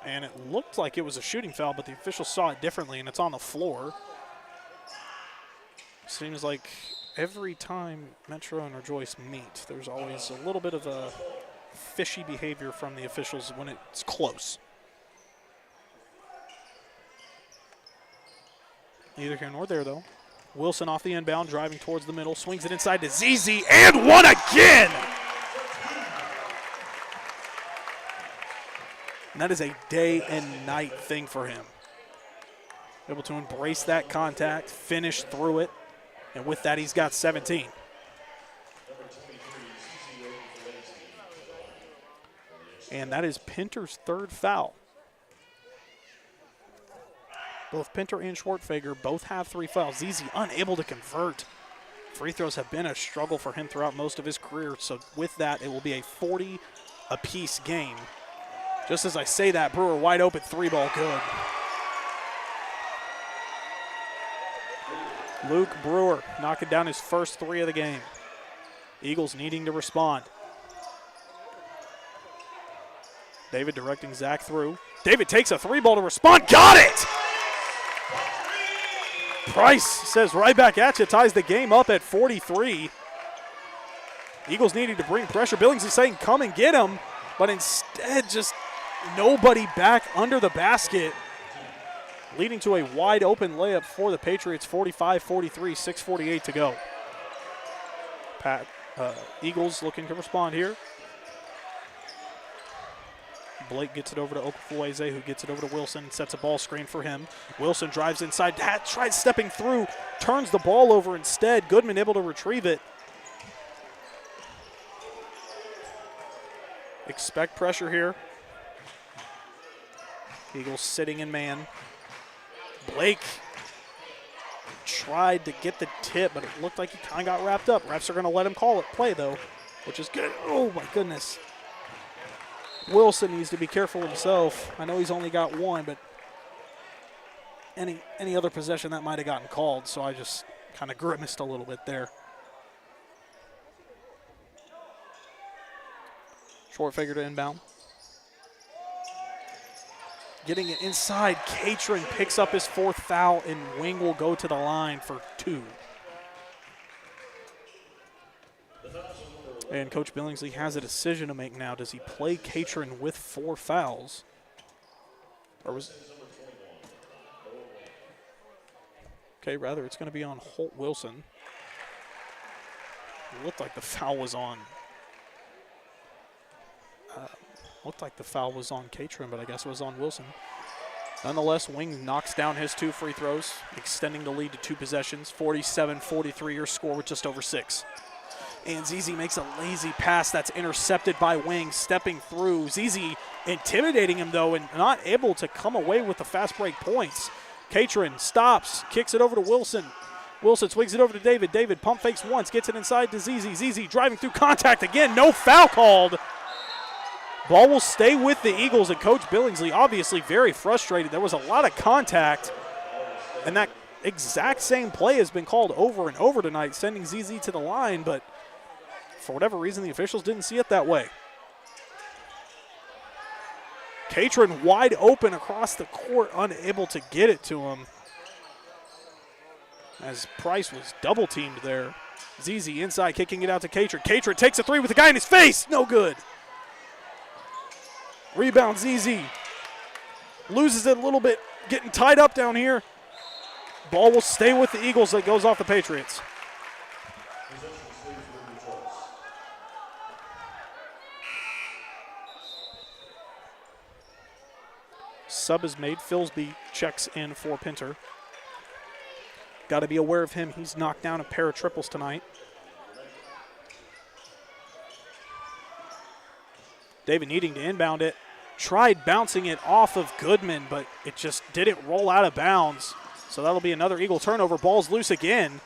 And it looked like it was a shooting foul, but the officials saw it differently, and it's on the floor. Seems like every time Metro and Rejoice meet, there's always a little bit of a fishy behavior from the officials when it's close. Neither here nor there, though. Wilson off the inbound, driving towards the middle, swings it inside to ZZ, and one again! And that is a day and night thing for him. Able to embrace that contact, finish through it, and with that, he's got 17. And that is Pinter's 3rd foul. Both Pinter and Schwartfeger both have 3 fouls. ZZ unable to convert. Free throws have been a struggle for him throughout most of his career, so with that, it will be a 40-apiece game. Just as I say that, Brewer wide open 3-ball good. Luke Brewer knocking down his first 3 of the game. Eagles needing to respond. David directing Zach through. David takes a 3-ball to respond. Got it! Price says right back at you, ties the game up at 43. Eagles needing to bring pressure. Billings is saying come and get him, but instead just nobody back under the basket, leading to a wide open layup for the Patriots, 45-43, 6:48 to go. Eagles looking to respond here. Blake gets it over to Okafueze, who gets it over to Wilson, sets a ball screen for him. Wilson drives inside, tries stepping through, turns the ball over instead. Goodman able to retrieve it. Expect pressure here. Eagles sitting in man. Blake tried to get the tip, but it looked like he kind of got wrapped up. Refs are going to let him call it play, though, which is good. Oh, my goodness. Wilson needs to be careful himself. I know he's only got 1, but any other possession that might have gotten called, so I just kind of grimaced a little bit there. Schwartfeger to inbound. Getting it inside, Katrin picks up his 4th foul, and Wing will go to the line for 2. And Coach Billingsley has a decision to make now. Does he play Katrin with 4 fouls? Or was okay, rather it's going to be on Holt Wilson. It looked like the foul was on Katrin, but I guess it was on Wilson. Nonetheless, Wing knocks down his 2 free throws, extending the lead to 2 possessions. 47-43, your score with just over 6. And ZZ makes a lazy pass that's intercepted by Wing, stepping through. ZZ intimidating him, though, and not able to come away with the fast break points. Katrin stops, kicks it over to Wilson. Wilson swings it over to David. David pump fakes once, gets it inside to ZZ. ZZ driving through contact again, no foul called. Ball will stay with the Eagles, and Coach Billingsley obviously very frustrated. There was a lot of contact, and that exact same play has been called over and over tonight, sending ZZ to the line, but for whatever reason, the officials didn't see it that way. Katrin wide open across the court, unable to get it to him, as Price was double teamed there. ZZ inside, kicking it out to Katrin. Katrin takes a 3 with the guy in his face. No good. Rebound, ZZ. Loses it a little bit, getting tied up down here. Ball will stay with the Eagles. That goes off the Patriots. Possession stays with Rejoice. Sub is made. Filsby checks in for Pinter. Got to be aware of him. He's knocked down a pair of triples tonight. David needing to inbound it. Tried bouncing it off of Goodman, but it just didn't roll out of bounds. So that'll be another Eagle turnover. Ball's loose again.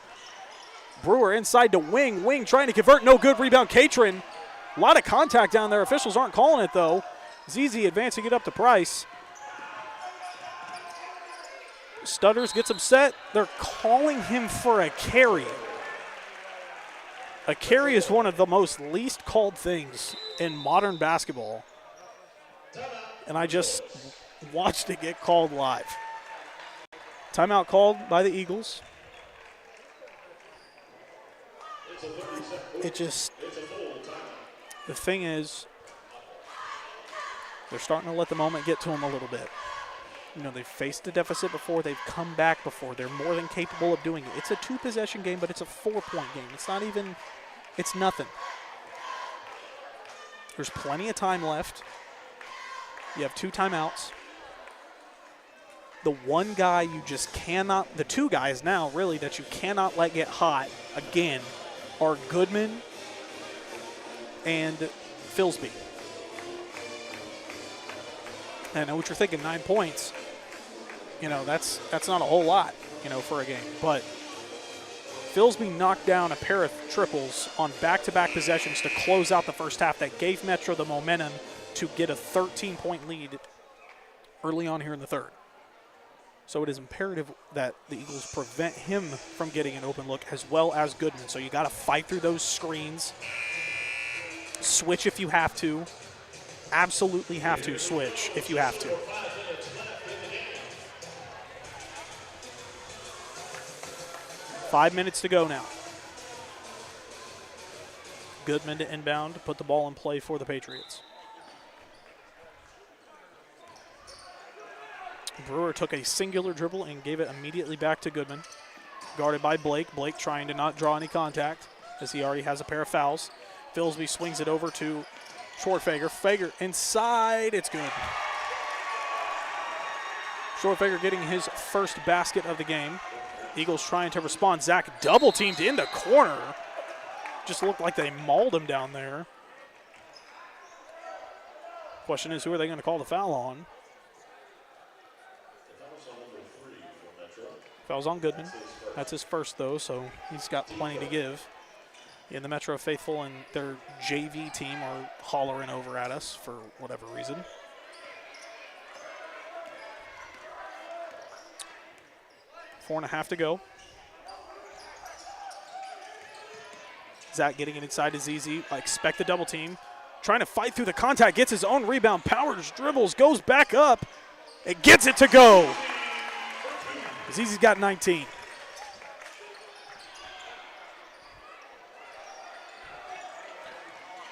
Brewer inside to Wing. Wing trying to convert. No good. Rebound, Catron. A lot of contact down there. Officials aren't calling it, though. ZZ advancing it up to Price. Stutters gets him set. They're calling him for a carry. A carry is one of the most least called things in modern basketball. And I just watched it get called live. Timeout called by the Eagles. It just, the thing is, they're starting to let the moment get to them a little bit. You know, they've faced a deficit before. They've come back before. They're more than capable of doing it. It's a 2-possession game, but it's a 4-point game. It's not even, it's nothing. There's plenty of time left. You have 2 timeouts. The one guy you just cannot, the 2 guys now really that you cannot let get hot again are Goodman and Filsby. I know what you're thinking, 9 points. You know, that's not a whole lot, you know, for a game. But Filsby knocked down a pair of triples on back-to-back possessions to close out the first half that gave Metro the momentum to get a 13-point lead early on here in the third. So it is imperative that the Eagles prevent him from getting an open look as well as Goodman. So you got to fight through those screens. Switch if you have to. Absolutely have to switch if you have to. Five minutes to go now. Goodman to inbound, to put the ball in play for the Patriots. Brewer took a singular dribble and gave it immediately back to Goodman. Guarded by Blake. Blake trying to not draw any contact as he already has a pair of fouls. Filsby swings it over to Shortfager. Fager inside. It's good. Shortfager getting his first basket of the game. Eagles trying to respond. Zach double teamed in the corner. Just looked like they mauled him down there. Question is, who are they going to call the foul on? Foul's on Goodman. That's his first, though, so he's got plenty to give. And the Metro faithful and their JV team are hollering over at us for whatever reason. Four and a half to go. Zach getting it inside to ZZ. I expect the double team. Trying to fight through the contact. Gets his own rebound. Powers, dribbles, goes back up. It gets it to go. ZZ's got 19.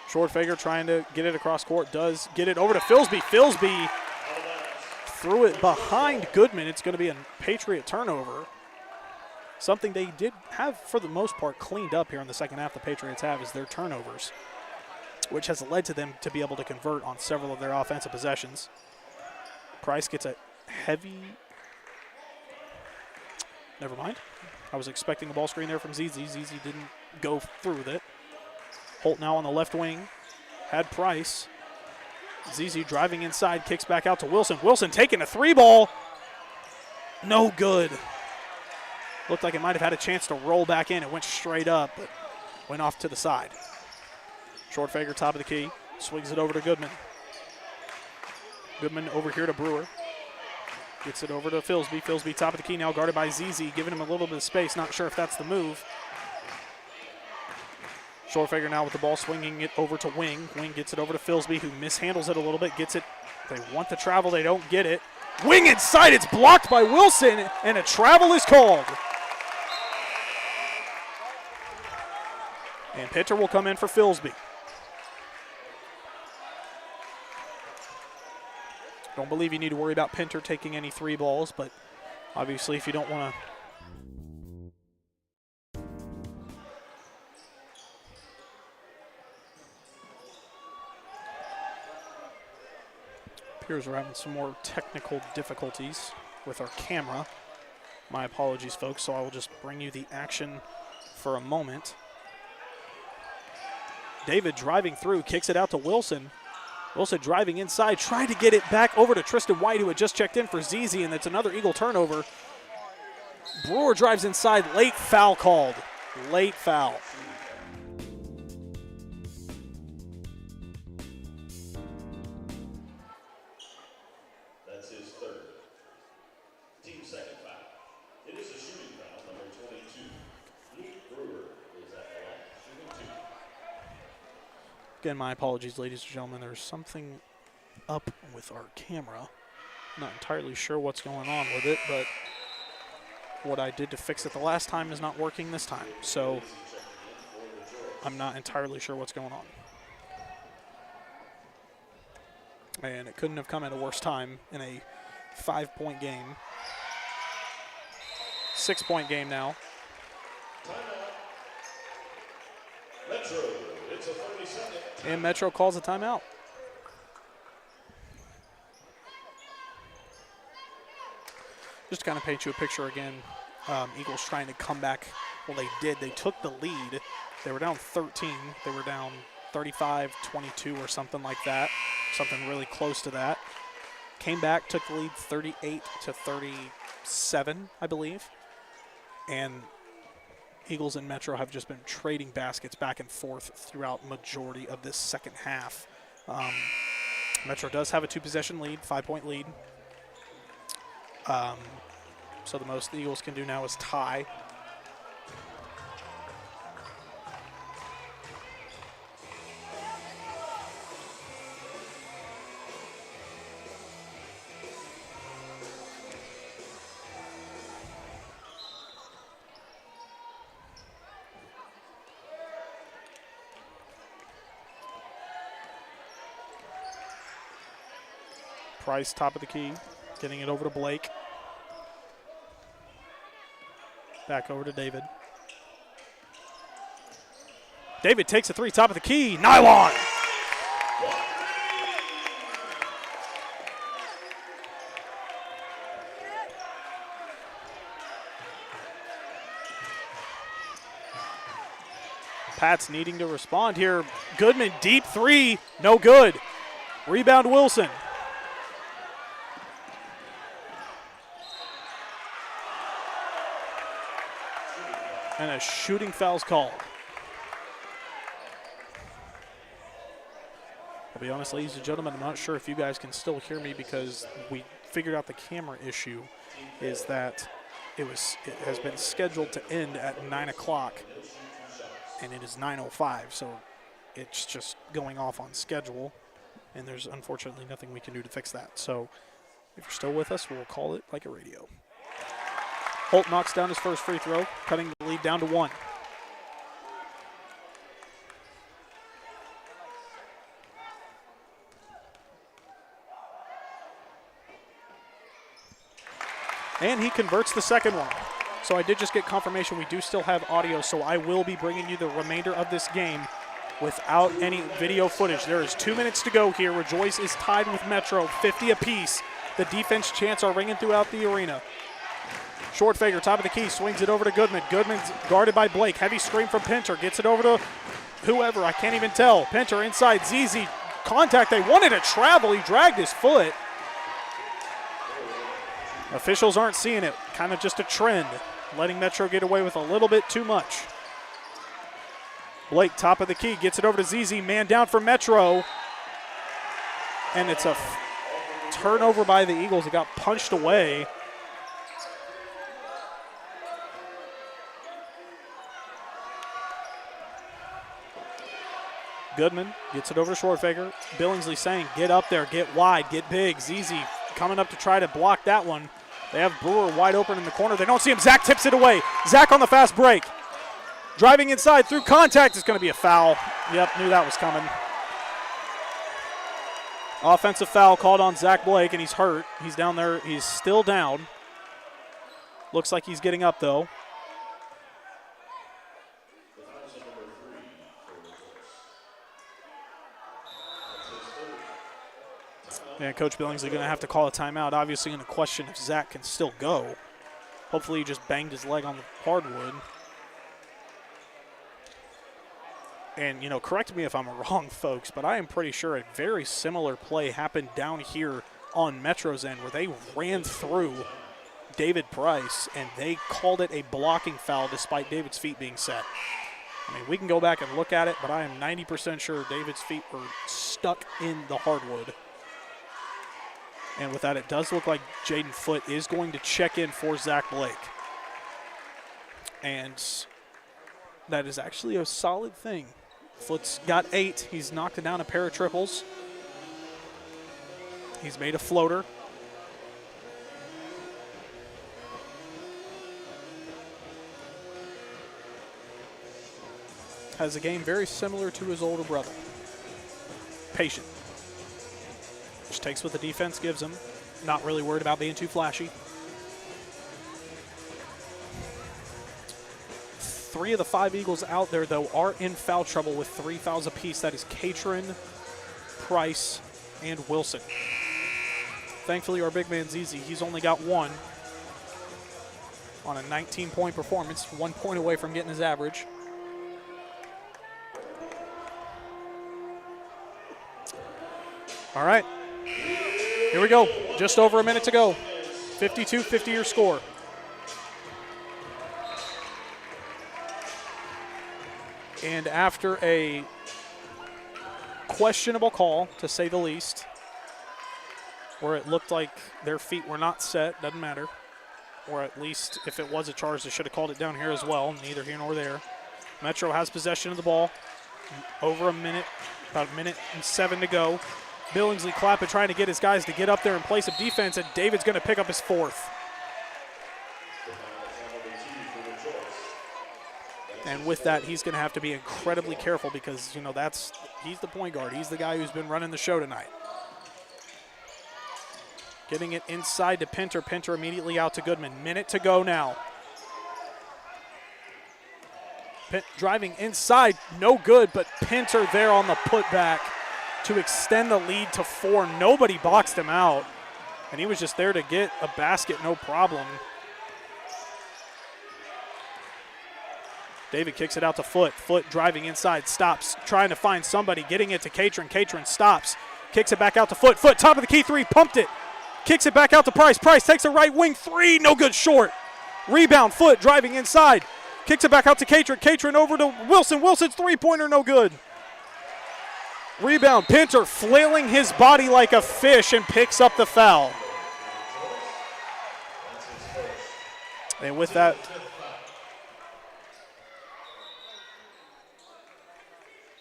Shortfager trying to get it across court. Does get it over to Filsby. Filsby threw it behind Goodman. It's going to be a Patriot turnover. Something they did have, for the most part, cleaned up here in the second half. The Patriots have is their turnovers, which has led to them to be able to convert on several of their offensive possessions. Price gets a heavy... Never mind. I was expecting a ball screen there from ZZ. ZZ didn't go through with it. Holt now on the left wing. Had Price. ZZ driving inside, kicks back out to Wilson. Wilson taking a 3-ball. No good. Looked like it might have had a chance to roll back in. It went straight up, but went off to the side. Shortfager, top of the key. Swings it over to Goodman. Goodman over here to Brewer. Gets it over to Filsby. Filsby, top of the key now, guarded by ZZ, giving him a little bit of space. Not sure if that's the move. Shortfager now with the ball, swinging it over to Wing. Wing gets it over to Filsby, who mishandles it a little bit. Gets it. They want the travel. They don't get it. Wing inside. It's blocked by Wilson, and a travel is called. And Pinter will come in for Filsby. Don't believe you need to worry about Pinter taking any 3 balls, but obviously if you don't want to Appears we're having some more technical difficulties with our camera. My apologies, folks, so I will just bring you the action for a moment. David driving through, kicks it out to Wilson. Wilson driving inside, trying to get it back over to Tristan White, who had just checked in for ZZ, and it's another Eagle turnover. Brewer drives inside, late foul called. Late foul. That's his third. Team second foul. It is a shooting foul, number 22. Luke Brewer is at the line, shooting 2. Again, my apologies, ladies and gentlemen. There's something up with our camera. Not entirely sure what's going on with it, but what I did to fix it the last time is not working this time. So I'm not entirely sure what's going on. And it couldn't have come at a worse time in a 5-point game. 6-point game now. Metro, it's a 30-second. And Metro calls a timeout. Just to kind of paint you a picture again, Eagles trying to come back. Well, they did. They took the lead. They were down 13. They were down 35-22 or something like that. Something really close to that. Came back, took the lead 38-37, I believe. And Eagles and Metro have just been trading baskets back and forth throughout majority of this second half. Metro does have a 2-possession lead, 5-point lead. So the most the Eagles can do now is tie. Price, top of the key, getting it over to Blake. Back over to David. David takes a 3, top of the key, nylon. Pat's needing to respond here. Goodman, deep 3, no good. Rebound Wilson. And a shooting foul's called. I'll be honest, ladies and gentlemen, I'm not sure if you guys can still hear me because we figured out the camera issue is that it has been scheduled to end at 9 o'clock, and it is 9:05, so it's just going off on schedule, and there's unfortunately nothing we can do to fix that. So if you're still with us, we'll call it like a radio. Holt knocks down his first free throw, cutting the lead down to 1. And he converts the second one. So I did just get confirmation we do still have audio, so I will be bringing you the remainder of this game without any video footage. There is 2 minutes to go here. Rejoice is tied with Metro, 50 apiece. The defense chants are ringing throughout the arena. Short faker, top of the key, swings it over to Goodman. Goodman's guarded by Blake. Heavy screen from Pinter. Gets it over to whoever. I can't even tell. Pinter inside. ZZ. Contact. They wanted to travel. He dragged his foot. Officials aren't seeing it. Kind of just a trend. Letting Metro get away with a little bit too much. Blake, top of the key. Gets it over to ZZ. Man down for Metro. And it's a turnover by the Eagles. It got punched away. Goodman gets it over to Shortfaker. Billingsley saying, get up there, get wide, get big. ZZ coming up to try to block that one. They have Brewer wide open in the corner. They don't see him. Zach tips it away. Zach on the fast break. Driving inside through contact is going to be a foul. Yep, knew that was coming. Offensive foul called on Zach Blake, and he's hurt. He's down there. He's still down. Looks like he's getting up, though. And Coach Billingsley going to have to call a timeout. Obviously going to question if Zach can still go. Hopefully he just banged his leg on the hardwood. And, you know, correct me if I'm wrong, folks, but I am pretty sure a very similar play happened down here on Metro's end where they ran through David Price and they called it a blocking foul despite David's feet being set. I mean, we can go back and look at it, but I am 90% sure David's feet were stuck in the hardwood. And with that, it does look like Jaden Foote is going to check in for Zach Blake. And that is actually a solid thing. Foote's got 8. He's knocked down a pair of triples. He's made a floater. Has a game very similar to his older brother. Patient. Just takes what the defense gives him. Not really worried about being too flashy. 3 of the 5 Eagles out there, though, are in foul trouble with 3 fouls apiece. That is Catron, Price, and Wilson. Thankfully, our big man's easy. He's only got 1 on a 19-point performance, 1 point away from getting his average. All right, here we go. Just over a minute to go. 52-50 your score. And after a questionable call, to say the least, where it looked like their feet were not set, doesn't matter, or at least if it was a charge, they should have called it down here as well, neither here nor there. Metro has possession of the ball. Over a minute, about a minute and 7 to go. Billingsley Clappett trying to get his guys to get up there in place of defense, and David's going to pick up his 4th. And with that, he's going to have to be incredibly careful because, you know, he's the point guard. He's the guy who's been running the show tonight. Getting it inside to Pinter. Pinter immediately out to Goodman. Minute to go now. Driving inside, no good, but Pinter there on the putback to extend the lead to 4. Nobody boxed him out, and he was just there to get a basket, no problem. David kicks it out to Foote. Foote driving inside, stops, trying to find somebody, getting it to Catron. Catron stops, kicks it back out to Foote. Foote, top of the key 3, pumped it. Kicks it back out to Price. Price takes a right wing 3, no good, short. Rebound, Foote driving inside. Kicks it back out to Catron. Catron over to Wilson. Wilson's 3-pointer, no good. Rebound, Pinter flailing his body like a fish and picks up the foul. And with that,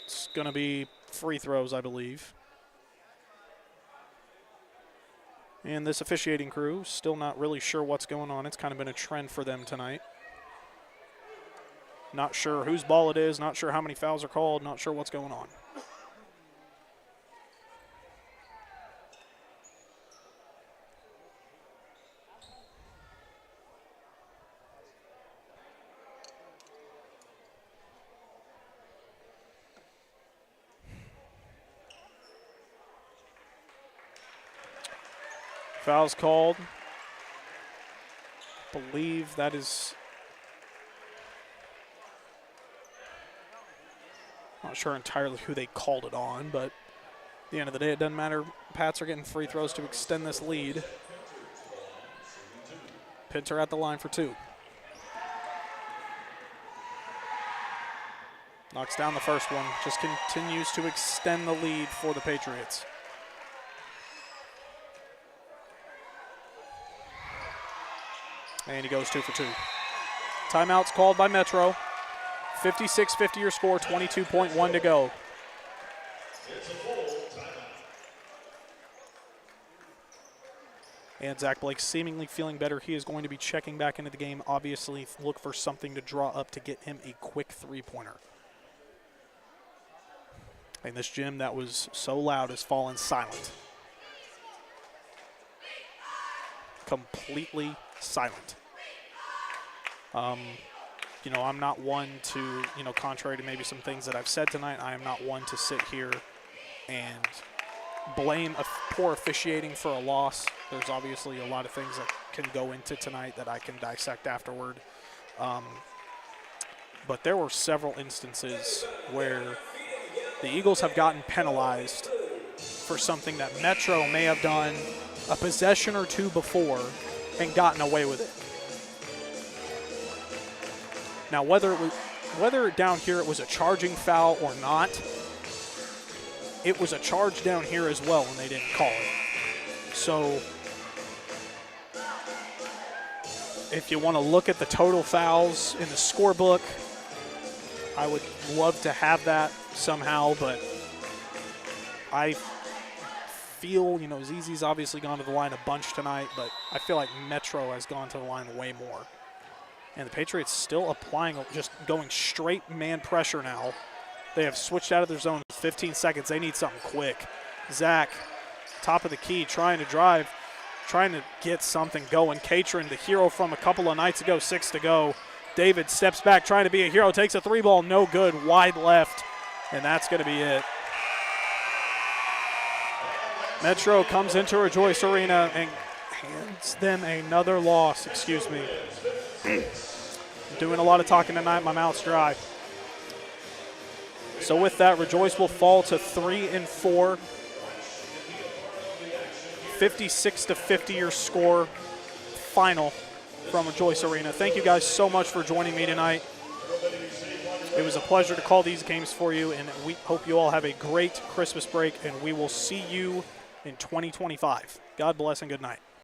it's going to be free throws, I believe. And this officiating crew, still not really sure what's going on. It's kind of been a trend for them tonight. Not sure whose ball it is, not sure how many fouls are called, not sure what's going on. Foul's called. Believe that is, not sure entirely who they called it on, but at the end of the day, it doesn't matter. Pats are getting free throws to extend this lead. Pinter at the line for 2. Knocks down the first one, just continues to extend the lead for the Patriots. And he goes 2 for 2. Timeout's called by Metro. 56-50 your score, 22.1 to go. And Zach Blake seemingly feeling better. He is going to be checking back into the game. Obviously, look for something to draw up to get him a quick 3-pointer. And this gym that was so loud has fallen silent. Completely silent. You know, I'm not one to, you know, contrary to maybe some things that I've said tonight, I am not one to sit here and blame a poor officiating for a loss. There's obviously a lot of things that can go into tonight that I can dissect afterward. But there were several instances where the Eagles have gotten penalized for something that Metro may have done a possession or two before and gotten away with it. Now, whether down here it was a charging foul or not, it was a charge down here as well, and they didn't call it. So if you want to look at the total fouls in the scorebook, I would love to have that somehow, but I feel, ZZ's obviously gone to the line a bunch tonight, but I feel like Metro has gone to the line way more. And the Patriots still applying, just going straight man pressure now. They have switched out of their zone 15 seconds. They need something quick. Zach, top of the key, trying to drive, trying to get something going. Catron, the hero from a couple of nights ago, 6 to go. David steps back, trying to be a hero, takes a 3-ball, no good, wide left, and that's going to be it. Metro comes into Rejoice Arena and hands them another loss. Excuse me. Doing a lot of talking tonight, my mouth's dry. So with that, Rejoice will fall to 3-4. 56-50 your score final from Rejoice Arena. Thank you guys so much for joining me tonight. It was a pleasure to call these games for you, and we hope you all have a great Christmas break, and we will see you in 2025. God bless and good night.